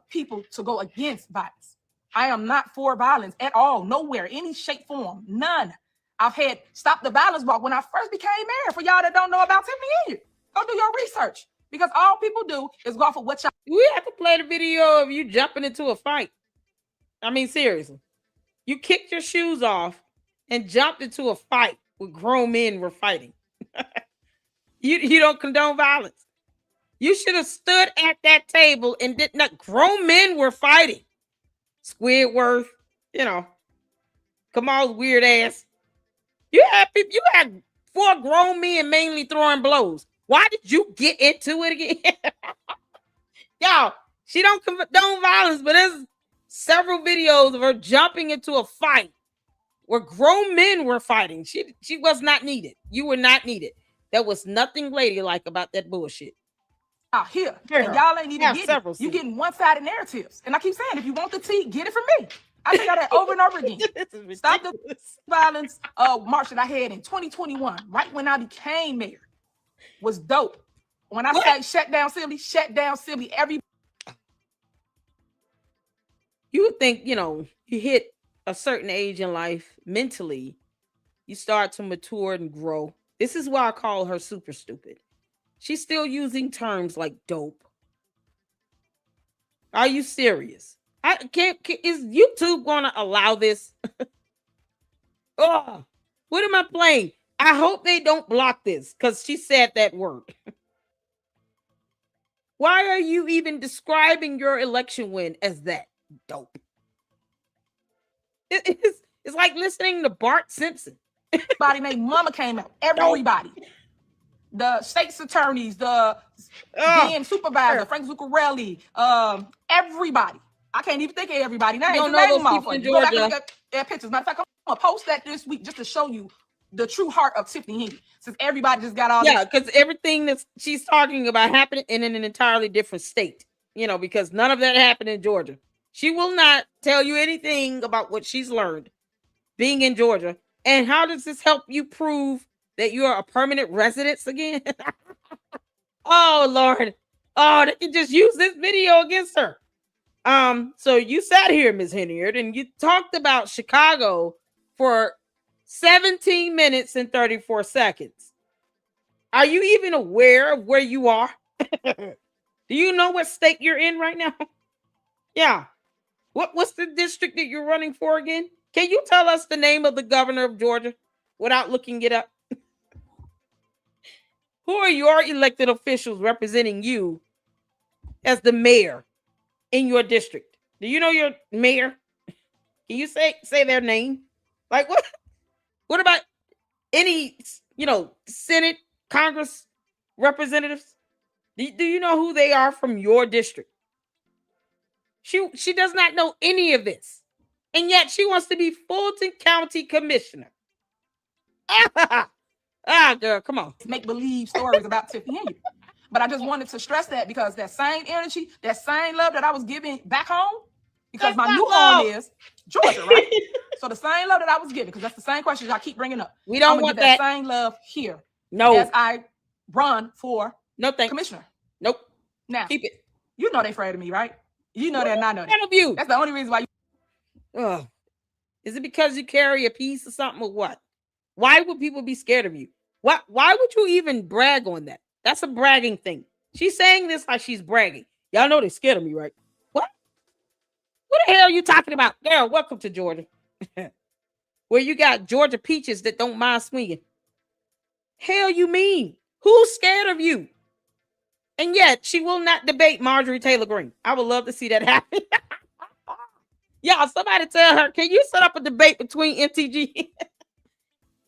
S2: people to go against violence. I am not for violence at all, nowhere, any shape, form, none. I've had Stop the Violence walk when I first became mayor. For y'all that don't know about Tiffany Henyard, go do your research, because all people do is go off of what y'all.
S1: We have to play the video of you jumping into a fight. I mean, seriously. You kicked your shoes off and jumped into a fight with grown men were fighting. You don't condone violence. You should have stood at that table and did not. Grown men were fighting. Squidworth, Kamal's weird ass. You had 4 grown men mainly throwing blows. Why did you get into it again? Y'all, she don't condone violence, but there's several videos of her jumping into a fight where grown men were fighting. She was not needed. You were not needed. There was nothing ladylike about that bullshit.
S2: Out here, and y'all ain't even getting it. You getting one-sided narratives. And I keep saying, if you want the tea, get it from me. I tell y'all that over and over again. Stop the Violence march that I had in 2021, right when I became mayor, was dope. When I say shut down Sibley, every.
S1: You would think, you hit a certain age in life mentally, you start to mature and grow. This is why I call her super stupid. She's still using terms like dope. Are you serious? Is YouTube going to allow this? Oh, what am I playing? I hope they don't block this because she said that word. Why are you even describing your election win as that? Dope. It's like listening to Bart Simpson.
S2: Everybody named Mama came out. Everybody. The state's attorneys, the DN supervisor, Frank Zuccarelli, everybody. I can't even think of everybody now.
S1: You don't know those people in Georgia.
S2: Go back and look at their pictures. Matter of fact, I'm gonna post that this week just to show you the true heart of Tiffany Henyard. Since everybody just got all
S1: because everything that she's talking about happened in an entirely different state. Because none of that happened in Georgia. She will not tell you anything about what she's learned being in Georgia. And how does this help you prove that you are a permanent resident again? Oh, Lord. Oh, they can just use this video against her. So you sat here, Ms. Henyard, and you talked about Chicago for 17 minutes and 34 seconds. Are you even aware of where you are? Do you know what state you're in right now? Yeah. What's the district that you're running for again? Can you tell us the name of the governor of Georgia without looking it up? Who are your elected officials representing you as the mayor in your district? Do you know your mayor? Can you say their name? Like what? What about any, Senate, Congress representatives? Do you know who they are from your district? She does not know any of this. And yet she wants to be Fulton County Commissioner. Girl, come on.
S2: Make-believe stories about Tiffany Henyard. But I just wanted to stress that because that same energy, that same love that I was giving back home, because my new home is Georgia, right? So the same love that I was giving, because that's the same questions I keep bringing up.
S1: We don't want that
S2: same love here.
S1: No.
S2: As I run for commissioner.
S1: Nope.
S2: Now,
S1: keep it.
S2: You know they're afraid of me, right? You know that, and I know that.
S1: Of you.
S2: That's the only reason why you.
S1: Is it because you carry a piece or something or what? Why would people be scared of you? Why would you even brag on that? That's a bragging thing. She's saying this like she's bragging. Y'all know they're scared of me, right? What? What the hell are you talking about? Girl, welcome to Georgia. Where you got Georgia peaches that don't mind swinging. Hell you mean? Who's scared of you? And yet she will not debate Marjorie Taylor Greene. I would love to see that happen. Y'all, somebody tell her, can you set up a debate between MTG?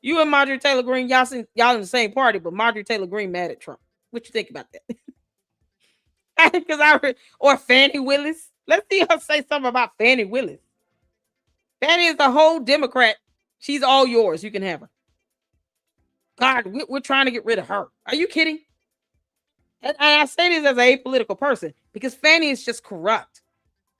S1: You and Marjorie Taylor Greene, y'all in the same party, but Marjorie Taylor Greene mad at Trump. What you think about that? Because I heard, or Fannie Willis. Let's see her say something about Fannie Willis. Fannie is the whole Democrat. She's all yours. You can have her. God, we're trying to get rid of her. Are you kidding? And I say this as a apolitical person because Fannie is just corrupt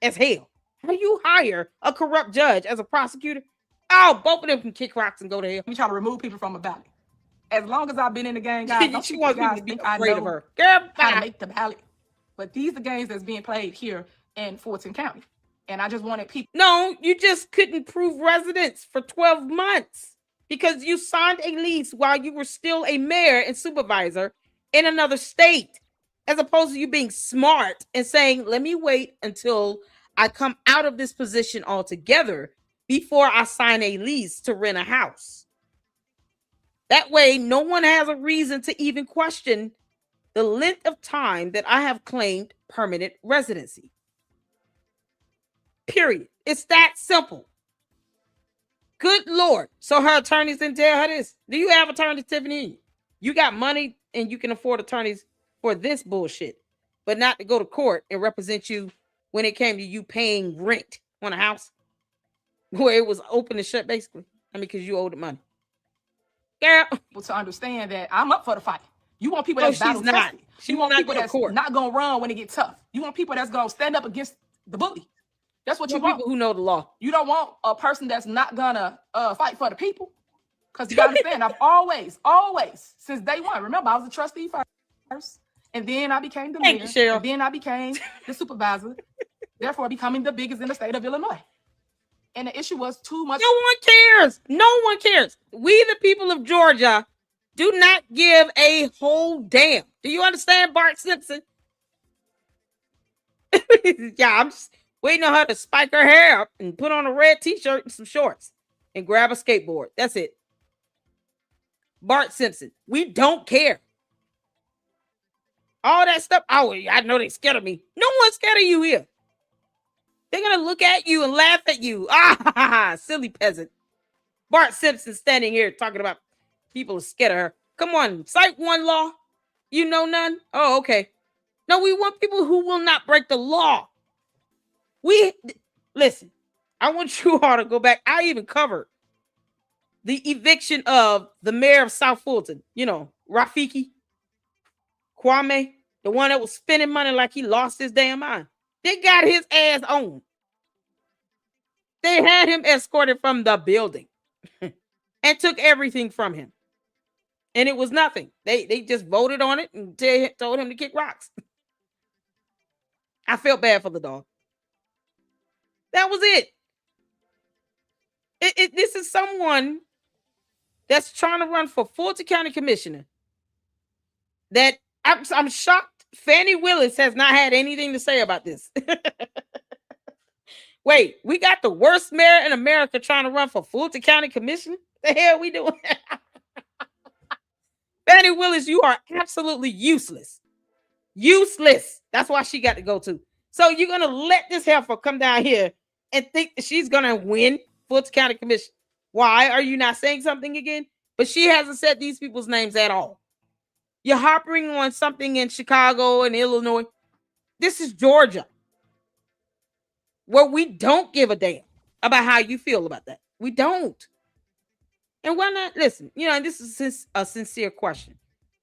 S1: as hell. How do you hire a corrupt judge as a prosecutor? Oh, both of them can kick rocks and go to hell.
S2: We try to remove people from a ballot. As long as I've been in the game, guys, don't
S1: she
S2: you
S1: wants
S2: guys
S1: people to be
S2: think I
S1: afraid
S2: know
S1: of her. Girl,
S2: how to make the ballot. But these are games that's being played here in Fulton County. And I just wanted people.
S1: No, you just couldn't prove residence for 12 months because you signed a lease while you were still a mayor and supervisor in another state, as opposed to you being smart and saying, let me wait until I come out of this position altogether before I sign a lease to rent a house. That way, no one has a reason to even question the length of time that I have claimed permanent residency. Period. It's that simple. Good Lord. So her attorneys didn't tell her this. Do you have attorneys, Tiffany? You got money and you can afford attorneys for this bullshit, but not to go to court and represent you when it came to you paying rent on a house where it was open and shut, basically. I mean, because you owed the money. Girl.
S2: To understand that I'm up for the fight. You want people that's battle tested. You want people that's not going to run when it gets tough. You want people that's going to stand up against the bully. That's what you want.
S1: People who know the law.
S2: You don't want a person that's not going to fight for the people. Because you got to understand, I've always, since day one, remember, I was a trustee first. And then I became the mayor. And then I became the supervisor. Therefore, becoming the biggest in the state of Illinois. And the issue was too much.
S1: No one cares. No one cares. We, the people of Georgia, do not give a whole damn. Do you understand, Bart Simpson? Yeah, I'm just waiting on her to spike her hair up and put on a red t-shirt and some shorts and grab a skateboard. That's it. Bart Simpson. We don't care. All that stuff. Oh, I know they're scared of me. No one's scared of you here. They're going to look at you and laugh at you. Ah, silly peasant. Bart Simpson standing here talking about people are scared of her. Come on, cite one law. You know none? Oh, okay. No, we want people who will not break the law. Listen, I want you all to go back. I even covered the eviction of the mayor of South Fulton. You know, Rafiki Kwame, the one that was spending money like he lost his damn mind. They got his ass on. They had him escorted from the building and took everything from him. And it was nothing. They just voted on it and told him to kick rocks. I felt bad for the dog. That was it. This is someone that's trying to run for Fulton County Commissioner. That I'm shocked Fannie Willis has not had anything to say about this. Wait, we got the worst mayor in America trying to run for Fulton County Commissioner? The hell are we doing? Fannie Willis, you are absolutely useless. Useless. That's why she got to go too. So you're going to let this heifer come down here and think that she's going to win Fulton County Commission. Why are you not saying something again? But she hasn't said these people's names at all. You're harping on something in Chicago and Illinois. This is Georgia, where we don't give a damn about how you feel about that. We don't. And why not? Listen, you know, this is a sincere question.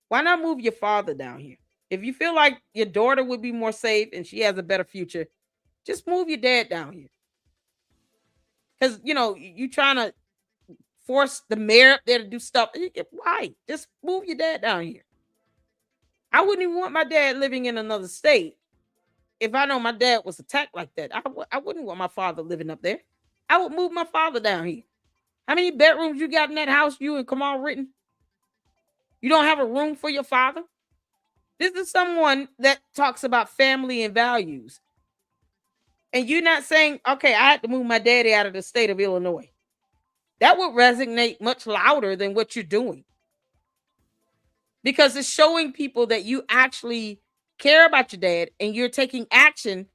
S1: Why not move your father down here? If you feel like your daughter would be more safe and she has a better future, just move your dad down here. Because, you know, you trying to force the mayor up there to do stuff. Why? Just move your dad down here. I wouldn't even want my dad living in another state. If I know my dad was attacked like that, I wouldn't want my father living up there. I would move my father down here. How many bedrooms you got in that house, you and Kamal Ritten? You don't have a room for your father? This is someone that talks about family and values. And you're not saying, okay, I had to move my daddy out of the state of Illinois. That would resonate much louder than what you're doing. Because it's showing people that you actually care about your dad and you're taking action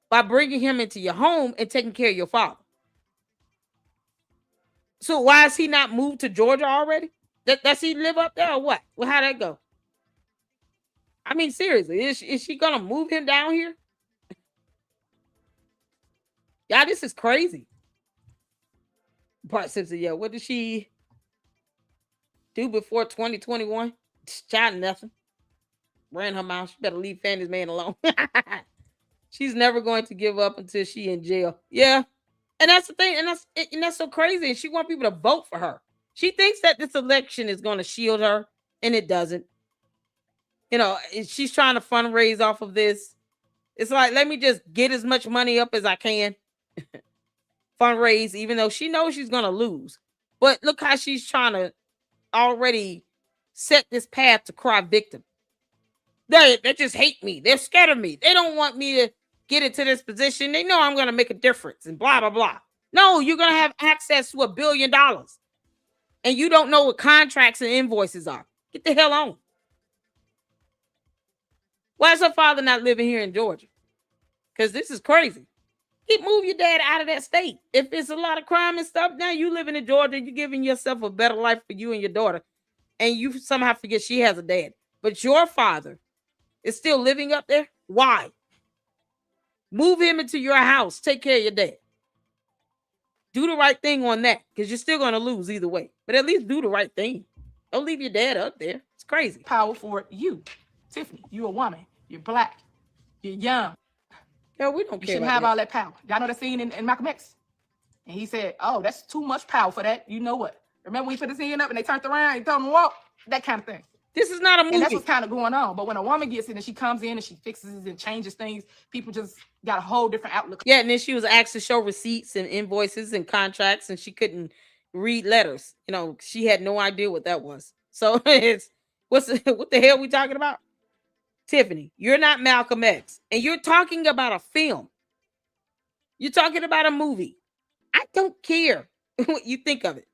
S1: by bringing him into your home and taking care of your father. So why is he not moved to Georgia already? Does he live up there or what? Well, how'd that go? I mean, seriously, is she gonna move him down here? Yeah, this is crazy. Bart Simpson, yeah, what did she do before 2021? Child, nothing. Ran her mouth. She better leave Fanny's man alone. She's never going to give up until she in jail. Yeah. And that's the thing. And that's so crazy. And she wants people to vote for her. She thinks that this election is going to shield her, and it doesn't. You know, she's trying to fundraise off of this. It's like, let me just get as much money up as I can. Fundraise, even though she knows she's going to lose. But look how she's trying to already set this path to cry victim. They just hate me. They're scared of me. They don't want me to get into this position. They know I'm going to make a difference and blah, blah, blah. No, you're going to have access to $1 billion. And you don't know what contracts and invoices are. Get the hell on. Why is her father not living here in Georgia? Because this is crazy. Move your dad out of that state. If it's a lot of crime and stuff, now you living in Georgia, you're giving yourself a better life for you and your daughter. And you somehow forget she has a dad. But your father is still living up there? Why? Move him into your house. Take care of your dad. Do the right thing on that, because you're still going to lose either way. But at least do the right thing. Don't leave your dad up there. It's crazy.
S2: Power for you. Tiffany, you're a woman. You're black. You're young.
S1: Yeah, we don't care.
S2: You shouldn't have all that power. Y'all know the scene in Malcolm X? And he said, oh, that's too much power for that. You know what? Remember when he put his hand up and they turned around and told him to walk? That kind of thing.
S1: This is not a movie.
S2: And that's what's kind of going on. But when a woman gets in and she comes in and she fixes and changes things, people just got a whole different outlook.
S1: Yeah, and then she was asked to show receipts and invoices and contracts, and she couldn't read letters. You know, she had no idea what that was. So it's what the hell we talking about? Tiffany, you're not Malcolm X, and you're talking about a film. You're talking about a movie. I don't care what you think of it.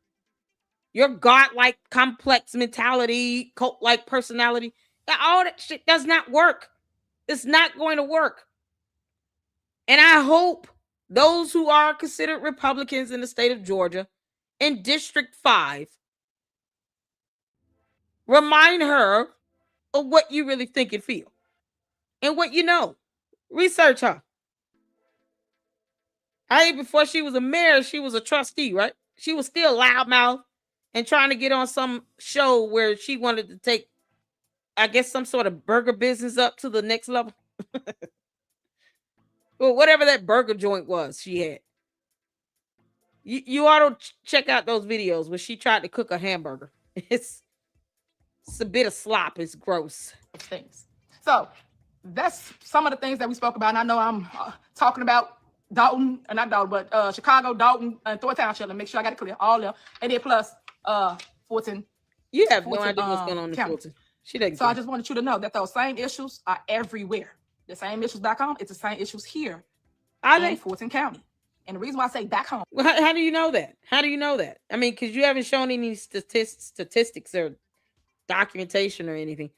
S1: Your godlike complex mentality, cult-like personality, all that shit does not work. It's not going to work. And I hope those who are considered Republicans in the state of Georgia in District 5 remind her of what you really think and feel and what you know. Research her. Before she was a mayor, she was a trustee, right? She was still loudmouth and trying to get on some show where she wanted to take, I guess, some sort of burger business up to the next level. Well, whatever that burger joint was she had. You ought to check out those videos where she tried to cook a hamburger. It's a bit of slop. It's gross.
S2: Things. So that's some of the things that we spoke about. And I know I'm talking about Dalton, not Dalton, but Chicago, Dalton, and Thor Township. And make sure I got it clear. All them. And then plus Fulton.
S1: You have no idea what's going on in Fulton. She doesn't.
S2: So I just wanted you to know that those same issues are everywhere. The same issues back home. It's the same issues here in Fulton County. And the reason why I say back home.
S1: Well, how do you know that? How do you know that? I mean, because you haven't shown any statistics or documentation or anything.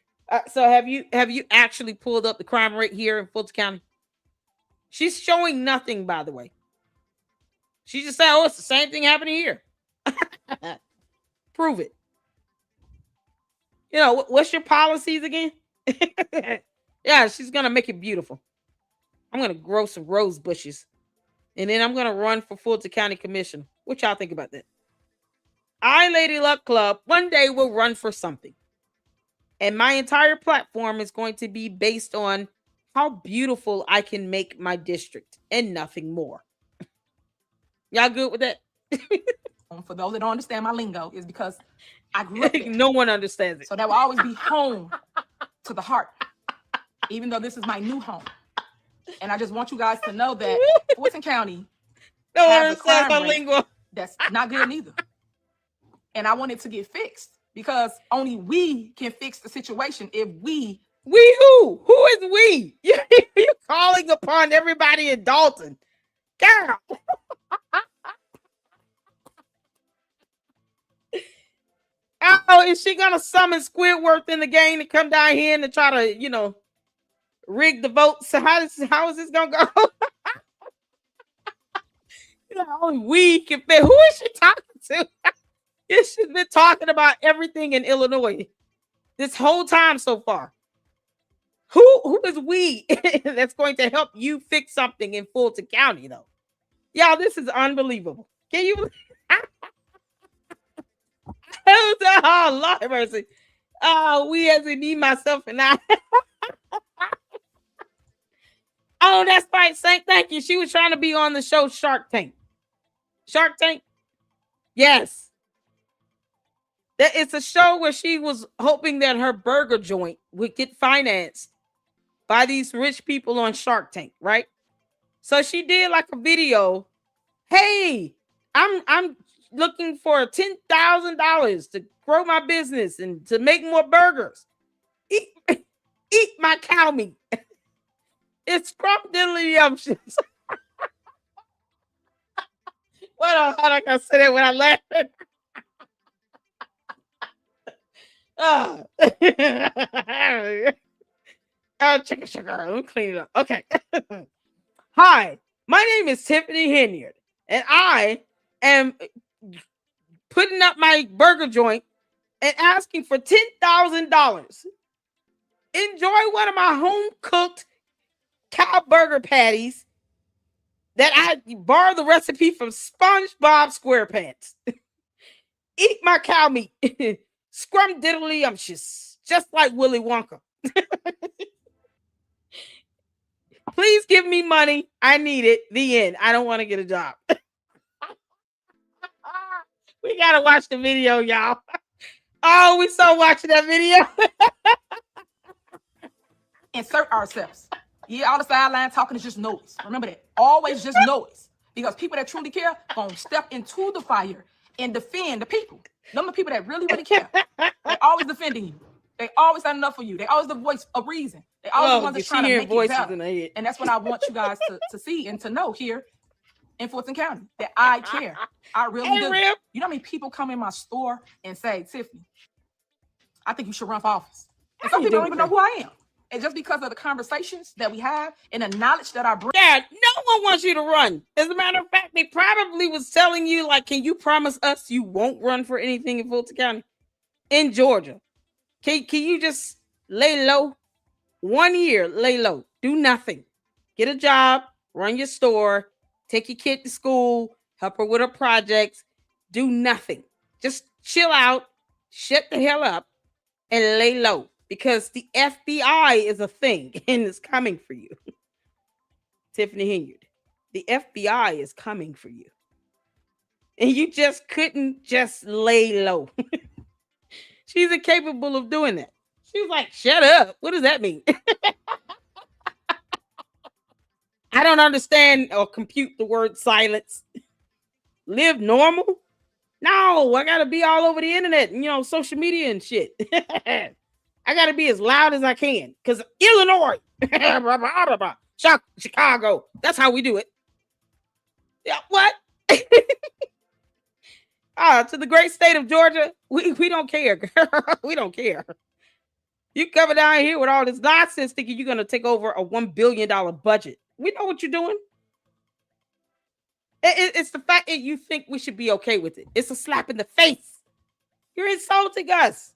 S1: So have you actually pulled up the crime rate here in Fulton County? She's showing nothing, by the way. She just said, "Oh, it's the same thing happening here." Prove it. You know, what's your policies again? Yeah, she's gonna make it beautiful. I'm gonna grow some rose bushes, and then I'm gonna run for Fulton County Commissioner. What y'all think about that? I, Lady Luck Club, one day will run for something. And my entire platform is going to be based on how beautiful I can make my district and nothing more. Y'all good with that?
S2: For those that don't understand my lingo, is because I grew up there.
S1: No one understands it.
S2: So that will always be home to the heart, even though this is my new home. And I just want you guys to know that Fulton County has a crime rate that's not good neither. And I want it to get fixed because only we can fix the situation if we.
S1: We who? Who is we? You're calling upon everybody in Dalton. Girl. Oh, is she gonna summon Squidward in the game to come down here and to try to, rig the votes? So how is this gonna go? Only we can fit. Who is she talking to? She's been talking about everything in Illinois this whole time so far. Who is we that's going to help you fix something in Fulton County, though? Y'all, this is unbelievable. Can you? Oh, Lord have mercy. Oh, we as in me, myself, and I. Oh, that's right, Saint. Thank you. She was trying to be on the show Shark Tank. Shark Tank? Yes. It's a show where she was hoping that her burger joint would get financed by these rich people on Shark Tank, right? So she did like a video. Hey, I'm looking for $10,000 to grow my business and to make more burgers. Eat my cow meat. It's scrumptious. What how I can say that when I laugh? Chicken sugar. Let me clean it up. Okay. Hi, my name is Tiffany Henyard, and I am putting up my burger joint and asking for $10,000. Enjoy one of my home-cooked cow burger patties that I borrowed the recipe from SpongeBob SquarePants. Eat my cow meat. Scrumdiddlyumptious, just like Willy Wonka. Please give me money. I need it. The end. I don't want to get a job. We got to watch the video, y'all. Oh, we saw watching that video.
S2: Insert ourselves. Yeah, all the sideline talking is just noise. Remember that. Always just noise. Because people that truly care gonna step into the fire and defend the people. Them the people that really, really care. They always defending you. They always stand enough for you. They always the voice of reason. They always the ones that trying to make it better. And that's what I want you guys to see and to know here in Fulton County. That I care. I really do. Real. You know how many people come in my store and say, Tiffany, I think you should run for office. And some people don't even know who I am. And just because of the conversations that we have and the knowledge that I bring.
S1: Yeah, no one wants you to run. As a matter of fact, they probably was telling you, like, can you promise us you won't run for anything in Fulton County? In Georgia. Can you just lay low? 1 year, lay low. Do nothing. Get a job, run your store, take your kid to school, help her with her projects. Do nothing. Just chill out, shut the hell up, and lay low. Because the FBI is a thing and it's coming for you. Tiffany Henyard, the FBI is coming for you. And you just couldn't just lay low. She's incapable of doing that. She was like, shut up. What does that mean? I don't understand or compute the word silence. Live normal? No, I got to be all over the internet and, social media and shit. I got to be as loud as I can because Illinois, Chicago, that's how we do it. Yeah, what? To the great state of Georgia, we don't care. We don't care. You come down here with all this nonsense thinking you're going to take over a $1 billion budget. We know what you're doing. It's the fact that you think we should be okay with it. It's a slap in the face. You're insulting us.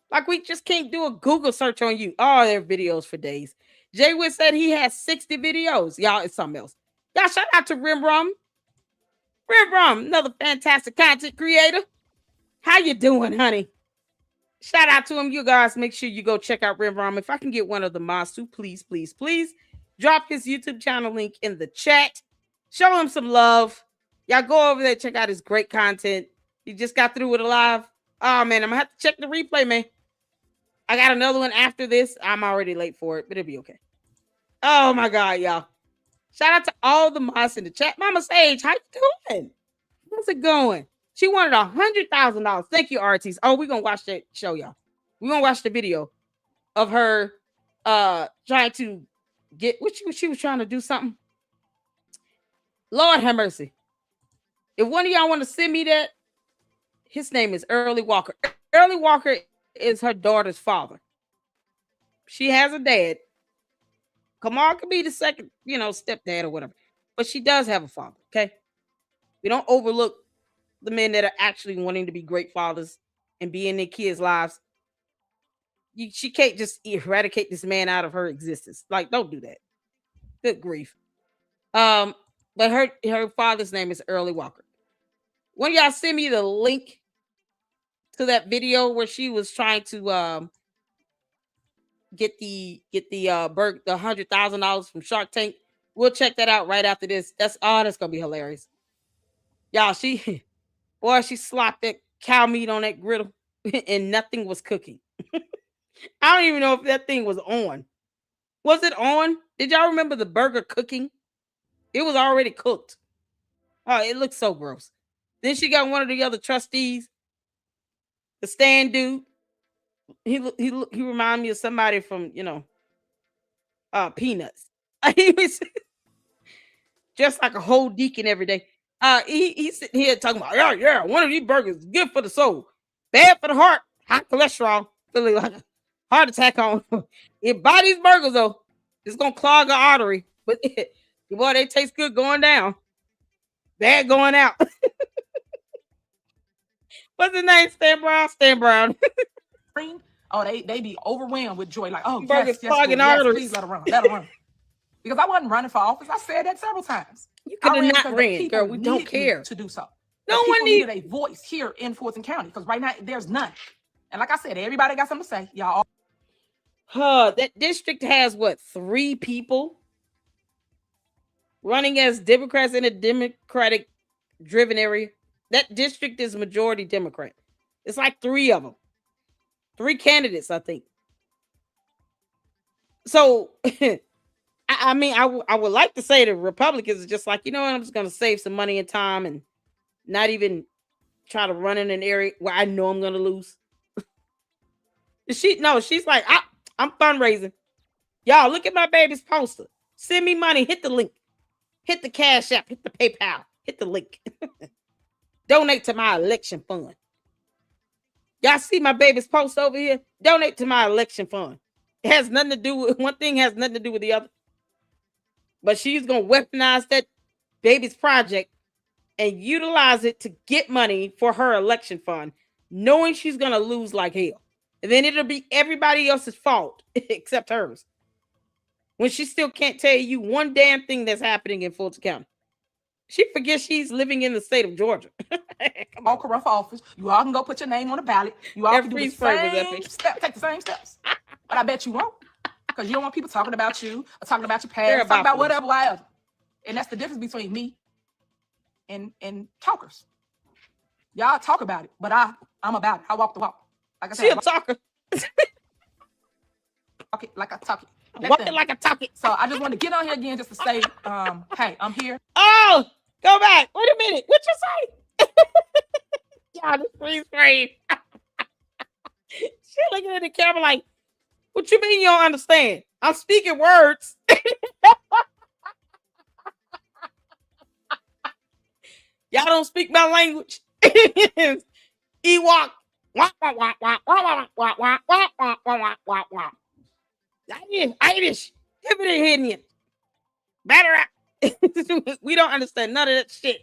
S1: Like we just can't do a Google search on you. Oh, there are videos for days. Jay Witt said he has 60 videos. Y'all, it's something else. Y'all, shout out to Rim Rum. Rim Rum, another fantastic content creator. How you doing, honey? Shout out to him. You guys, make sure you go check out Rim Rum. If I can get one of the mods to, please, please, please drop his YouTube channel link in the chat. Show him some love. Y'all go over there, check out his great content. You just got through with a live. Oh, man, I'm going to have to check the replay, man. I got another one after this. I'm already late for it, but it'll be okay. Oh, my God, y'all. Shout out to all the mods in the chat. Mama Sage, how you doing? How's it going? She wanted $100,000. Thank you, RTs. Oh, we're going to watch that show, y'all. We're going to watch the video of her trying to get, she was trying to do something. Lord have mercy. If one of y'all want to send me that, his name is Early Walker. Early Walker is her daughter's father. She has a dad. Kamal could be the second, stepdad or whatever. But she does have a father, okay? We don't overlook the men that are actually wanting to be great fathers and be in their kids' lives. She can't just eradicate this man out of her existence. Like, don't do that. Good grief. But her father's name is Early Walker. One of y'all send me the link to that video where she was trying to get the $100,000 from Shark Tank. We'll check that out right after this. That's gonna be hilarious. Y'all, she slopped that cow meat on that griddle and nothing was cooking. I don't even know if that thing was on. Was it on? Did y'all remember the burger cooking? It was already cooked. Oh, it looks so gross. Then she got one of the other trustees, the stand dude. He reminded me of somebody from, Peanuts. He was just like a whole deacon every day. He's sitting here talking about, yeah, one of these burgers is good for the soul, bad for the heart, high cholesterol, feeling like a heart attack on. It buy these burgers though, it's gonna clog the artery, but boy, they taste good going down, bad going out. What's his name? Stan Brown.
S2: Oh, they be overwhelmed with joy, like, oh,
S1: burgers
S2: yes,
S1: clogging arteries.
S2: Please let her run. Because I wasn't running for office. I said that several times.
S1: You could have not ran, girl. We don't care
S2: to do so.
S1: No one
S2: needed a voice here in Fulton County because right now there's none. And like I said, everybody got something to say. Y'all.
S1: That district has what, 3 people running as Democrats in a Democratic-driven area. That district is majority Democrat. It's like 3 of them, 3 candidates, I think. So. I mean, I would like to say the Republicans are just like, you know what, I'm just going to save some money and time and not even try to run in an area where I know I'm going to lose. She's like, I'm fundraising. Y'all, look at my baby's poster. Send me money. Hit the link. Hit the Cash App. Hit the PayPal. Hit the link. Donate to my election fund. Y'all see my baby's post over here? Donate to my election fund. It has nothing to do with, one thing has nothing to do with the other. But she's going to weaponize that baby's project and utilize it to get money for her election fund, knowing she's going to lose like hell. And then it'll be everybody else's fault except hers. When she still can't tell you one damn thing that's happening in Fulton County. She forgets she's living in the state of Georgia.
S2: All corrupt for office. You all can go put your name on the ballot. You all can do the same step, take the same steps. But I bet you won't. Because you don't want people talking about you or talking about your past, talking about whatever. And that's the difference between me and talkers. Y'all talk about it, but I'm about it. I walk the walk. Like I said,
S1: she a talker.
S2: Walk it like I talk it.
S1: Walk it like I talk it.
S2: So I just want to get on here again just to say, hey, I'm here.
S1: Oh, go back. Wait a minute. What you say? Y'all, this freeze frame. She looking at the camera like, what you mean you don't understand? I'm speaking words. Y'all don't speak my language. Ewok. Irish. Tiffany Henyard. Better. We don't understand none of that shit.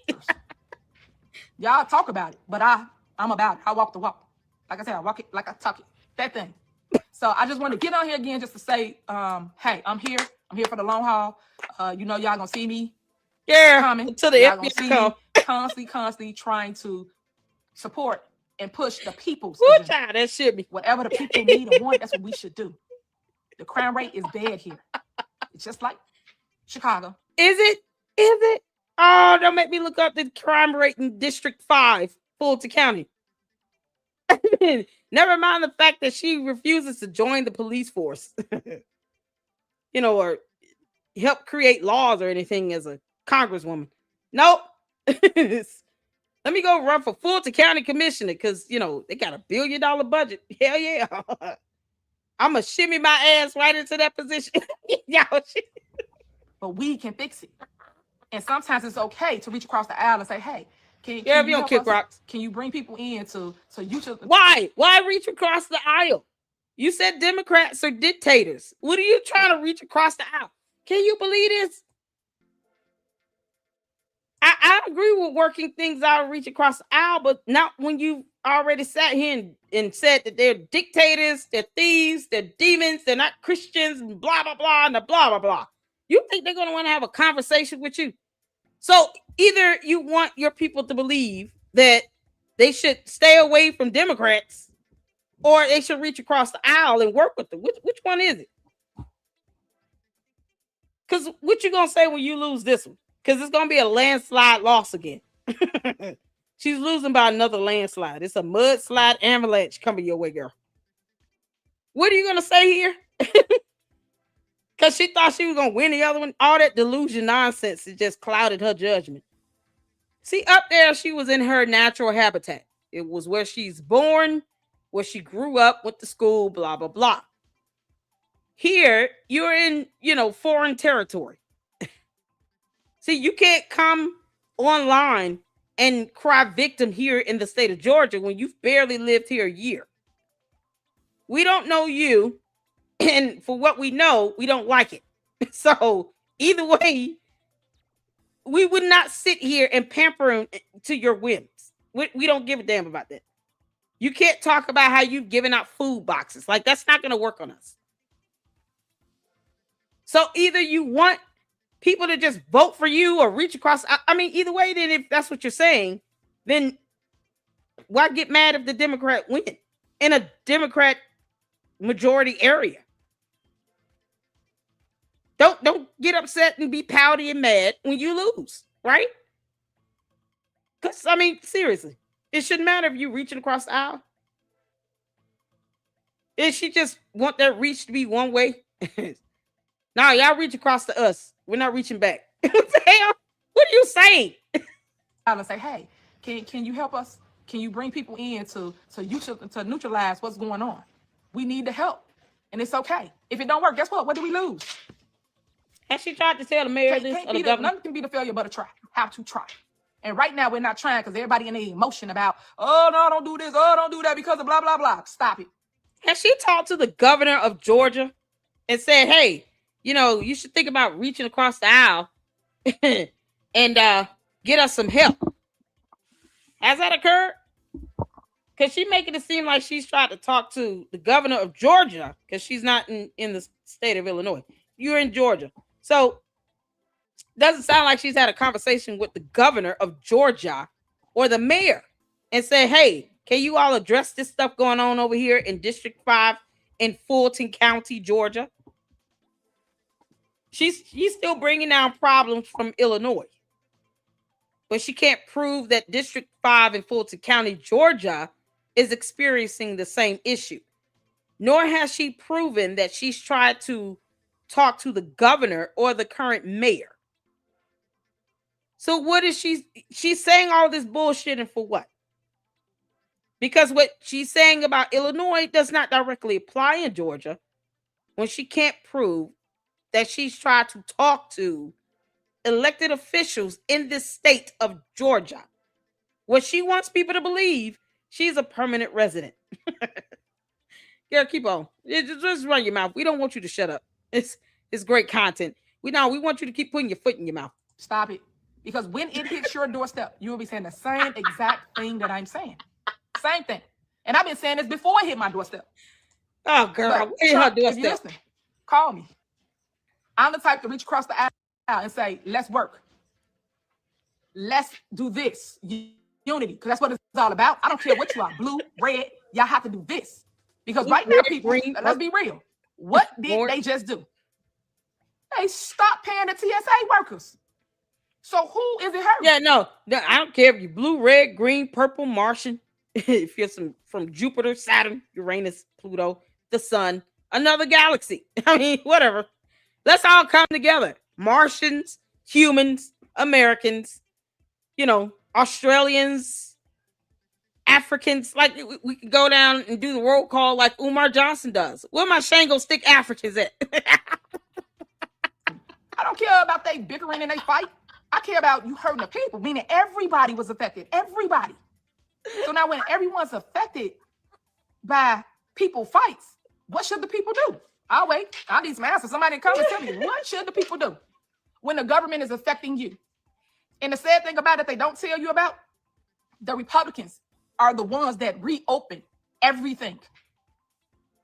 S2: Y'all talk about it, but I'm about it. I walk the walk. Like I said, I walk it like I talk it. That thing. So I just want to get on here again just to say, hey, I'm here. I'm here for the long haul. You know, y'all gonna see me.
S1: Yeah,
S2: coming
S1: until the FBI come.
S2: Constantly trying to support and push the people's
S1: child, that should be.
S2: Whatever the people need and want, that's what we should do. The crime rate is bad here. It's just like Chicago.
S1: Is it? Oh, don't make me look up the crime rate in District 5, Fulton County. Never mind the fact that she refuses to join the police force, or help create laws or anything as a congresswoman. Nope. Let me go run for Fulton County commissioner because, they got $1 billion budget. Hell yeah. I'm going to shimmy my ass right into that position.
S2: But we can fix it. And sometimes it's okay to reach across the aisle and say, hey, Can
S1: if you don't kick rocks.
S2: Can you bring people in so you should?
S1: Why reach across the aisle? You said Democrats are dictators. What are you trying to reach across the aisle? Can you believe this? I agree with working things out and reach across the aisle, but not when you already sat here and said that they're dictators, they're thieves, they're demons, they're not Christians, and blah, blah, blah, and blah, blah, blah. You think they're going to want to have a conversation with you? So either you want your people to believe that they should stay away from Democrats, or they should reach across the aisle and work with them. Which one is it? Because what you going to say when you lose this one? Because it's going to be a landslide loss again. She's losing by another landslide. It's a mudslide avalanche coming your way, girl. What are you going to say here? Because she thought she was going to win the other one. All that delusion nonsense, it just clouded her judgment. See, up there, she was in her natural habitat. It was where she's born, where she grew up, went to school, blah, blah, blah. Here, you're in, foreign territory. See, you can't come online and cry victim here in the state of Georgia when you've barely lived here a year. We don't know you, and for what we know, we don't like it. So either way, we would not sit here and pamper to your whims. We don't give a damn about that. You can't talk about how you've given out food boxes. Like, that's not going to work on us. So either you want people to just vote for you or reach across. I mean, either way, then if that's what you're saying, then why get mad if the Democrat win in a Democrat majority area? Don't get upset and be pouty and mad when you lose, right? Because, I mean, seriously, it shouldn't matter if you're reaching across the aisle. If she just want that reach to be one way. No, y'all reach across to us. We're not reaching back. What the hell? What are you saying?
S2: I'm gonna say, hey, can you help us? Can you bring people in to neutralize what's going on? We need the help, and it's okay. If it don't work, guess what? What do we lose?
S1: Has she tried to tell the mayor this?
S2: Nothing can be the failure but a try. Have to try. And right now we're not trying because everybody in the emotion about, oh no, don't do this, oh don't do that because of blah blah blah. Stop it.
S1: Has she talked to the governor of Georgia and said, hey, you should think about reaching across the aisle and get us some help? Has that occurred? Because she's making it seem like she's trying to talk to the governor of Georgia because she's not in the state of Illinois. You're in Georgia. So doesn't sound like she's had a conversation with the governor of Georgia or the mayor and say, hey, can you all address this stuff going on over here in District 5 in Fulton County, Georgia? She's still bringing down problems from Illinois, but she can't prove that District 5 in Fulton County, Georgia is experiencing the same issue. Nor has she proven that she's tried to talk to the governor or the current mayor. So what is she's saying all this bullshit, and for what? Because what she's saying about Illinois does not directly apply in Georgia when she can't prove that she's tried to talk to elected officials in this state of Georgia, where she wants people to believe she's a permanent resident. Girl, keep on. Just run your mouth. We don't want you to shut up. It's great content. We want you to keep putting your foot in your mouth.
S2: Stop it. Because when it hits your doorstep, you will be saying the same exact thing that I'm saying. Same thing. And I've been saying this before it hit my doorstep.
S1: Oh, girl. Her doorstep.
S2: If you listen, call me. I'm the type to reach across the aisle and say, let's work. Let's do this. Unity, because that's what it's all about. I don't care what you are, blue, red, y'all have to do this. Because right now, people, let's be real. What did they just do? They stopped paying the TSA workers. So who is it hurting?
S1: Yeah, no, I don't care if you're blue, red, green, purple, Martian. If you're from Jupiter, Saturn, Uranus, Pluto, the sun, another galaxy. I mean, whatever. Let's all come together. Martians, humans, Americans, Australians, Africans. Like, we can go down and do the roll call like Umar Johnson does. Where my Shango stick Africans at?
S2: I don't care about they bickering and they fight. I care about you hurting the people, meaning everybody was affected. Everybody. So now when everyone's affected by people fights, what should the people do? I'll wait. I need some answers. Somebody come and tell me, what should the people do when the government is affecting you? And the sad thing about it, they don't tell you about, the Republicans are the ones that reopened everything.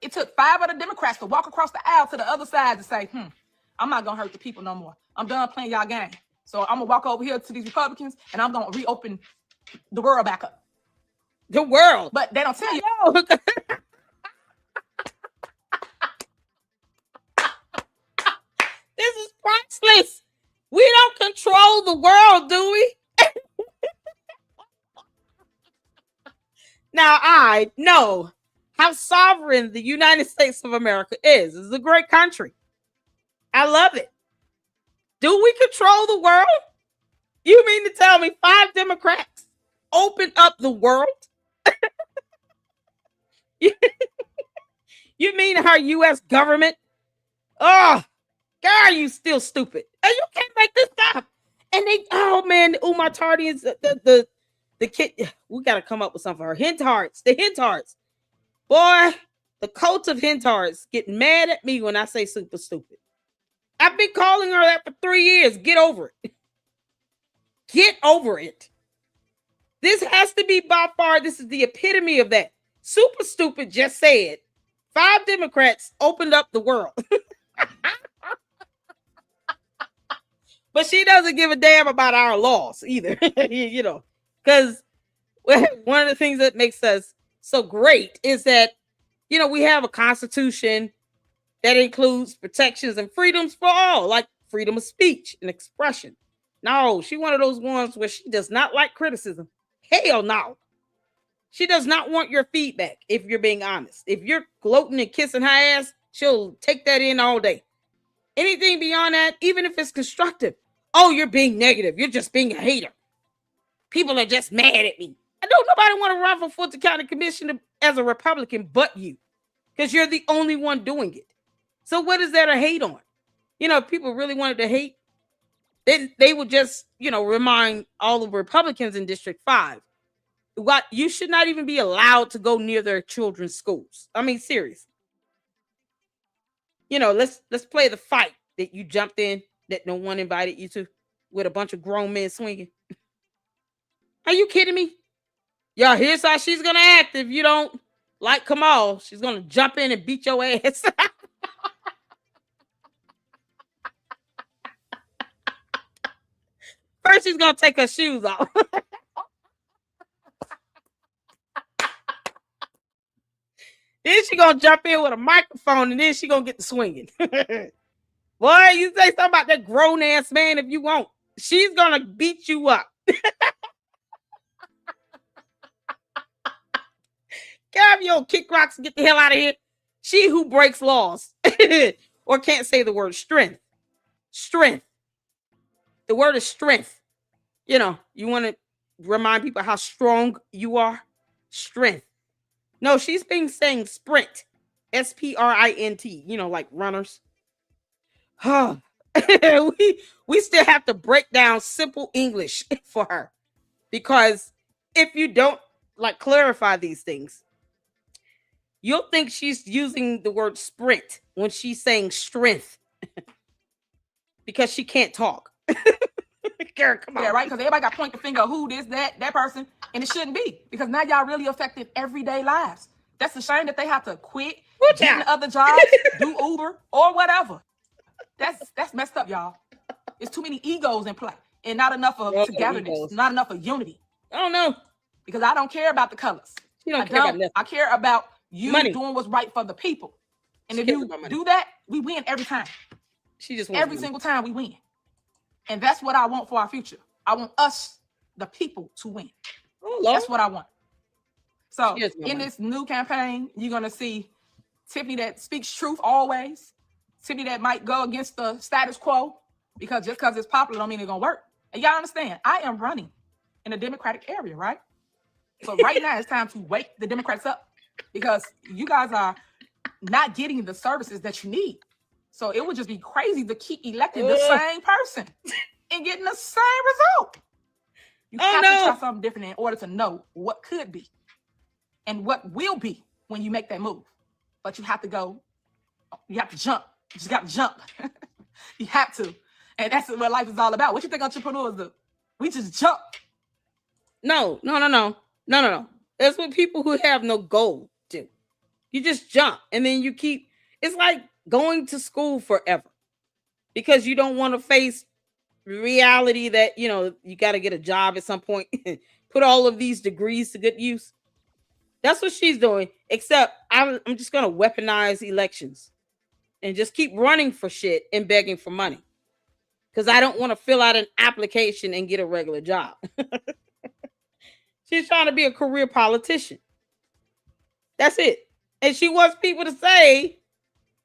S2: It took 5 of the Democrats to walk across the aisle to the other side to say, I'm not going to hurt the people no more. I'm done playing y'all game. So I'm going to walk over here to these Republicans and I'm going to reopen the world back up.
S1: The world?
S2: But they don't tell you.
S1: This is priceless. We don't control the world, do we? Now, I know how sovereign the United States of America is. It's a great country. I love it. Do we control the world? You mean to tell me 5 Democrats opened up the world? You mean our U.S. government? Oh, God, you still stupid. And you can't make this up. And they, oh man, the Umar Tardians, the kid, we got to come up with something for her. Hentards, the Hentards. Boy, the cult of Hentards get mad at me when I say super stupid. I've been calling her that for 3 years. Get over it. Get over it. This has to be by far, this is the epitome of that. Super stupid just said 5 Democrats opened up the world. But she doesn't give a damn about our laws either, you know, because one of the things that makes us so great is that, you know, we have a constitution that includes protections and freedoms for all, like freedom of speech and expression. No, she's one of those ones where she does not like criticism. Hell no. She does not want your feedback, if you're being honest. If you're gloating and kissing her ass, she'll take that in all day. Anything beyond that, even if it's constructive, oh, you're being negative. You're just being a hater. People are just mad at me. I don't nobody want to run for Fulton County Commission as a Republican but you, because you're the only one doing it. So what is there to hate on? You know, if people really wanted to hate, then they would just, you know, remind all the Republicans in District 5 what you should not even be allowed to go near their children's schools. I mean, seriously. You know, let's play the fight that you jumped in that no one invited you to with a bunch of grown men swinging. Are you kidding me? Y'all, here's how she's going to act if you don't like Kamal. She's going to jump in and beat your ass. First, she's going to take her shoes off. Then she's going to jump in with a microphone and then she's going to get to swinging. Boy, you say something about that grown-ass man if you want. She's going to beat you up. Grab your kick rocks and get the hell out of here. She who breaks laws or can't say the word strength. Strength. The word is strength. You know, you want to remind people how strong you are. Strength. No, she's been saying sprint. SPRINT. You know, like runners. we still have to break down simple English for her. Because if you don't like clarify these things, you'll think she's using the word sprint when she's saying strength. Because she can't talk. Karen, come on.
S2: Yeah, right? Because everybody got to point the finger, who, this, that person. And it shouldn't be. Because now y'all really affected everyday lives. That's a shame that they have to quit, get other jobs, do Uber, or whatever. That's messed up, y'all. It's too many egos in play. And not enough of togetherness. Not enough of unity.
S1: I don't know.
S2: Because I don't care about the colors.
S1: You don't care about nothing.
S2: I care about you doing what's right for the people. And if you do that, we win every time.
S1: She just
S2: every single time we win. And that's what I want for our future. I want us, the people, to win.
S1: Oh, Lord.
S2: That's what I want. So in this new campaign, you're going to see Tiffany that speaks truth always. Tiffany that might go against the status quo, because just because it's popular don't mean it's going to work. And y'all understand, I am running in a Democratic area, right? So right now it's time to wake the Democrats up, because you guys are not getting the services that you need. So it would just be crazy to keep electing the same person and getting the same result. You have to try something different in order to know what could be and what will be when you make that move. But you have to go, you have to jump. You just got to jump. You have to. And that's what life is all about. What you think entrepreneurs do? We just jump.
S1: No. That's what people who have no goal do. You just jump and then you keep. It's like going to school forever because you don't want to face reality that, you got to get a job at some point. Put all of these degrees to good use. That's what she's doing. Except I'm just going to weaponize elections and just keep running for shit and begging for money because I don't want to fill out an application and get a regular job. She's trying to be a career politician. That's it. And she wants people to say,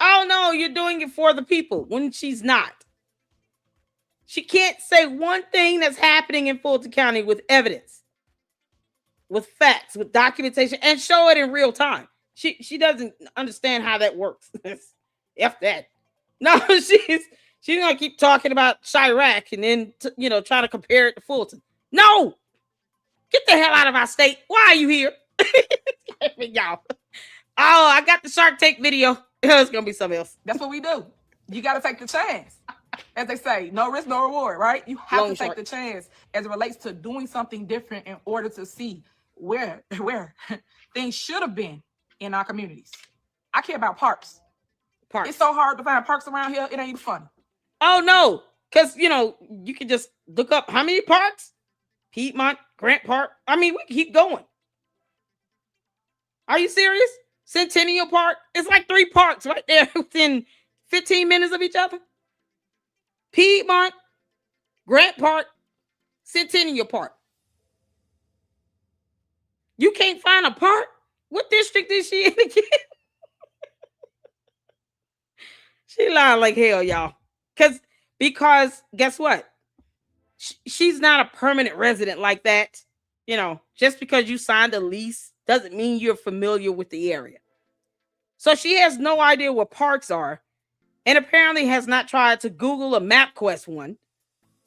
S1: oh, no, you're doing it for the people, when she's not. She can't say one thing that's happening in Fulton County with evidence, with facts, with documentation, and show it in real time. She doesn't understand how that works. F that. No, she's going to keep talking about Chirac and then, trying to compare it to Fulton. No! Get the hell out of our state. Why are you here? Y'all. Oh, I got the Shark Tank video. It's going to be something else.
S2: That's what we do. You got to take the chance. As they say, no risk, no reward, right? You have to take the chance as it relates to doing something different in order to see where things should have been in our communities. I care about parks. It's so hard to find parks around here. It ain't even funny.
S1: Oh, no. Because, you can just look up how many parks? Piedmont, Grant Park. I mean, we can keep going. Are you serious? Centennial Park? It's like 3 parks right there within 15 minutes of each other. Piedmont, Grant Park, Centennial Park. You can't find a park? What district is she in again? She lying like hell, y'all. Because guess what? She's not a permanent resident like that. Just because you signed a lease doesn't mean you're familiar with the area. So she has no idea what parks are and apparently has not tried to Google a MapQuest one.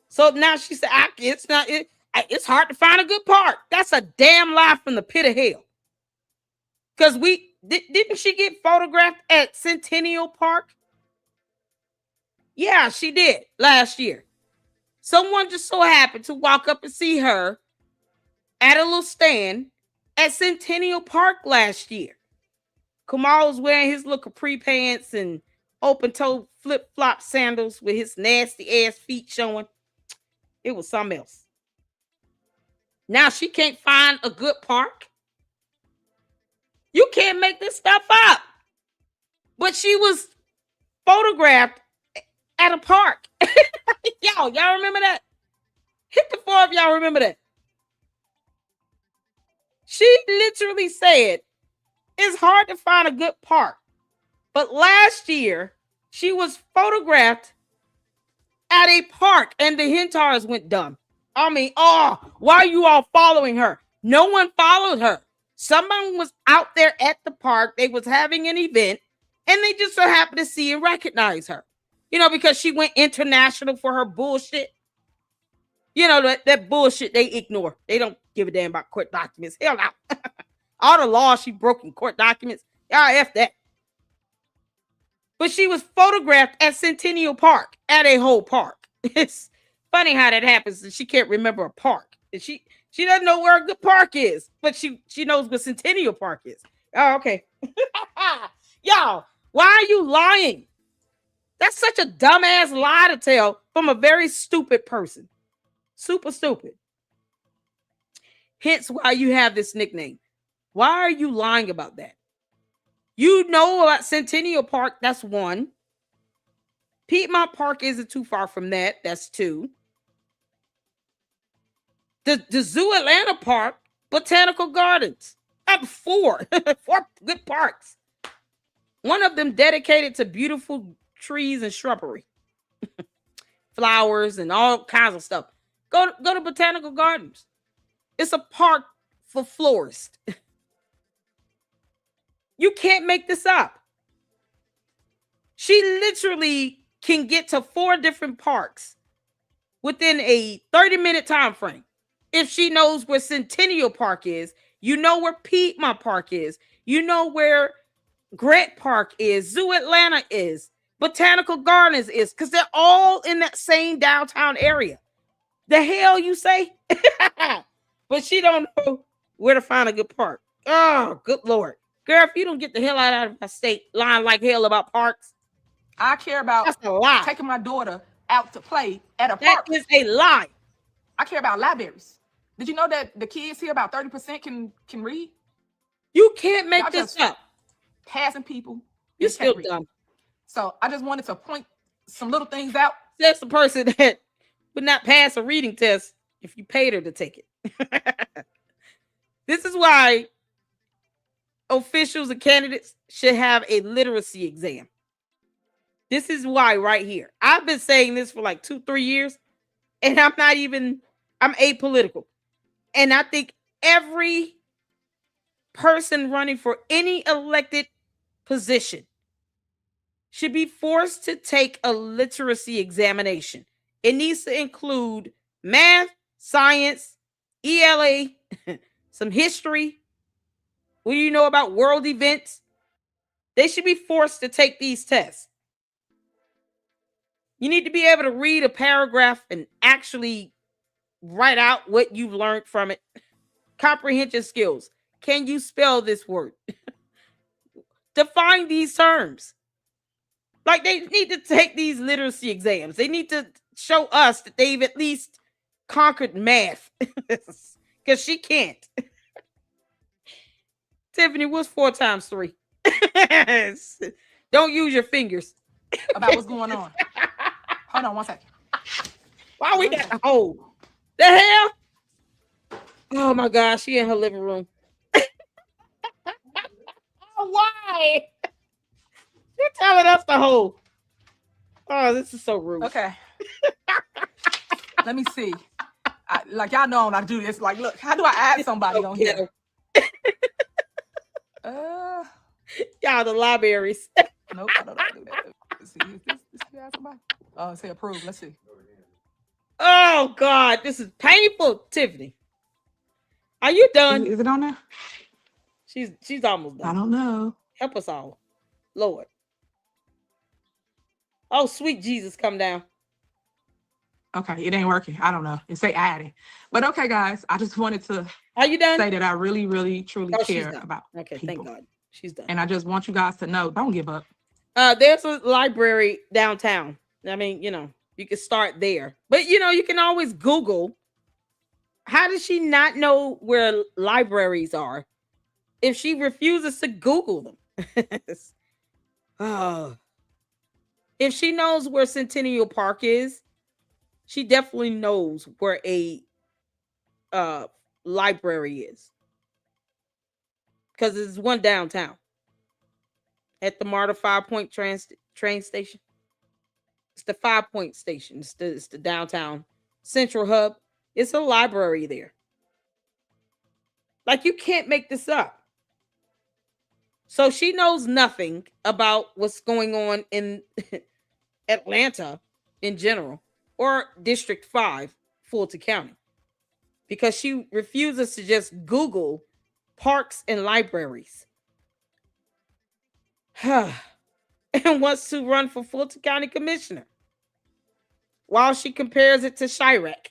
S1: So now she said, it's hard to find a good park. That's a damn lie from the pit of hell. Because didn't she get photographed at Centennial Park? Yeah, she did last year. Someone just so happened to walk up and see her at a little stand at Centennial Park last year. Kamal was wearing his little capri pants and open-toe flip-flop sandals with his nasty-ass feet showing. It was something else. Now she can't find a good park. You can't make this stuff up. But she was photographed at a park. Y'all remember that? Hit the 4 if y'all remember that. She literally said, it's hard to find a good park. But last year, she was photographed at a park and the Hentars went dumb. I mean, why are you all following her? No one followed her. Someone was out there at the park. They was having an event and they just so happened to see and recognize her. Because she went international for her bullshit. That bullshit they ignore. They don't give a damn about court documents. Hell no. All the laws she broke in court documents. Y'all F that. But she was photographed at Centennial Park, at a whole park. It's funny how that happens. And she can't remember a park. And she doesn't know where a good park is, but she knows what Centennial Park is. Oh, okay. Y'all, why are you lying? That's such a dumbass lie to tell from a very stupid person. Super stupid. Hence why you have this nickname. Why are you lying about that? You know about Centennial Park, that's 1. Piedmont Park isn't too far from that, that's 2. The Zoo Atlanta Park, Botanical Gardens, that's 4. 4 good parks. One of them dedicated to beautiful trees and shrubbery. Flowers and all kinds of stuff. Go to Botanical Gardens. It's a park for florists. You can't make this up. She literally can get to 4 different parks within a 30-minute time frame. If she knows where Centennial Park is, you know where Piedmont Park is, you know where Grant Park is, Zoo Atlanta is, Botanical Gardens is, because they're all in that same downtown area. The hell you say? But she don't know where to find a good park. Oh, good Lord. Girl, if you don't get the hell out of my state, lying like hell about parks.
S2: I care about
S1: That's a lie.
S2: taking my daughter out to play at a
S1: That
S2: park.
S1: is a lie.
S2: I care about libraries. Did you know that the kids here, about 30% can read?
S1: You can't make
S2: Y'all
S1: this
S2: just
S1: up.
S2: Passing people.
S1: You're
S2: that can't
S1: still
S2: read.
S1: dumb.
S2: So I just wanted to point some little things out.
S1: That's the person that would not pass a reading test if you paid her to take it. This is why officials and candidates should have a literacy exam. This is why right here. I've been saying this for like 2-3 years, and I'm apolitical. And I think every person running for any elected position should be forced to take a literacy examination. It needs to include math, science, ELA, some history. What do you know about world events? They should be forced to take these tests. You need to be able to read a paragraph and actually write out what you've learned from it. Comprehension skills. Can you spell this word? Define these terms. Like, they need to take these literacy exams. They need to show us that they've at least conquered math. Because she can't. Tiffany, what's 4 times 3? Don't use your fingers.
S2: About what's going on. Hold on 1 second.
S1: Why we got the hole? The hell? Oh my gosh, she in her living room. Oh, why? You're telling us the hole. Oh, this is so rude.
S2: Okay. Let me see. Like, y'all know I do this. Like, look, how do I add somebody on here?
S1: Y'all the libraries.
S2: Nope, I don't do that. Let's see. Is this add somebody? Oh, say approve. Let's see.
S1: Oh God, this is painful, Tiffany. Are you done?
S2: Is it on there?
S1: She's almost done.
S2: I don't know.
S1: Help us all, Lord. Oh, sweet Jesus, come down.
S2: Okay, it ain't working. I don't know. It say adding. But okay, guys, I just wanted to
S1: Are you done?
S2: say that I really, really, truly care about
S1: Okay,
S2: people.
S1: thank God. She's done.
S2: And I just want you guys to know, don't give up.
S1: There's a library downtown. I mean, you can start there. But, you can always Google. How does she not know where libraries are if she refuses to Google them? Oh. If she knows where Centennial Park is, she definitely knows where a library is. Because there's one downtown at the MARTA 5 Point train station. It's the 5 Point station. It's the downtown central hub. It's a library there. Like, you can't make this up. So she knows nothing about what's going on in Atlanta in general or District 5, Fulton County, because she refuses to just Google parks and libraries. And wants to run for Fulton County Commissioner while she compares it to Chirac.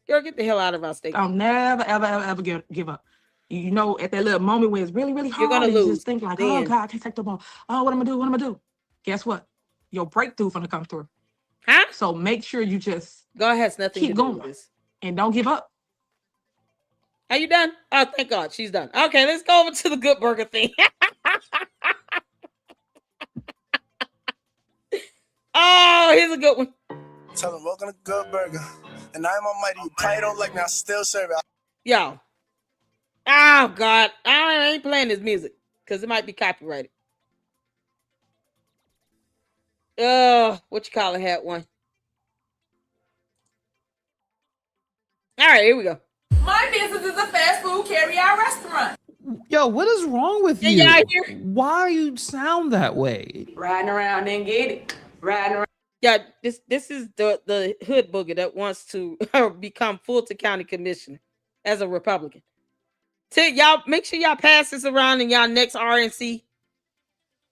S1: Girl, get the hell out of our state.
S2: I'll never, ever, ever, ever give up. At that little moment where it's really, really hard,
S1: you're gonna lose.
S2: You just think like, oh God, I can't take the ball. Oh, what am I gonna do? Guess what? Your breakthrough gonna come through.
S1: Huh?
S2: So make sure you just
S1: God has nothing
S2: keep
S1: to
S2: going
S1: do with this.
S2: And don't give up.
S1: Are you done? Oh, thank God, she's done. Okay, let's go over to the Good Burger thing. Oh, here's a good one.
S5: Tell them, welcome to Good Burger. And I'm almighty. Probably don't like me, I still serve it.
S1: Yo. Oh, God. I ain't playing this music because it might be copyrighted. What you call it had one. All right, here we go.
S6: My business is a fast food carry-out restaurant.
S7: Yo, what is wrong with you?
S1: y'all hear?
S7: Why you sound that way?
S6: Riding around and get it. Riding around.
S1: Yeah, this is the hood booger that wants to become Fulton County Commissioner as a Republican. Y'all, make sure y'all pass this around in y'all next RNC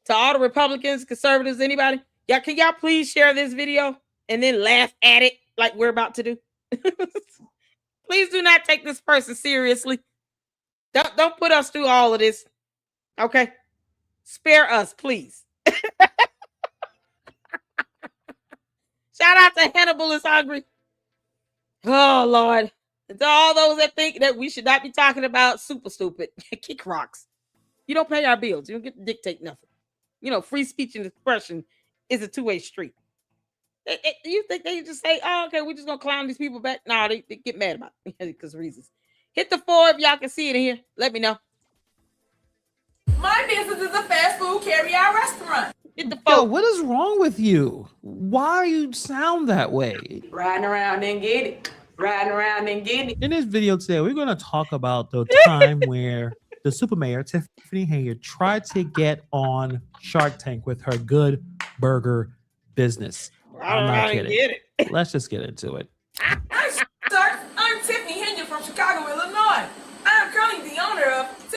S1: to all the Republicans, conservatives, anybody. Can y'all please share this video and then laugh at it? like we're about to do. Please do not take this person seriously. Don't put us through all of this. Okay? Spare us, please. Shout out to Hannibal is hungry. Oh, Lord. And to all those that think that we should not be talking about super stupid, kick rocks. You don't pay our bills. You don't get to dictate nothing. You know, free speech and expression is a two-way street. You think they just say, oh, okay, we're just going to clown these people back? No, they get mad about it because of reasons. Hit the 4 if y'all can see it in here. Let me know.
S6: My business is a fast food carry-out restaurant.
S1: Hit the 4.
S7: Yo, what is wrong with you? Why you sound that way?
S6: Riding around and get it. Riding around and get it.
S7: In this video today, we're going to talk about the time where the super mayor, Tiffany Henyard, tried to get on Shark Tank with her good burger business. I'm not kidding. Let's just get into it.
S6: Hi, sir. I'm Tiffany Henyard from Chicago, Illinois. I'm currently the owner of...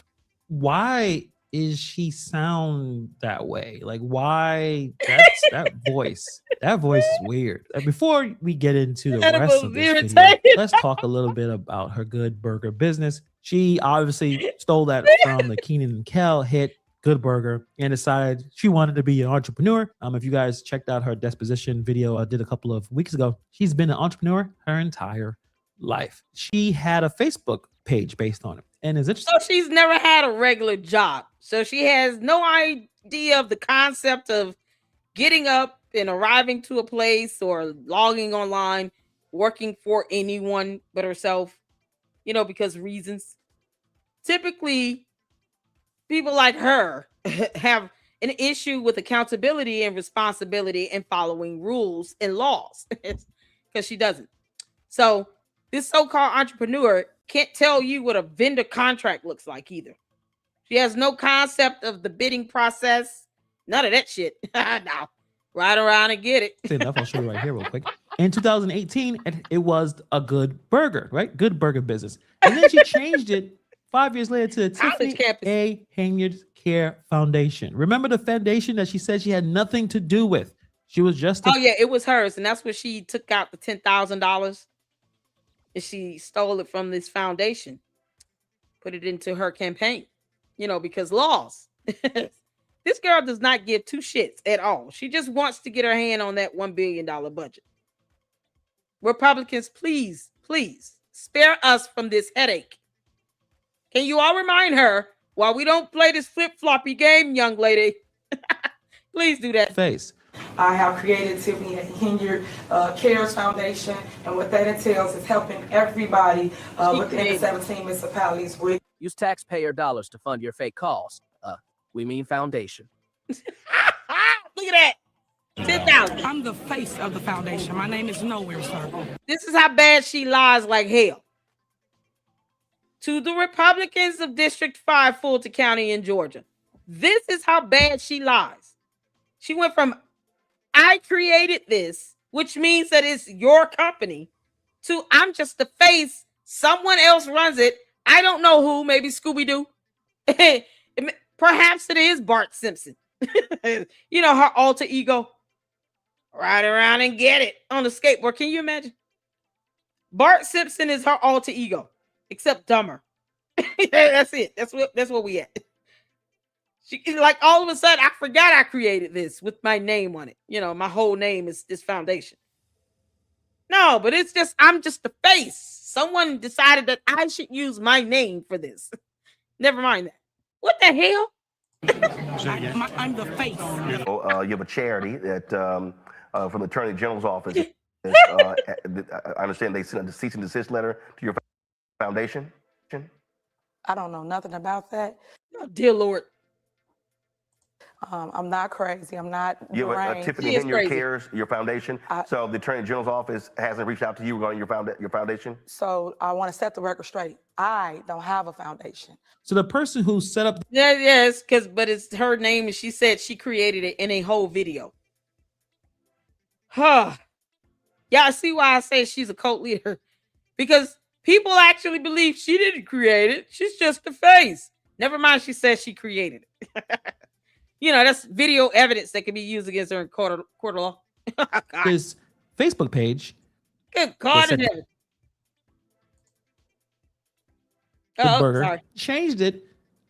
S7: Why is she sound that way? Like, why? That's that voice. That voice is weird. Before we get into the rest of this video, let's talk a little bit about her good burger business. She obviously stole that from the Keenan and Kel hit Good Burger and decided she wanted to be an entrepreneur. If you guys checked out her disposition video I did a couple of weeks ago, she's been an entrepreneur her entire life. She had a Facebook page based on it. And is interesting.
S1: So she's never had a regular job. So she has no idea of the concept of getting up and arriving to a place or logging online, working for anyone but herself, you know, because reasons. Typically, people like her have an issue with accountability and responsibility and following rules and laws because she doesn't. So this so-called entrepreneur can't tell you what a vendor contract looks like either. She has no concept of the bidding process. None of that shit. No. Ride around and get it.
S7: Enough, I'll show you right here real quick. In 2018, it was a Good Burger, right? Good Burger business. And then she changed it 5 years later to the Tiffany A. Henyard Care Foundation. Remember the foundation that she said she had nothing to do with? She was just...
S1: Oh, yeah, it was hers. And that's where she took out the $10,000. And she stole it from this foundation. Put it into her campaign. You know, because laws. This girl does not give two shits at all. She just wants to get her hand on that $1 billion budget. Republicans, please, please spare us from this headache. Can you all remind her while we don't play this flip-floppy game, young lady? Please do that.
S7: Face.
S2: I have created Tiffany Henyard Cares Foundation, and what that entails is helping everybody within the 17 municipalities with...
S8: Use taxpayer dollars to fund your fake cause. We mean foundation.
S1: Look at that. 10,000.
S2: I'm the face of the foundation. My name is nowhere, sir.
S1: This is how bad she lies like hell. To the Republicans of District 5, Fulton County in Georgia. This is how bad she lies. She went from, I created this, which means that it's your company, to I'm just the face. Someone else runs it. I don't know who, maybe Scooby-Doo. Perhaps it is Bart Simpson. You know, her alter ego. Ride around and get it on the skateboard. Can you imagine? Bart Simpson is her alter ego, except dumber. That's it. That's what we at. She like all of a sudden, I forgot I created this with my name on it. You know, my whole name is this foundation. No, but it's just, I'm just the face. Someone decided that I should use my name for this. Never mind that. What the hell?
S2: I'm the face.
S9: You have a charity that from the Attorney General's office. I understand they sent a cease and desist letter to your foundation.
S2: I don't know nothing about that.
S1: Oh, dear Lord.
S2: I'm not crazy. I'm not.
S9: You have a Tiffany Henyard Cares, your foundation. So the Attorney General's office hasn't reached out to you regarding your foundation.
S2: So I want to set the record straight. I don't have a foundation.
S7: So the person who set up...
S1: Yes, but it's her name, and she said she created it in a whole video. Y'all see why I say she's a cult leader? Because people actually believe she didn't create it. She's just the face. Never mind, she says she created it. You know, that's video evidence that can be used against her in court of law.
S7: His Facebook page
S1: Good God in
S7: said
S1: heaven.
S7: the burger,
S1: sorry.
S7: changed it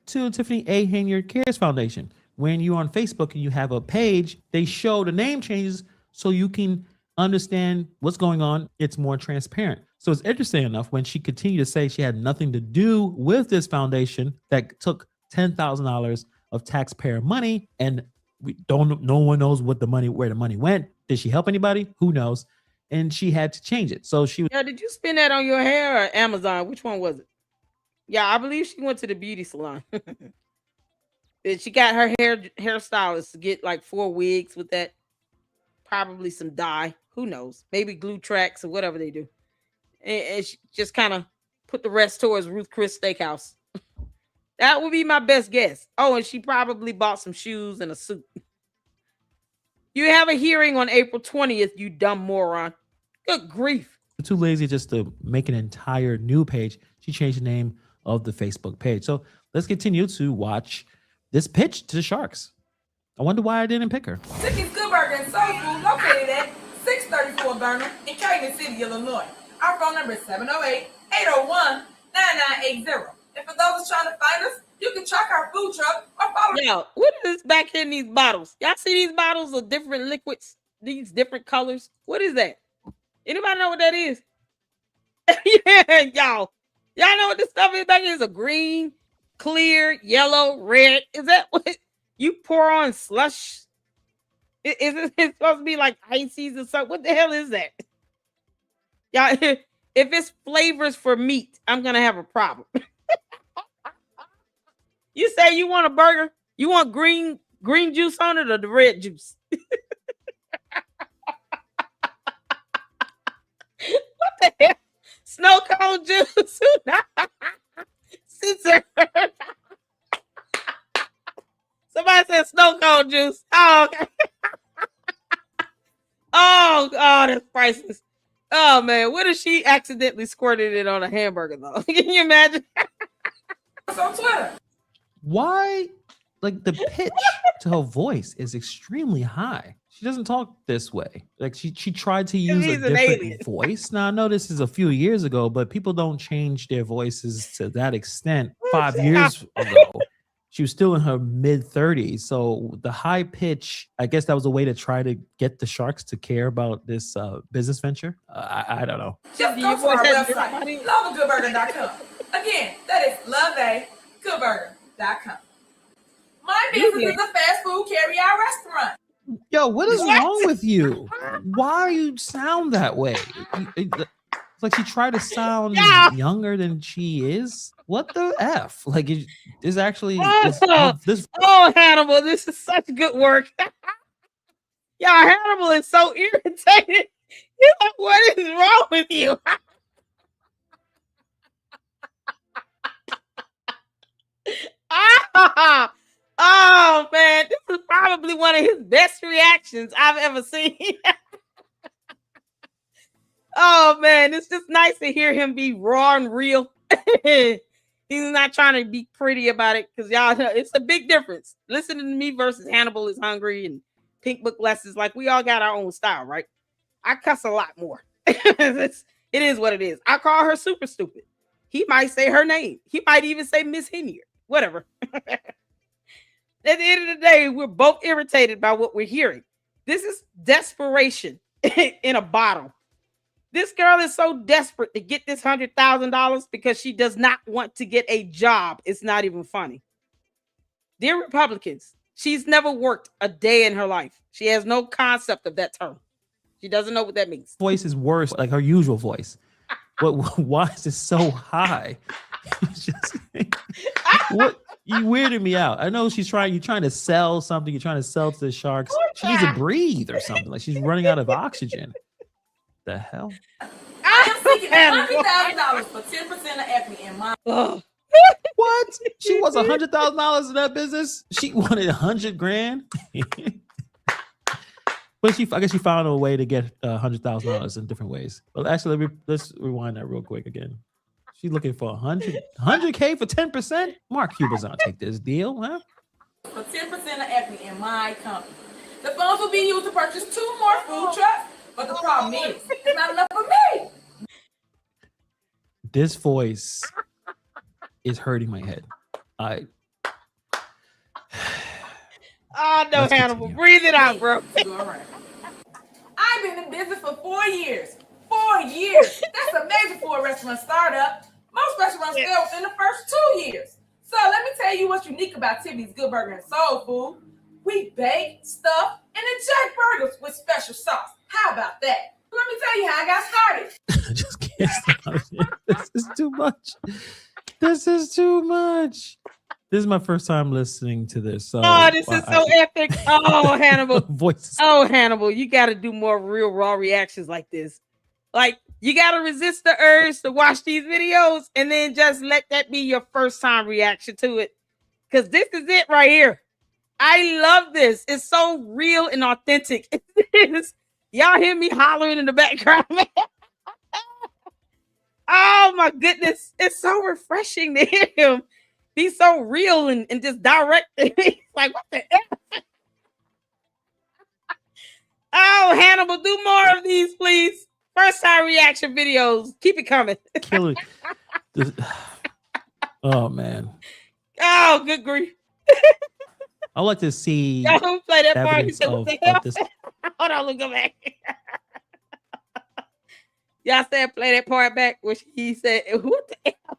S7: to Tiffany A. Henyard Cares Foundation. When you're on Facebook and you have a page, they show the name changes so you can understand what's going on. It's more transparent. So it's interesting enough when she continued to say she had nothing to do with this foundation that took $10,000 of taxpayer money, and no one knows where the money went. Did she help anybody? Who knows? And she had to change it. So she
S1: did you spend that on your hair or Amazon? Which one was it? Yeah, I believe she went to the beauty salon. She got her hairstylist to get like 4 wigs with that. Probably some dye. Who knows? Maybe glue tracks or whatever they do. And she just kind of put the rest towards Ruth Chris Steakhouse. That would be my best guess. Oh, and she probably bought some shoes and a suit. You have a hearing on April 20th, you dumb moron. Good grief.
S7: Too lazy just to make an entire new page. She changed the name of the Facebook page. So let's continue to watch this pitch to the Sharks. I wonder why I didn't pick her.
S6: Tiffany's Good Burger and Soul Food located at 634 Burnham in Canyon City, Illinois. Our phone number is 708-801-9980. And for those trying to find us, you can check our food truck or follow.
S1: Yo, what is back in these bottles? Y'all see these bottles of different liquids? These different colors? What is that? Anybody know what that is? Yeah, y'all. Y'all know what this stuff is back here? It's a green, clear, yellow, red. Is that what you pour on slush? Is it supposed to be like ices or something? What the hell is that? Y'all, if it's flavors for meat, I'm going to have a problem. You say you want a burger? You want green juice on it or the red juice? What the hell? Snow cone juice? Somebody said snow cone juice. Oh, okay. Oh, that's priceless. Oh, man. What if she accidentally squirted it on a hamburger, though? Can you imagine?
S6: It's on Twitter.
S7: Why? Like the pitch to her voice is extremely high. She doesn't talk this way. Like she tried to use a different voice. Now I know this is a few years ago, but people don't change their voices to that extent. 5 years ago, she was still in her mid-30s. So the high pitch, I guess that was a way to try to get the Sharks to care about this business venture. I don't know.
S6: Just go to our website, loveagoodburger.com. Again, that is loveagoodburger.com. My business is a fast food carry-out restaurant.
S7: Yo, what is wrong with you? Why you sound that way? It's like she tried to sound younger than she is. What the F? Like, it's actually...
S1: Hannibal, this is such good work. Y'all, Hannibal is so irritated. He's like, what is wrong with you? Oh, man, this is probably one of his best reactions I've ever seen. Oh, man, it's just nice to hear him be raw and real. He's not trying to be pretty about it because y'all know it's a big difference. Listening to me versus Hannibal is hungry and Pink Book Les is like, we all got our own style, right? I cuss a lot more. It is what it is. I call her super stupid. He might say her name. He might even say Miss Henyard. Whatever. At the end of the day, we're both irritated by what we're hearing. This is desperation in a bottle. This girl is so desperate to get this $100,000 because she does not want to get a job. It's not even funny. Dear Republicans, she's never worked a day in her life. She has no concept of that term. She doesn't know what that means.
S7: Voice is worse, like her usual voice. But why is it so high? What? You weirded me out. I know you're trying to sell something. You're trying to sell to the Sharks. She needs to breathe or something. Like she's running out of oxygen. The hell?
S6: I am seeking $100,000 for 10% of equity in my.
S7: What? She wants $100,000 in that business? She wanted $100,000. But I guess she found a way to get $100,000 in different ways. Well, actually, let's rewind that real quick again. She's looking for $100K for 10%. Mark Cuban's not take this deal, huh?
S6: For 10% of equity in my company. The funds will be used to purchase 2 more food trucks, But the problem is, it's not enough for me.
S7: This voice is hurting my head.
S1: Oh no, Hannibal, breathe it out, bro.
S6: I've been in business for 4 years. 4 years. That's amazing for a restaurant startup. Most restaurants fail within the first 2 years. So let me tell you what's unique about Tiffany's Good Burger and Soul Food. We bake, stuff, and inject burgers with special sauce. How about that? Let me tell you how I got started.
S7: I just can't stop it. This is too much. This is too much. This is my first time listening to this. So
S1: this is so epic. Oh, Hannibal.
S7: Voices.
S1: Oh, Hannibal, you got to do more real raw reactions like this. Like, you got to resist the urge to watch these videos and then just let that be your first time reaction to it. Because this is it right here. I love this. It's so real and authentic. Y'all hear me hollering in the background, man. Oh, my goodness. It's so refreshing to hear him be so real and just direct. Like, what the F? Oh, Hannibal, do more of these, please. First time reaction videos. Keep it coming.
S7: Killer. Oh, man.
S1: Oh, good grief.
S7: I'd like to see
S1: Y'all play that part.
S7: evidence of this.
S1: Hold on, look, go back. Y'all said play that part back, which he said, what the hell?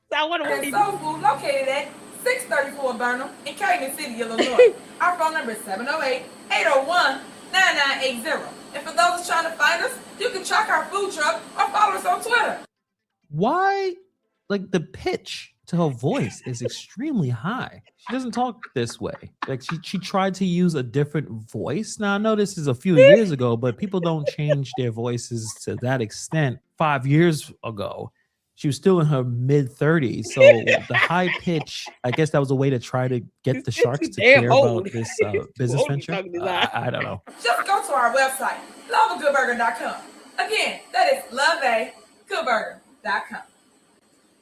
S1: So I wonder what he
S6: Soul Food located at 634 Burnham in Canyon City, Illinois. Our phone number is 708-801-9980. And for those trying to find us, you can track our food truck or follow us on Twitter.
S7: Why? Like, the pitch to her voice is extremely high. She doesn't talk this way. Like, she tried to use a different voice. Now, I know this is a few years ago, but people don't change their voices to that extent. 5 years ago, she was still in her mid-30s. So the high pitch, I guess that was a way to try to get the sharks to care about this business venture. I don't know.
S6: Just go to our website, loveagoodburger.com. Again, that is loveagoodburger.com.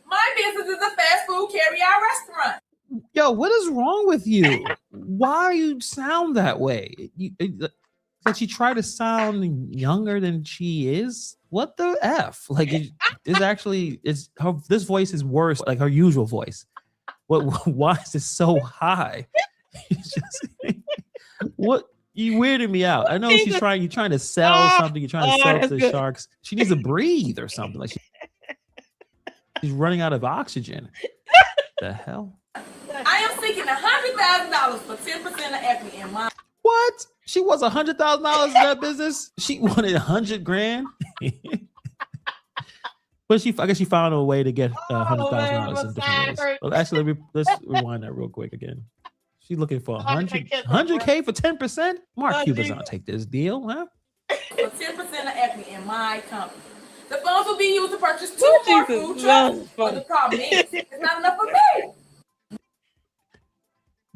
S6: My business is a fast food carry-out restaurant.
S7: Yo, what is wrong with you? Why you sound that way? Like, she tried to sound younger than she is. What the F? Like, this voice is worse, like her usual voice. Why is it so high? What? You weirded me out. I know you're trying to sell something. You're trying to sell to the sharks. She needs to breathe or something. Like, she's running out of oxygen. The hell?
S6: I am seeking $100,000 for 10% of equity in my.
S7: What? She wants $100,000 in that business? She wanted $100,000. But I guess she found a way to get $100,000 in different ways. Well, actually, let's rewind that real quick again. She's looking for $100K for 10%. Mark Cuban's not take this deal, huh?
S6: For 10% of equity in my company. The funds will be used to purchase 2 more food trucks. But the problem is, it's not enough for me.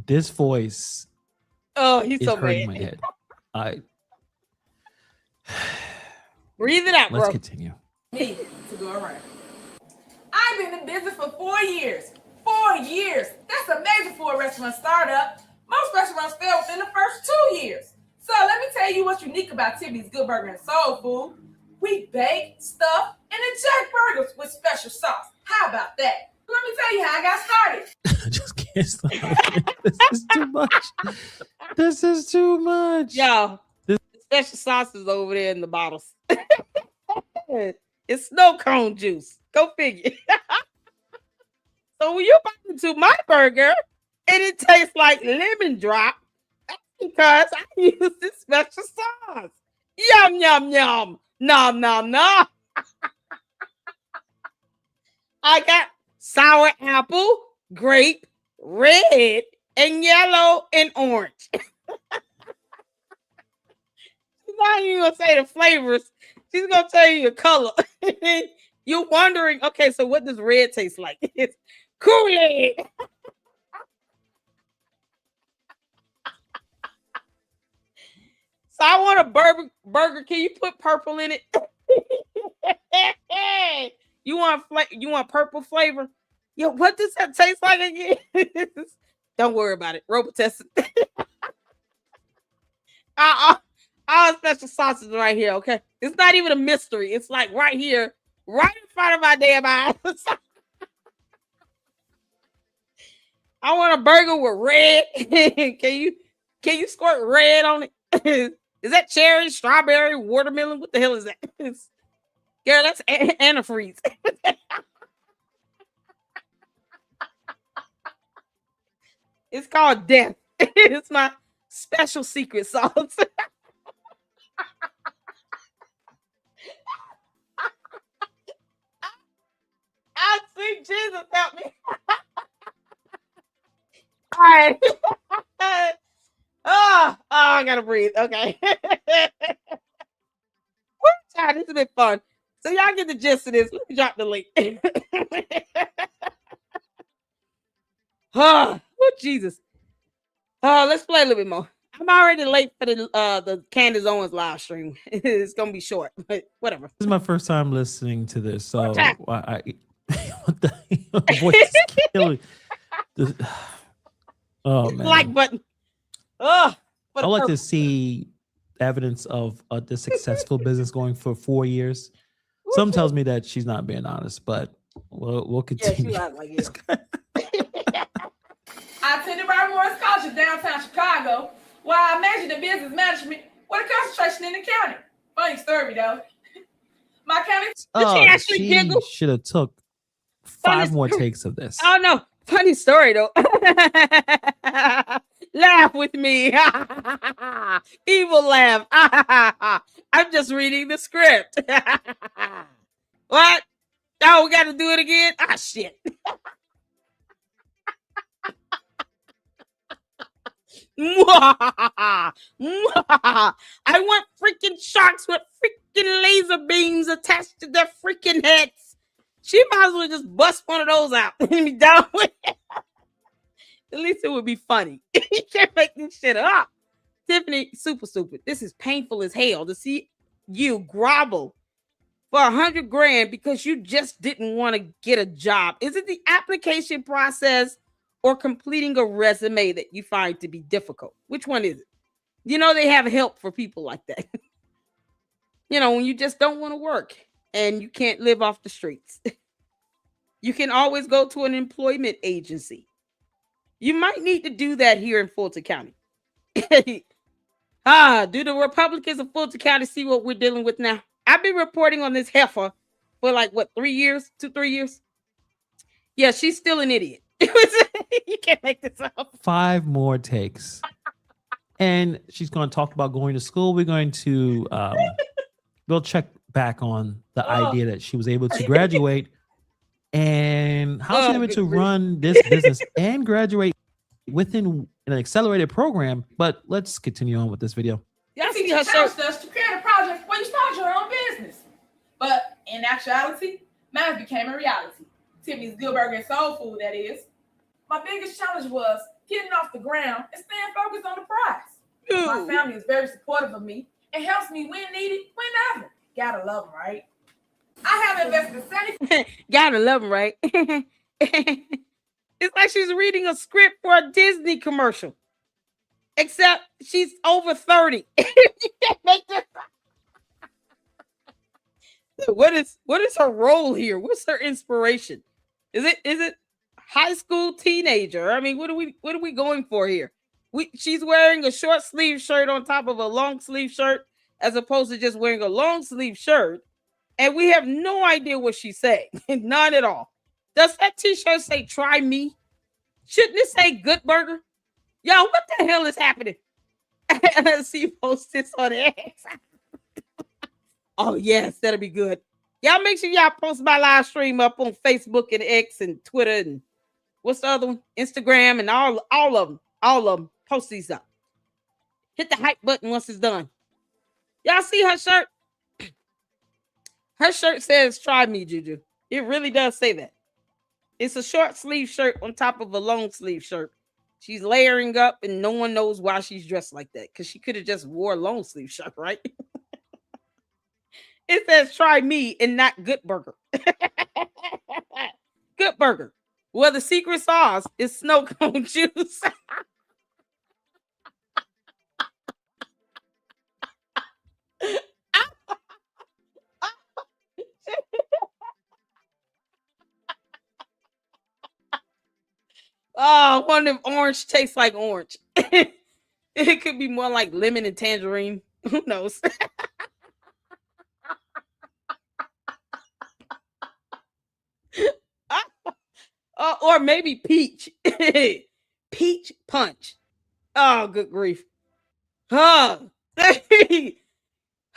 S7: This voice.
S1: Oh, he's so
S7: hurting
S1: mad.
S7: My head.
S1: Breathe it out,
S7: Let's
S1: bro.
S7: continue.
S6: Me to go around. I've been in business for 4 years. 4 years. That's amazing for a restaurant startup. Most restaurants fail within the first 2 years. So let me tell you what's unique about Tiffany's Good Burger and Soul Food. We bake, stuff, and inject burgers with special sauce. How about that? Let me tell you how I got started.
S7: I just can't stop. This is too much. This is too much.
S1: Y'all, the special sauce is over there in the bottles. It's snow cone juice. Go figure. So when you bite into my burger and it tastes like lemon drop, that's because I use this special sauce. Yum, yum, yum. Nom, nom, nom. I got sour apple, grape, red, and yellow, and orange. She's not even going to say the flavors. She's going to tell you the color. You're wondering, okay, so what does red taste like? It's Kool-Aid. So I want a burger. Can you put purple in it? You want purple flavor? Yo, what does that taste like again? Don't worry about it. Robot test it. All special sauces right here, okay? It's not even a mystery. It's like right here, right in front of my damn eyes. I want a burger with red. Can you squirt red on it? Is that cherry, strawberry, watermelon? What the hell is that? Girl, that's antifreeze. It's called death. It's my special secret sauce. I see Jesus help me. All right. I gotta breathe. Okay. Child, this has been fun. So y'all get the gist of this. Let me drop the link. Oh, Jesus. Let's play a little bit more. I'm already late for the Candace Owens live stream. It's gonna be short, but whatever.
S7: This is my first time listening to this, so what the voice is killing. Oh man,
S1: like button. Oh,
S7: I like to see evidence of the successful business going for 4 years. Some tells me that she's not being honest, but we'll continue.
S1: Yeah, she like it.
S6: I attended Robert Morris College in downtown Chicago, where I majored in business management with a concentration in accounting. Funny story, though. My county.
S7: She should have took 5 more takes of this.
S1: Oh no, funny story though. Laugh with me. Evil laugh. I'm just reading the script. What? Oh, we got to do it again? Ah, shit. I want freaking sharks with freaking laser beams attached to their freaking heads. She might as well just bust one of those out and be done with it. At least it would be funny. You can't make this shit up. Tiffany, super stupid. This is painful as hell to see you grovel for $100 grand because you just didn't want to get a job. Is it the application process or completing a resume that you find to be difficult? Which one is it? You know, they have help for people like that. You know, when you just don't want to work and you can't live off the streets. You can always go to an employment agency. You might need to do that here in Fulton County. Do the Republicans of Fulton County see what we're dealing with now? I've been reporting on this heifer for like, 3 years? 2-3 years? Yeah, she's still an idiot. You can't make this up.
S7: 5 more takes. And she's going to talk about going to school. We're going to we'll check back on the idea that she was able to graduate and how she's able to run this business and graduate within an accelerated program. But let's continue on with this video.
S6: Y'all see her challenged us to create a project where you start your own business. But in actuality, mine became a reality. Tiffany's Good Burger and Soul Food, that is. My biggest challenge was getting off the ground and staying focused on the prize. My family is very supportive of me and helps me when needed, whenever. Gotta love them, right? I have invested 70.
S1: Gotta love them, right? It's like she's reading a script for a Disney commercial. Except she's over 30. You can't make this up. What is her role here? What's her inspiration? Is it high school teenager? I mean, what are we going for here? She's wearing a short sleeve shirt on top of a long sleeve shirt, as opposed to just wearing a long sleeve shirt, and we have no idea what she's saying. None at all. Does that t-shirt say "Try me"? Shouldn't it say "Good Burger"? Yo, what the hell is happening? Let's see, post this on X. Oh yes, that'll be good. Y'all make sure y'all post my live stream up on Facebook and X and Twitter and what's the other one? Instagram and all of them. All of them. Post these up. Hit the hype button once it's done. Y'all see her shirt? Her shirt says "Try me, Juju." It really does say that. It's a short sleeve shirt on top of a long sleeve shirt. She's layering up and no one knows why she's dressed like that because she could have just wore a long sleeve shirt, right? It says "Try me" and not Good Burger. Good Burger. Well, the secret sauce is snow cone juice. Oh, one of them orange tastes like orange. It could be more like lemon and tangerine. Who knows? Or maybe peach. Peach punch. Oh, good grief. Oh,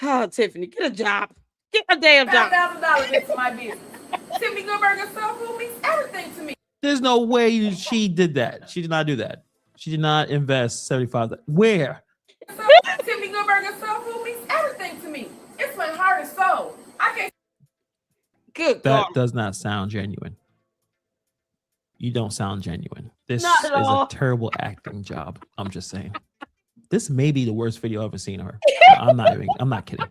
S1: oh, Tiffany, get a job. Get a damn job.
S6: $5,000 into my business. Tiffany Goodberger Soul Food means everything to me.
S7: There's no way she did that. She did not do that. She did not invest 75. Where?
S6: Tiffany Goodberger Soul Food means everything to me. It's my heart and soul. I can't.
S1: Good
S7: That
S1: God.
S7: does not sound genuine. You don't sound genuine. This
S1: Not
S7: is
S1: at all.
S7: a terrible acting job. I'm just saying. This may be the worst video I've ever seen of her. I'm not kidding.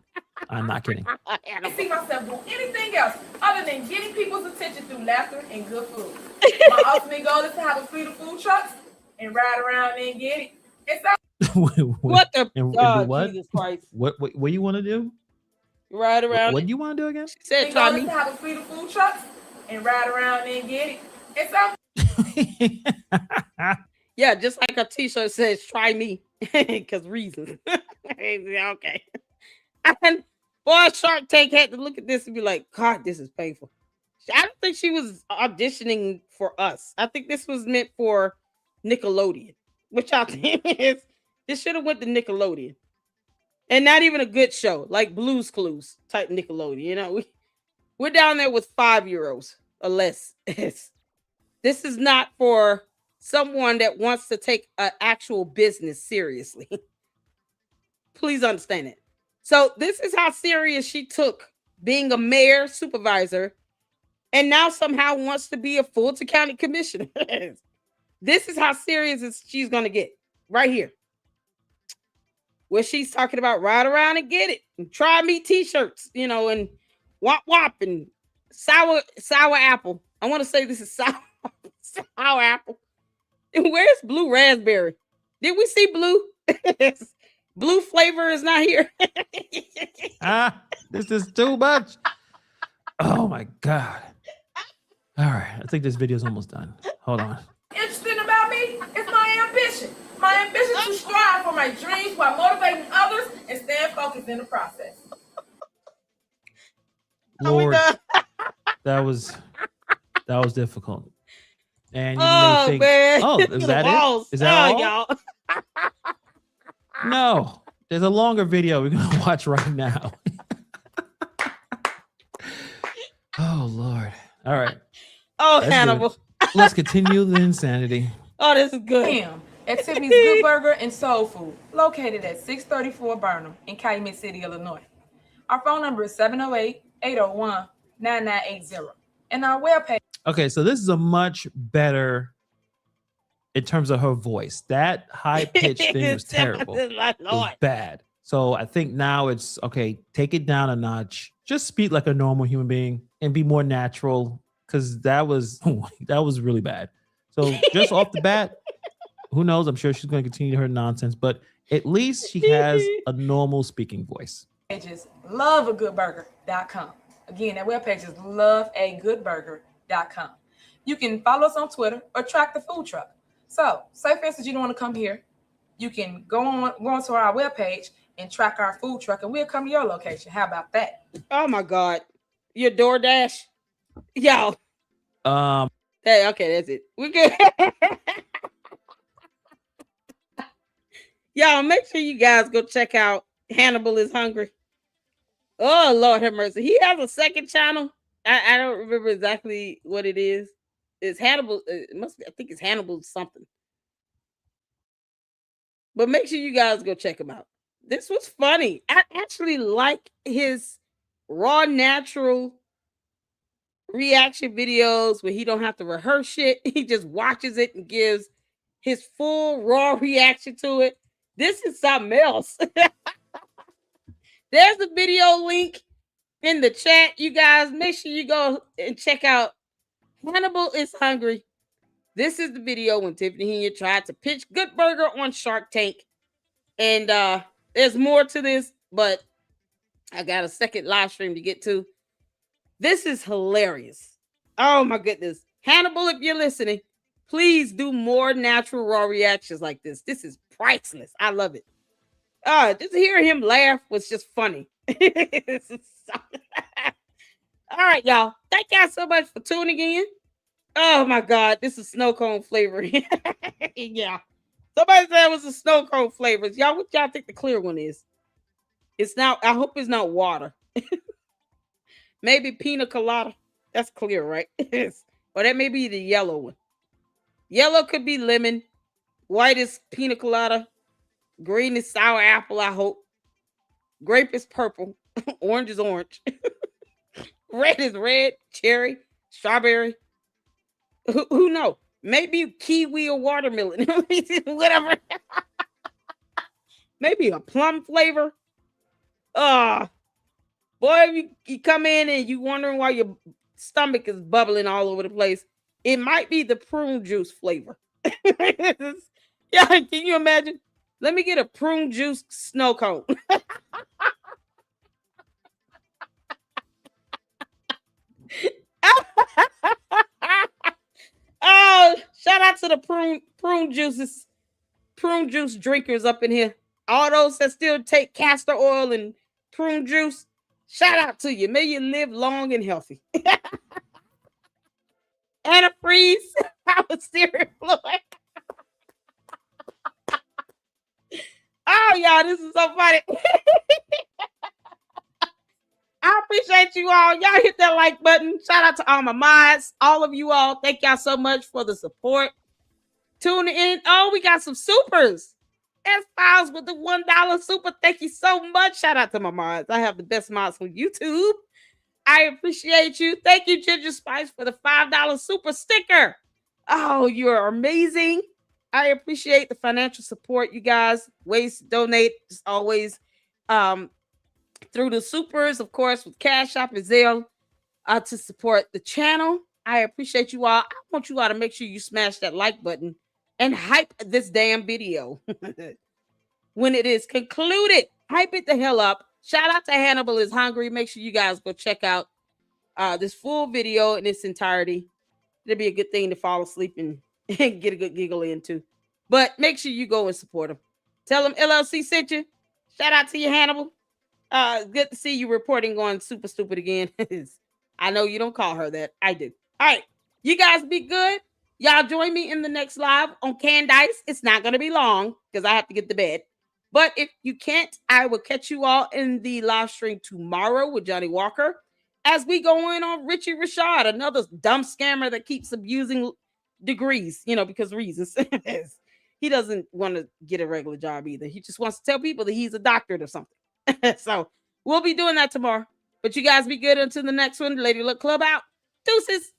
S7: I'm not kidding.
S6: I can't see myself doing anything else other than getting people's attention through laughter and good food. My ultimate goal is to have a fleet of food trucks and ride around and get it. It's
S1: What the
S7: and
S1: God,
S7: do what?
S1: Jesus Christ.
S7: What you want to do?
S1: Ride around.
S7: What do you want to do again?
S1: She said,
S6: my
S1: try
S6: goal is
S1: me.
S6: to have a fleet of food trucks and ride around and get it. It's
S1: Yeah, just like a t-shirt says, try me. Because reasons. Okay. And boy, Shark Tank had to look at this and be like, God, this is painful. I don't think she was auditioning for us. I think this was meant for Nickelodeon. Which I think is, this should have went to Nickelodeon. And not even a good show, like Blue's Clues type Nickelodeon. You know, we're down there with 5-year-olds or less. This is not for someone that wants to take an actual business seriously. Please understand it. So this is how serious she took being a mayor supervisor and now somehow wants to be a Fulton County commissioner. This is how serious she's going to get right here. Where she's talking about ride around and get it and try me t-shirts, you know, and wop wop and sour apple. I want to say this is sour apple. And where's blue raspberry? Did we see blue? Blue flavor is not here.
S7: This is too much. Oh my God. All right. I think this video is almost done. Hold on.
S6: interesting about me is my ambition. My ambition to strive for my dreams while motivating others and staying focused in the process.
S7: Lord, that was difficult. And you may think,
S1: man.
S7: oh, is that it? Is that all?
S1: Y'all.
S7: No, there's a longer video we're gonna watch right now. Oh Lord! All right.
S1: Oh,
S7: That's
S1: Hannibal.
S7: good. Let's continue the insanity.
S1: Oh, this is good.
S6: Damn. At Tiffany's Good Burger and Soul Food, located at 634 Burnham in Calumet City, Illinois. Our phone number is 708-801-9980. And our webpage.
S7: Okay, so this is a much better in terms of her voice. That high pitched thing was terrible. It was bad. So I think now it's okay. Take it down a notch. Just speak like a normal human being and be more natural, because that was really bad. So just off the bat, who knows? I'm sure she's going to continue her nonsense, but at least she has a normal speaking voice.
S6: Page is loveagoodburger.com. Again, that webpage is loveagoodburger.com. You can follow us on Twitter or track the food truck. So, say for instance you don't want to come here, you can go onto our webpage and track our food truck, and we'll come to your location. How about that?
S1: Oh my God, your DoorDash, y'all. Hey, okay, that's it. We good. Y'all, make sure you guys go check out Hannibal is Hungry. Oh, Lord have mercy. He has a second channel. I don't remember exactly what it is. It's Hannibal. It must be, I think it's Hannibal something. But make sure you guys go check him out. This was funny. I actually like his raw, natural reaction videos where he don't have to rehearse shit. He just watches it and gives his full raw reaction to it. This is something else. There's a video link in the chat. You guys, make sure you go and check out Hannibal is Hungry. This is the video when Tiffany Henyard tried to pitch Good Burger on Shark Tank. And there's more to this, but I got a second live stream to get to. This is hilarious. Oh my goodness. Hannibal, if you're listening, Please do more natural raw reactions like this. This is priceless. I love it. Just hearing him laugh was just funny. All right, y'all. Thank y'all so much for tuning in. Oh my God, this is snow cone flavor. Yeah. Somebody said it was a snow cone flavors. Y'all, what y'all think the clear one is? It's not, I hope it's not water. Maybe pina colada. That's clear, right? Or that may be the yellow one. Yellow could be lemon. White is pina colada. Green is sour apple, I hope. Grape is purple. Orange is orange. Red is red. Cherry. Strawberry. Who knows? Maybe kiwi or watermelon. Whatever. Maybe a plum flavor. Boy, if you come in and you wondering why your stomach is bubbling all over the place, it might be the prune juice flavor. Yeah, can you imagine? Let me get a prune juice snow cone. Oh, shout out to the prune juice drinkers up in here. All those that still take castor oil and prune juice, shout out to you. May you live long and healthy. Anna Freeze, I was serious, Floyd. Oh, y'all, this is so funny. I appreciate you all. Y'all hit that like button. Shout out to all my mods, all of you all. Thank y'all so much for the support. Tuning in. Oh, we got some supers. S-Files with the $1 super. Thank you so much. Shout out to my mods. I have the best mods on YouTube. I appreciate you. Thank you, Ginger Spice, for the $5 super sticker. Oh, you're amazing. I appreciate the financial support, you guys. Ways to donate, as always, through the supers, of course, with Cash App and Zelle, to support the channel. I appreciate you all. I want you all to make sure you smash that like button and hype this damn video. When it is concluded, hype it the hell up. Shout out to Hannibal is Hungry. Make sure you guys go check out this full video in its entirety. It'll be a good thing to fall asleep and get a good giggle into. But make sure you go and support them. Tell them LLC sent you. Shout out to you, Hannibal. Good to see you reporting on Super Stupid again. I know you don't call her that. I do. All right. You guys be good. Y'all join me in the next live on Candice. It's not going to be long because I have to get to bed. But if you can't, I will catch you all in the live stream tomorrow with Johnny Walker as we go in on Richie Rashad, another dumb scammer that keeps abusing degrees, because reasons. He doesn't want to get a regular job either. He just wants to tell people that he's a doctorate or something. So we'll be doing that tomorrow. But you guys be good until the next one. Lady Luck Club out. Deuces.